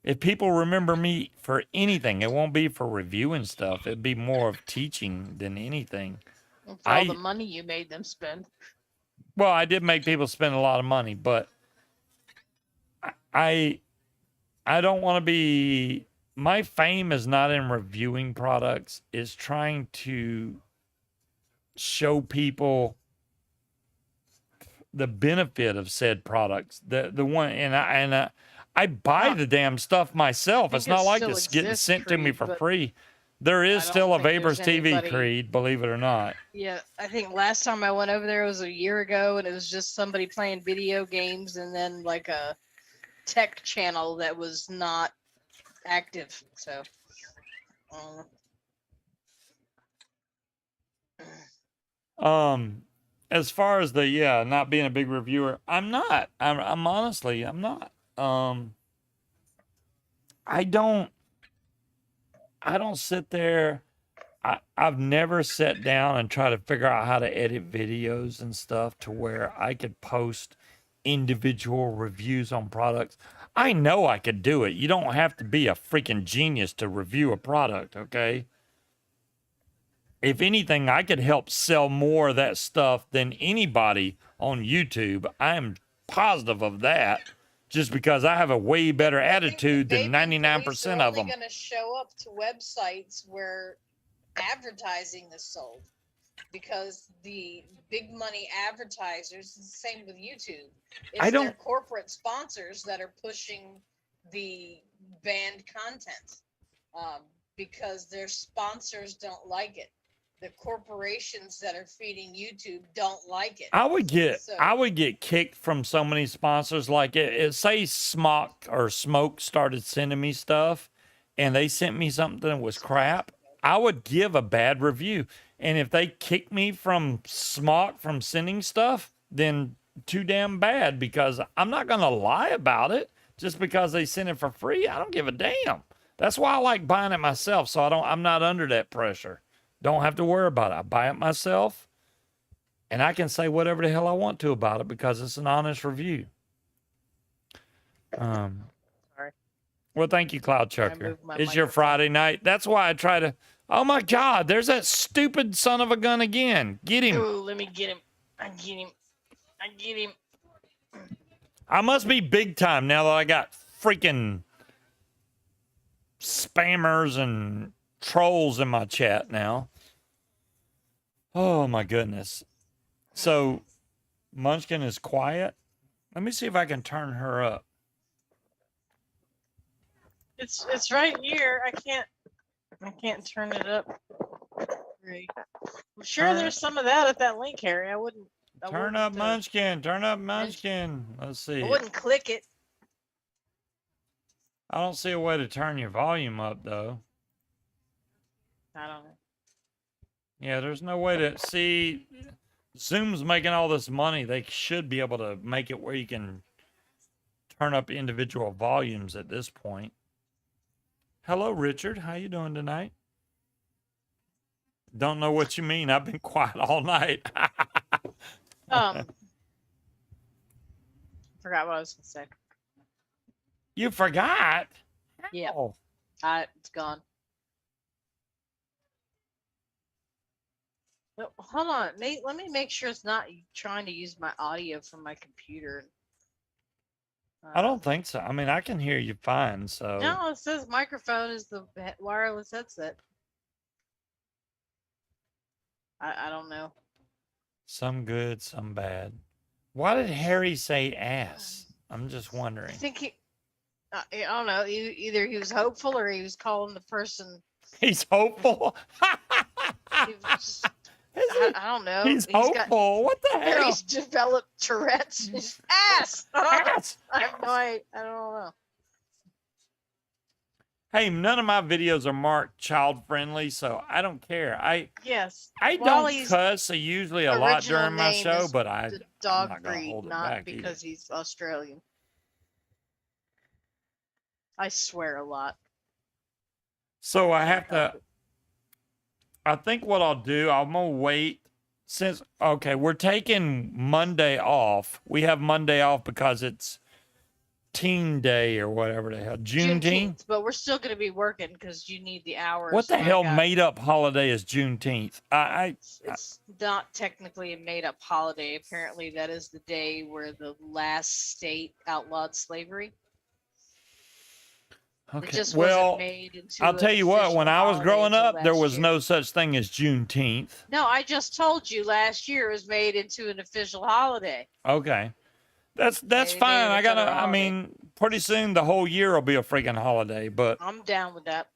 [SPEAKER 1] If people remember me for anything, it won't be for reviewing stuff. It'd be more of teaching than anything.
[SPEAKER 2] And for all the money you made them spend.
[SPEAKER 1] Well, I did make people spend a lot of money, but I don't want to be. My fame is not in reviewing products. It's trying to show people the benefit of said products. The one and I buy the damn stuff myself.
[SPEAKER 2] think
[SPEAKER 1] It's not
[SPEAKER 2] it
[SPEAKER 1] like
[SPEAKER 2] still
[SPEAKER 1] it's getting
[SPEAKER 2] exists,
[SPEAKER 1] sent to me
[SPEAKER 2] Creed,
[SPEAKER 1] for
[SPEAKER 2] but
[SPEAKER 1] free. There is
[SPEAKER 2] I don't
[SPEAKER 1] still a
[SPEAKER 2] think
[SPEAKER 1] Vapors
[SPEAKER 2] there's
[SPEAKER 1] TV,
[SPEAKER 2] anybody-
[SPEAKER 1] Creed, believe it or not.
[SPEAKER 2] Yeah, I think last time I went over there was a year ago, and it was just somebody playing video games, and then like a tech channel that was not active. So,
[SPEAKER 1] As far as the not being a big reviewer, I'm not. I'm honestly, I'm not. I don't sit there. I've never sat down and tried to figure out how to edit videos and stuff to where I could post individual reviews on products. I know I could do it. You don't have to be a freaking genius to review a product, okay? If anything, I could help sell more of that stuff than anybody on YouTube. I am positive of that, just because I have a way better attitude than 99% of them.
[SPEAKER 2] Going to show up to websites where advertising is sold, because the big money advertisers, the same with YouTube. It's their corporate sponsors that are pushing the banned content, because their sponsors don't like it. The corporations that are feeding YouTube don't like it.
[SPEAKER 1] I would get kicked from so many sponsors. Like say Smoke started sending me stuff, and they sent me something that was crap. I would give a bad review, and if they kick me from Smock from sending stuff, then too damn bad, because I'm not gonna lie about it just because they send it for free. I don't give a damn. That's why I like buying it myself, so I'm not under that pressure. Don't have to worry about it. I buy it myself, and I can say whatever the hell I want to about it because it's an honest review.
[SPEAKER 2] Sorry.
[SPEAKER 1] Well, thank you, Cloud Chucker.
[SPEAKER 2] moved my
[SPEAKER 1] It's your
[SPEAKER 2] microphone.
[SPEAKER 1] Friday night. That's why I try to. Oh my God! There's that stupid son of a gun again. Get him.
[SPEAKER 2] Ooh, let me get him. I get him.
[SPEAKER 1] I must be big time now that I got freaking spammers and trolls in my chat now. Oh my goodness. So Munchkin is quiet. Let me see if I can turn her up.
[SPEAKER 2] It's right here. I can't turn it up. Right. I'm sure there's some of that at that link, Harry. I wouldn't
[SPEAKER 1] Turn up Munchkin. Turn up Munchkin. Let's see.
[SPEAKER 2] I wouldn't click it.
[SPEAKER 1] I don't see a way to turn your volume up though.
[SPEAKER 2] I don't know.
[SPEAKER 1] Yeah, there's no way to see. Zoom's making all this money. They should be able to make it where you can turn up individual volumes at this point. Hello, Richard. How you doing tonight? Don't know what you mean. I've been quiet all night.
[SPEAKER 2] Forgot what I was gonna say.
[SPEAKER 1] You forgot?
[SPEAKER 2] Yeah.
[SPEAKER 1] Oh,
[SPEAKER 2] It's gone. No, hold on, Nate. Let me make sure it's not trying to use my audio from my computer.
[SPEAKER 1] I don't think so. I mean, I can hear you fine. So
[SPEAKER 2] No, it says microphone is the wireless headset. I don't know.
[SPEAKER 1] some good, some bad. Why did Harry say ass? I'm just wondering.
[SPEAKER 2] I think I don't know. Either he was hopeful or he was calling the person.
[SPEAKER 1] He's hopeful.
[SPEAKER 2] He was just, I don't know.
[SPEAKER 1] He's hopeful. What the hell?
[SPEAKER 2] He's developed Tourette's. His ass.
[SPEAKER 1] Ass.
[SPEAKER 2] I have no idea. I don't know.
[SPEAKER 1] Hey, none of my videos are marked child friendly, so I don't care.
[SPEAKER 2] Yes.
[SPEAKER 1] I don't
[SPEAKER 2] Wally's
[SPEAKER 1] cuss usually a lot
[SPEAKER 2] original
[SPEAKER 1] during my
[SPEAKER 2] name
[SPEAKER 1] show,
[SPEAKER 2] is
[SPEAKER 1] but I'm
[SPEAKER 2] the
[SPEAKER 1] not
[SPEAKER 2] dog
[SPEAKER 1] gonna
[SPEAKER 2] breed,
[SPEAKER 1] hold it
[SPEAKER 2] not
[SPEAKER 1] back either.
[SPEAKER 2] because he's Australian. I swear a lot.
[SPEAKER 1] So I have to. I think what I'll do, I'm gonna wait. Since okay, we're taking Monday off. We have Monday off because it's Teen Day or whatever the hell, Juneteenth.
[SPEAKER 2] But we're still going to be working because you need the hours.
[SPEAKER 1] What the
[SPEAKER 2] and I
[SPEAKER 1] hell
[SPEAKER 2] got-
[SPEAKER 1] made up holiday is Juneteenth?
[SPEAKER 2] It's not technically a made up holiday. Apparently, that is the day where the last state outlawed slavery. It
[SPEAKER 1] Okay.
[SPEAKER 2] just
[SPEAKER 1] Well,
[SPEAKER 2] wasn't made into
[SPEAKER 1] I'll tell you what. When I was
[SPEAKER 2] official
[SPEAKER 1] growing
[SPEAKER 2] holiday
[SPEAKER 1] up, there
[SPEAKER 2] until
[SPEAKER 1] was
[SPEAKER 2] last
[SPEAKER 1] no
[SPEAKER 2] year.
[SPEAKER 1] such thing as Juneteenth.
[SPEAKER 2] No, I just told you last year it was made into an official holiday.
[SPEAKER 1] Okay. That's
[SPEAKER 2] They
[SPEAKER 1] fine.
[SPEAKER 2] made it
[SPEAKER 1] I
[SPEAKER 2] a
[SPEAKER 1] gotta.
[SPEAKER 2] federal
[SPEAKER 1] I
[SPEAKER 2] holiday.
[SPEAKER 1] mean, pretty soon the whole year will be a freaking holiday. But
[SPEAKER 2] I'm down with that.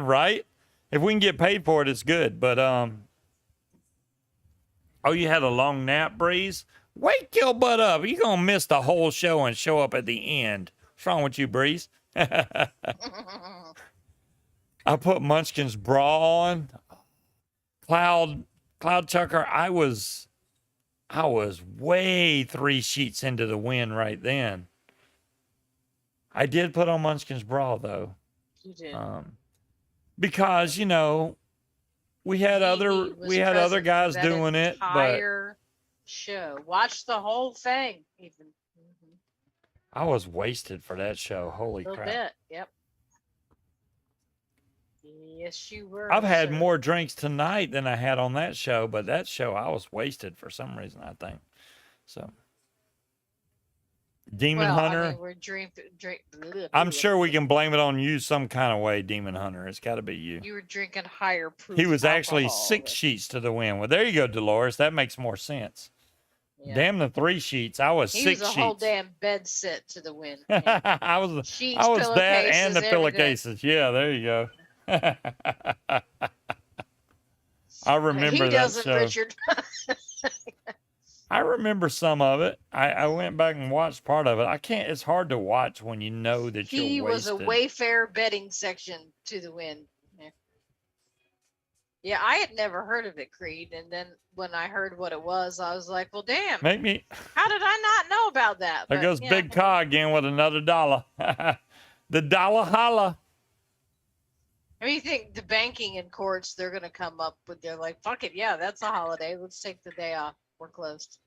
[SPEAKER 1] right, if we can get paid for it, it's good. But oh, you had a long nap, Breeze. Wake your butt up. You're gonna miss the whole show and show up at the end. What's wrong with you, Breeze? I put Munchkin's bra on. Cloud Chucker. I was way 3 sheets into the wind right then. I did put on Munchkin's bra though.
[SPEAKER 2] You did.
[SPEAKER 1] Because we had other
[SPEAKER 2] present
[SPEAKER 1] guys
[SPEAKER 2] for that
[SPEAKER 1] doing it, but
[SPEAKER 2] entire show. Watch the whole thing, even.
[SPEAKER 1] I was wasted for that show. Holy
[SPEAKER 2] A little
[SPEAKER 1] crap.
[SPEAKER 2] bit. Yep. Yes, you were.
[SPEAKER 1] I've had
[SPEAKER 2] sir.
[SPEAKER 1] more drinks tonight than I had on that show, but that show I was wasted for some reason, I think. So Demon
[SPEAKER 2] Well,
[SPEAKER 1] Hunter.
[SPEAKER 2] I mean, we're drink.
[SPEAKER 1] I'm sure we can blame it on you some kind of way, Demon Hunter. It's got to be you.
[SPEAKER 2] You were drinking higher proof.
[SPEAKER 1] He was actually
[SPEAKER 2] alcohol,
[SPEAKER 1] 6
[SPEAKER 2] but-
[SPEAKER 1] sheets to the wind. Well, there you go, Dolores. That makes more sense.
[SPEAKER 2] Yeah.
[SPEAKER 1] Damn the 3 sheets. I was
[SPEAKER 2] He
[SPEAKER 1] 6
[SPEAKER 2] was a
[SPEAKER 1] sheets.
[SPEAKER 2] whole damn bed set to the wind. Yeah.
[SPEAKER 1] I was
[SPEAKER 2] Sheets,
[SPEAKER 1] that and the
[SPEAKER 2] pillowcases, everything.
[SPEAKER 1] pillowcases. Yeah, there you go. I remember
[SPEAKER 2] He
[SPEAKER 1] that
[SPEAKER 2] doesn't,
[SPEAKER 1] show.
[SPEAKER 2] Richard.
[SPEAKER 1] I remember some of it. I went back and watched part of it. I can't. It's hard to watch when you know that
[SPEAKER 2] He
[SPEAKER 1] you're
[SPEAKER 2] was
[SPEAKER 1] wasted.
[SPEAKER 2] a Wayfair bedding section to the wind. Yeah, I had never heard of it, Creed. And then when I heard what it was, I was like, well, damn.
[SPEAKER 1] Make me.
[SPEAKER 2] How did I not know about that?
[SPEAKER 1] There
[SPEAKER 2] But,
[SPEAKER 1] goes
[SPEAKER 2] yeah.
[SPEAKER 1] Big Car again with another dollar. The dollar holla.
[SPEAKER 2] I mean, you think the banking in courts, they're going to come up with, they're like, fuck it. Yeah, that's a holiday. Let's take the day off. We're closed.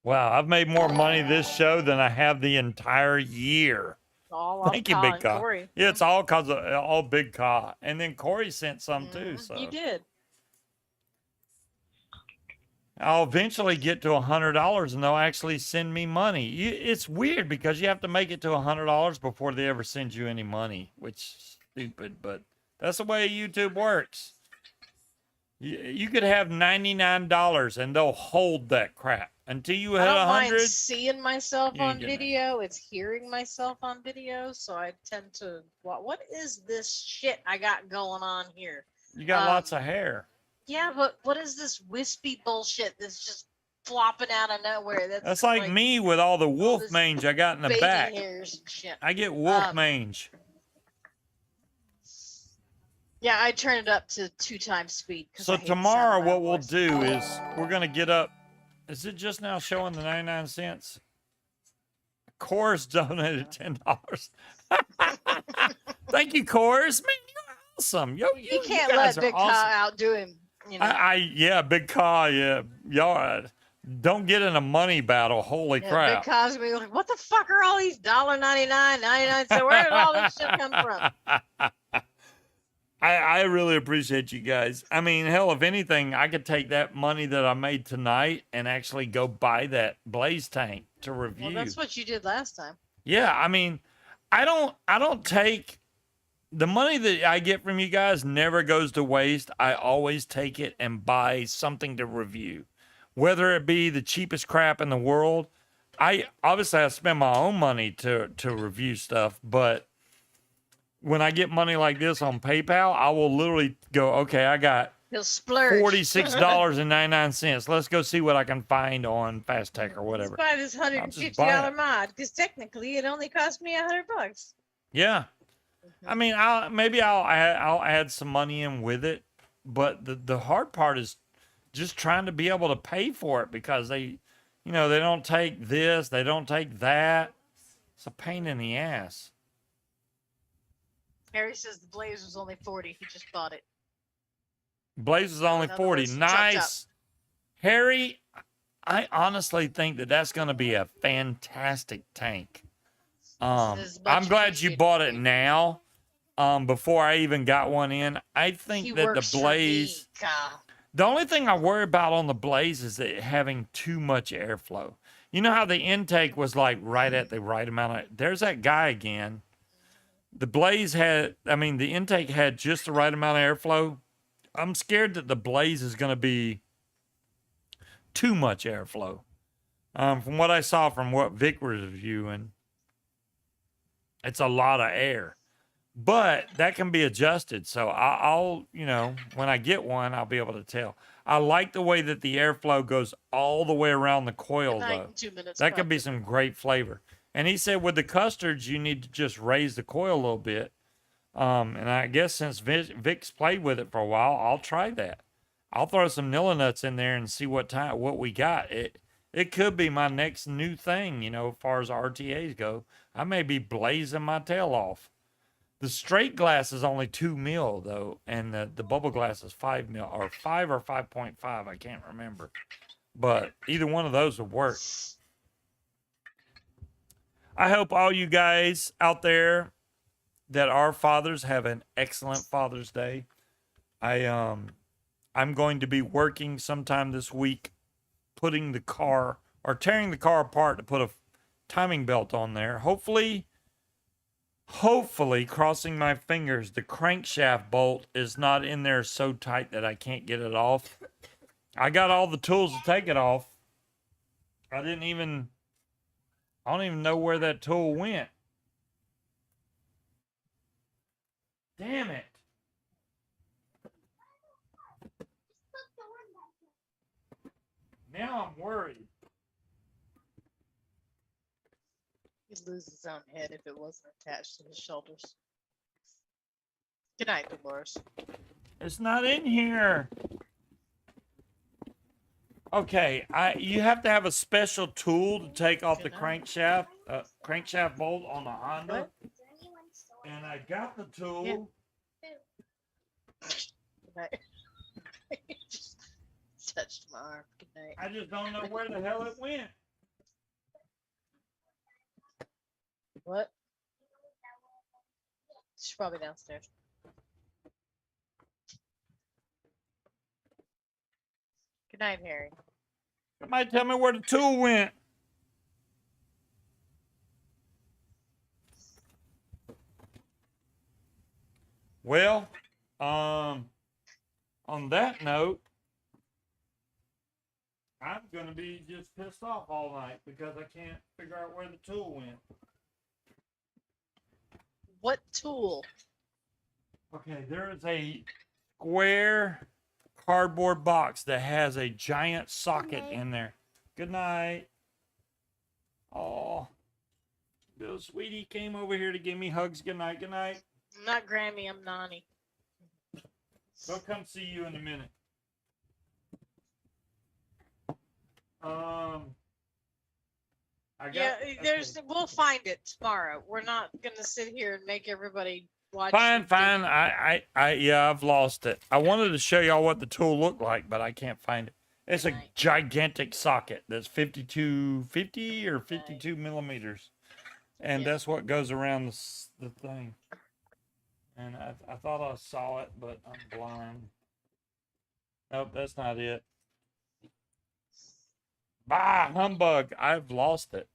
[SPEAKER 1] Wow, I've made more money this show than I have the entire year.
[SPEAKER 2] All
[SPEAKER 1] Thank you, Big Car.
[SPEAKER 2] Corey.
[SPEAKER 1] Yeah, it's all because of all Big Car. And then Corey sent some too. So
[SPEAKER 2] You did.
[SPEAKER 1] I'll eventually get to $100 and they'll actually send me money. It's weird because you have to make it to $100 before they ever send you any money, which is stupid, but that's the way YouTube works. You could have $99 and they'll hold that crap until you hit
[SPEAKER 2] I don't mind
[SPEAKER 1] 100.
[SPEAKER 2] seeing myself
[SPEAKER 1] You ain't
[SPEAKER 2] on
[SPEAKER 1] getting it.
[SPEAKER 2] video. It's hearing myself on video, so I tend to. What is this shit I got going on here?
[SPEAKER 1] You got lots of hair.
[SPEAKER 2] Yeah, but what is this wispy bullshit that's just flopping out of nowhere?
[SPEAKER 1] That's like me with all the wolf
[SPEAKER 2] this
[SPEAKER 1] mange I got in the
[SPEAKER 2] baby
[SPEAKER 1] back.
[SPEAKER 2] hairs and shit.
[SPEAKER 1] I get wolf
[SPEAKER 2] Um,
[SPEAKER 1] mange.
[SPEAKER 2] Yeah, I turn it up to 2 times speed. 'cause
[SPEAKER 1] So
[SPEAKER 2] I hate the sound
[SPEAKER 1] tomorrow,
[SPEAKER 2] of my
[SPEAKER 1] what we'll
[SPEAKER 2] voice.
[SPEAKER 1] do is we're gonna get up. Is it just now showing the 99 cents? Coors donated $10. Thank you, Coors. Man, you're awesome. Yo,
[SPEAKER 2] You
[SPEAKER 1] you
[SPEAKER 2] can't
[SPEAKER 1] guys
[SPEAKER 2] let
[SPEAKER 1] are
[SPEAKER 2] Big
[SPEAKER 1] awesome.
[SPEAKER 2] Kyle outdo him. You know.
[SPEAKER 1] Yeah, Big Car, yeah. Y'all don't get in a money battle. Holy
[SPEAKER 2] Yeah,
[SPEAKER 1] crap.
[SPEAKER 2] Big Kyle's gonna be like, what the fuck are all these $1.99, 99 cents? Where did all this shit come from?
[SPEAKER 1] I really appreciate you guys. I mean, hell, if anything, I could take that money that I made tonight and actually go buy that blaze tank to review.
[SPEAKER 2] Well, that's what you did last time.
[SPEAKER 1] Yeah, I mean, I don't take the money that I get from you guys never goes to waste. I always take it and buy something to review. Whether it be the cheapest crap in the world. I spend my own money to review stuff, but when I get money like this on PayPal, I will literally go, okay, I got
[SPEAKER 2] He'll splurge.
[SPEAKER 1] $46.99. Let's go see what I can find on Fast Tech or whatever.
[SPEAKER 2] Let's buy this
[SPEAKER 1] I'll just buy
[SPEAKER 2] $150
[SPEAKER 1] it.
[SPEAKER 2] mod because technically it only cost me $100.
[SPEAKER 1] Yeah. I mean, I'll add some money in with it, but the hard part is just trying to be able to pay for it because they don't take this, they don't take that. It's a pain in the ass.
[SPEAKER 2] Harry says the Blaze was only 40. He just bought it.
[SPEAKER 1] Blaze is only
[SPEAKER 2] in other
[SPEAKER 1] 40.
[SPEAKER 2] words, chopped up.
[SPEAKER 1] Nice. Harry, I honestly think that's going to be a fantastic tank.
[SPEAKER 2] This is much
[SPEAKER 1] I'm glad you
[SPEAKER 2] appreciated.
[SPEAKER 1] bought it now. Before I even got one in. I think
[SPEAKER 2] He
[SPEAKER 1] that
[SPEAKER 2] works
[SPEAKER 1] the
[SPEAKER 2] for me,
[SPEAKER 1] Blaze,
[SPEAKER 2] Kyle.
[SPEAKER 1] the only thing I worry about on the Blaze is it having too much airflow. You know how the intake was like right at the right amount of, there's that guy again. The intake had just the right amount of airflow. I'm scared that the Blaze is going to be too much airflow. From what I saw from what Vic was reviewing, it's a lot of air. But that can be adjusted. So I'll when I get one, I'll be able to tell. I like the way that the airflow goes all the way around the coil,
[SPEAKER 2] Good night
[SPEAKER 1] though.
[SPEAKER 2] in 2 minutes.
[SPEAKER 1] That could be
[SPEAKER 2] probably.
[SPEAKER 1] some great flavor. And he said with the custards, you need to just raise the coil a little bit. And I guess since Vic's played with it for a while, I'll try that. I'll throw some Nilla nuts in there and see what we got. It could be my next new thing, as far as RTAs go. I may be blazing my tail off. The straight glass is only 2 mil though, and the bubble glass is 5 mil or 5 or 5.5. I can't remember, but either one of those would work. I hope all you guys out there that are fathers have an excellent Father's Day. I'm going to be working sometime this week, putting the car or tearing the car apart to put a timing belt on there. Hopefully, crossing my fingers, the crankshaft bolt is not in there so tight that I can't get it off. I got all the tools to take it off. I don't even know where that tool went. Damn it. Now I'm worried.
[SPEAKER 2] He'd lose his own head if it wasn't attached to his shoulders. Good night, Dolores.
[SPEAKER 1] It's not in here. Okay, you have to have a special tool to take off the crankshaft bolt on the Honda. And I got the tool.
[SPEAKER 2] Good night. He just touched my arm. Good night.
[SPEAKER 1] I just don't know where the hell it went.
[SPEAKER 2] What? She's probably downstairs. Good night, Harry.
[SPEAKER 1] Somebody tell me where the tool went. Well, on that note, I'm gonna be just pissed off all night because I can't figure out where the tool went.
[SPEAKER 2] What tool?
[SPEAKER 1] Okay, there is a square cardboard box that has a giant socket in there. Good night. Oh, little sweetie came over here to give me hugs. Good night. Good night.
[SPEAKER 2] I'm not Grammy, I'm Nani.
[SPEAKER 1] They'll come see you in a minute.
[SPEAKER 2] We'll find it tomorrow. We're not gonna sit here and make everybody watch.
[SPEAKER 1] Fine. I've lost it. I wanted to show y'all what the tool looked like, but I can't find it. It's a gigantic socket that's 50 or 52 millimeters. And that's what goes around the thing. And I thought I saw it, but I'm blind. Nope, that's not it. Bah, humbug. I've lost it.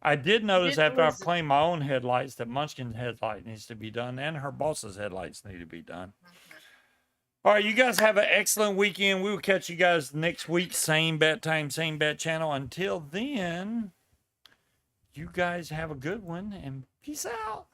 [SPEAKER 1] I did notice after I've cleaned my own headlights that Munchkin's headlight needs to be done and her boss's headlights need to be done. All right, you guys have an excellent weekend. We will catch you guys next week. Same bat time, same bat channel. Until then, you guys have a good one and peace out.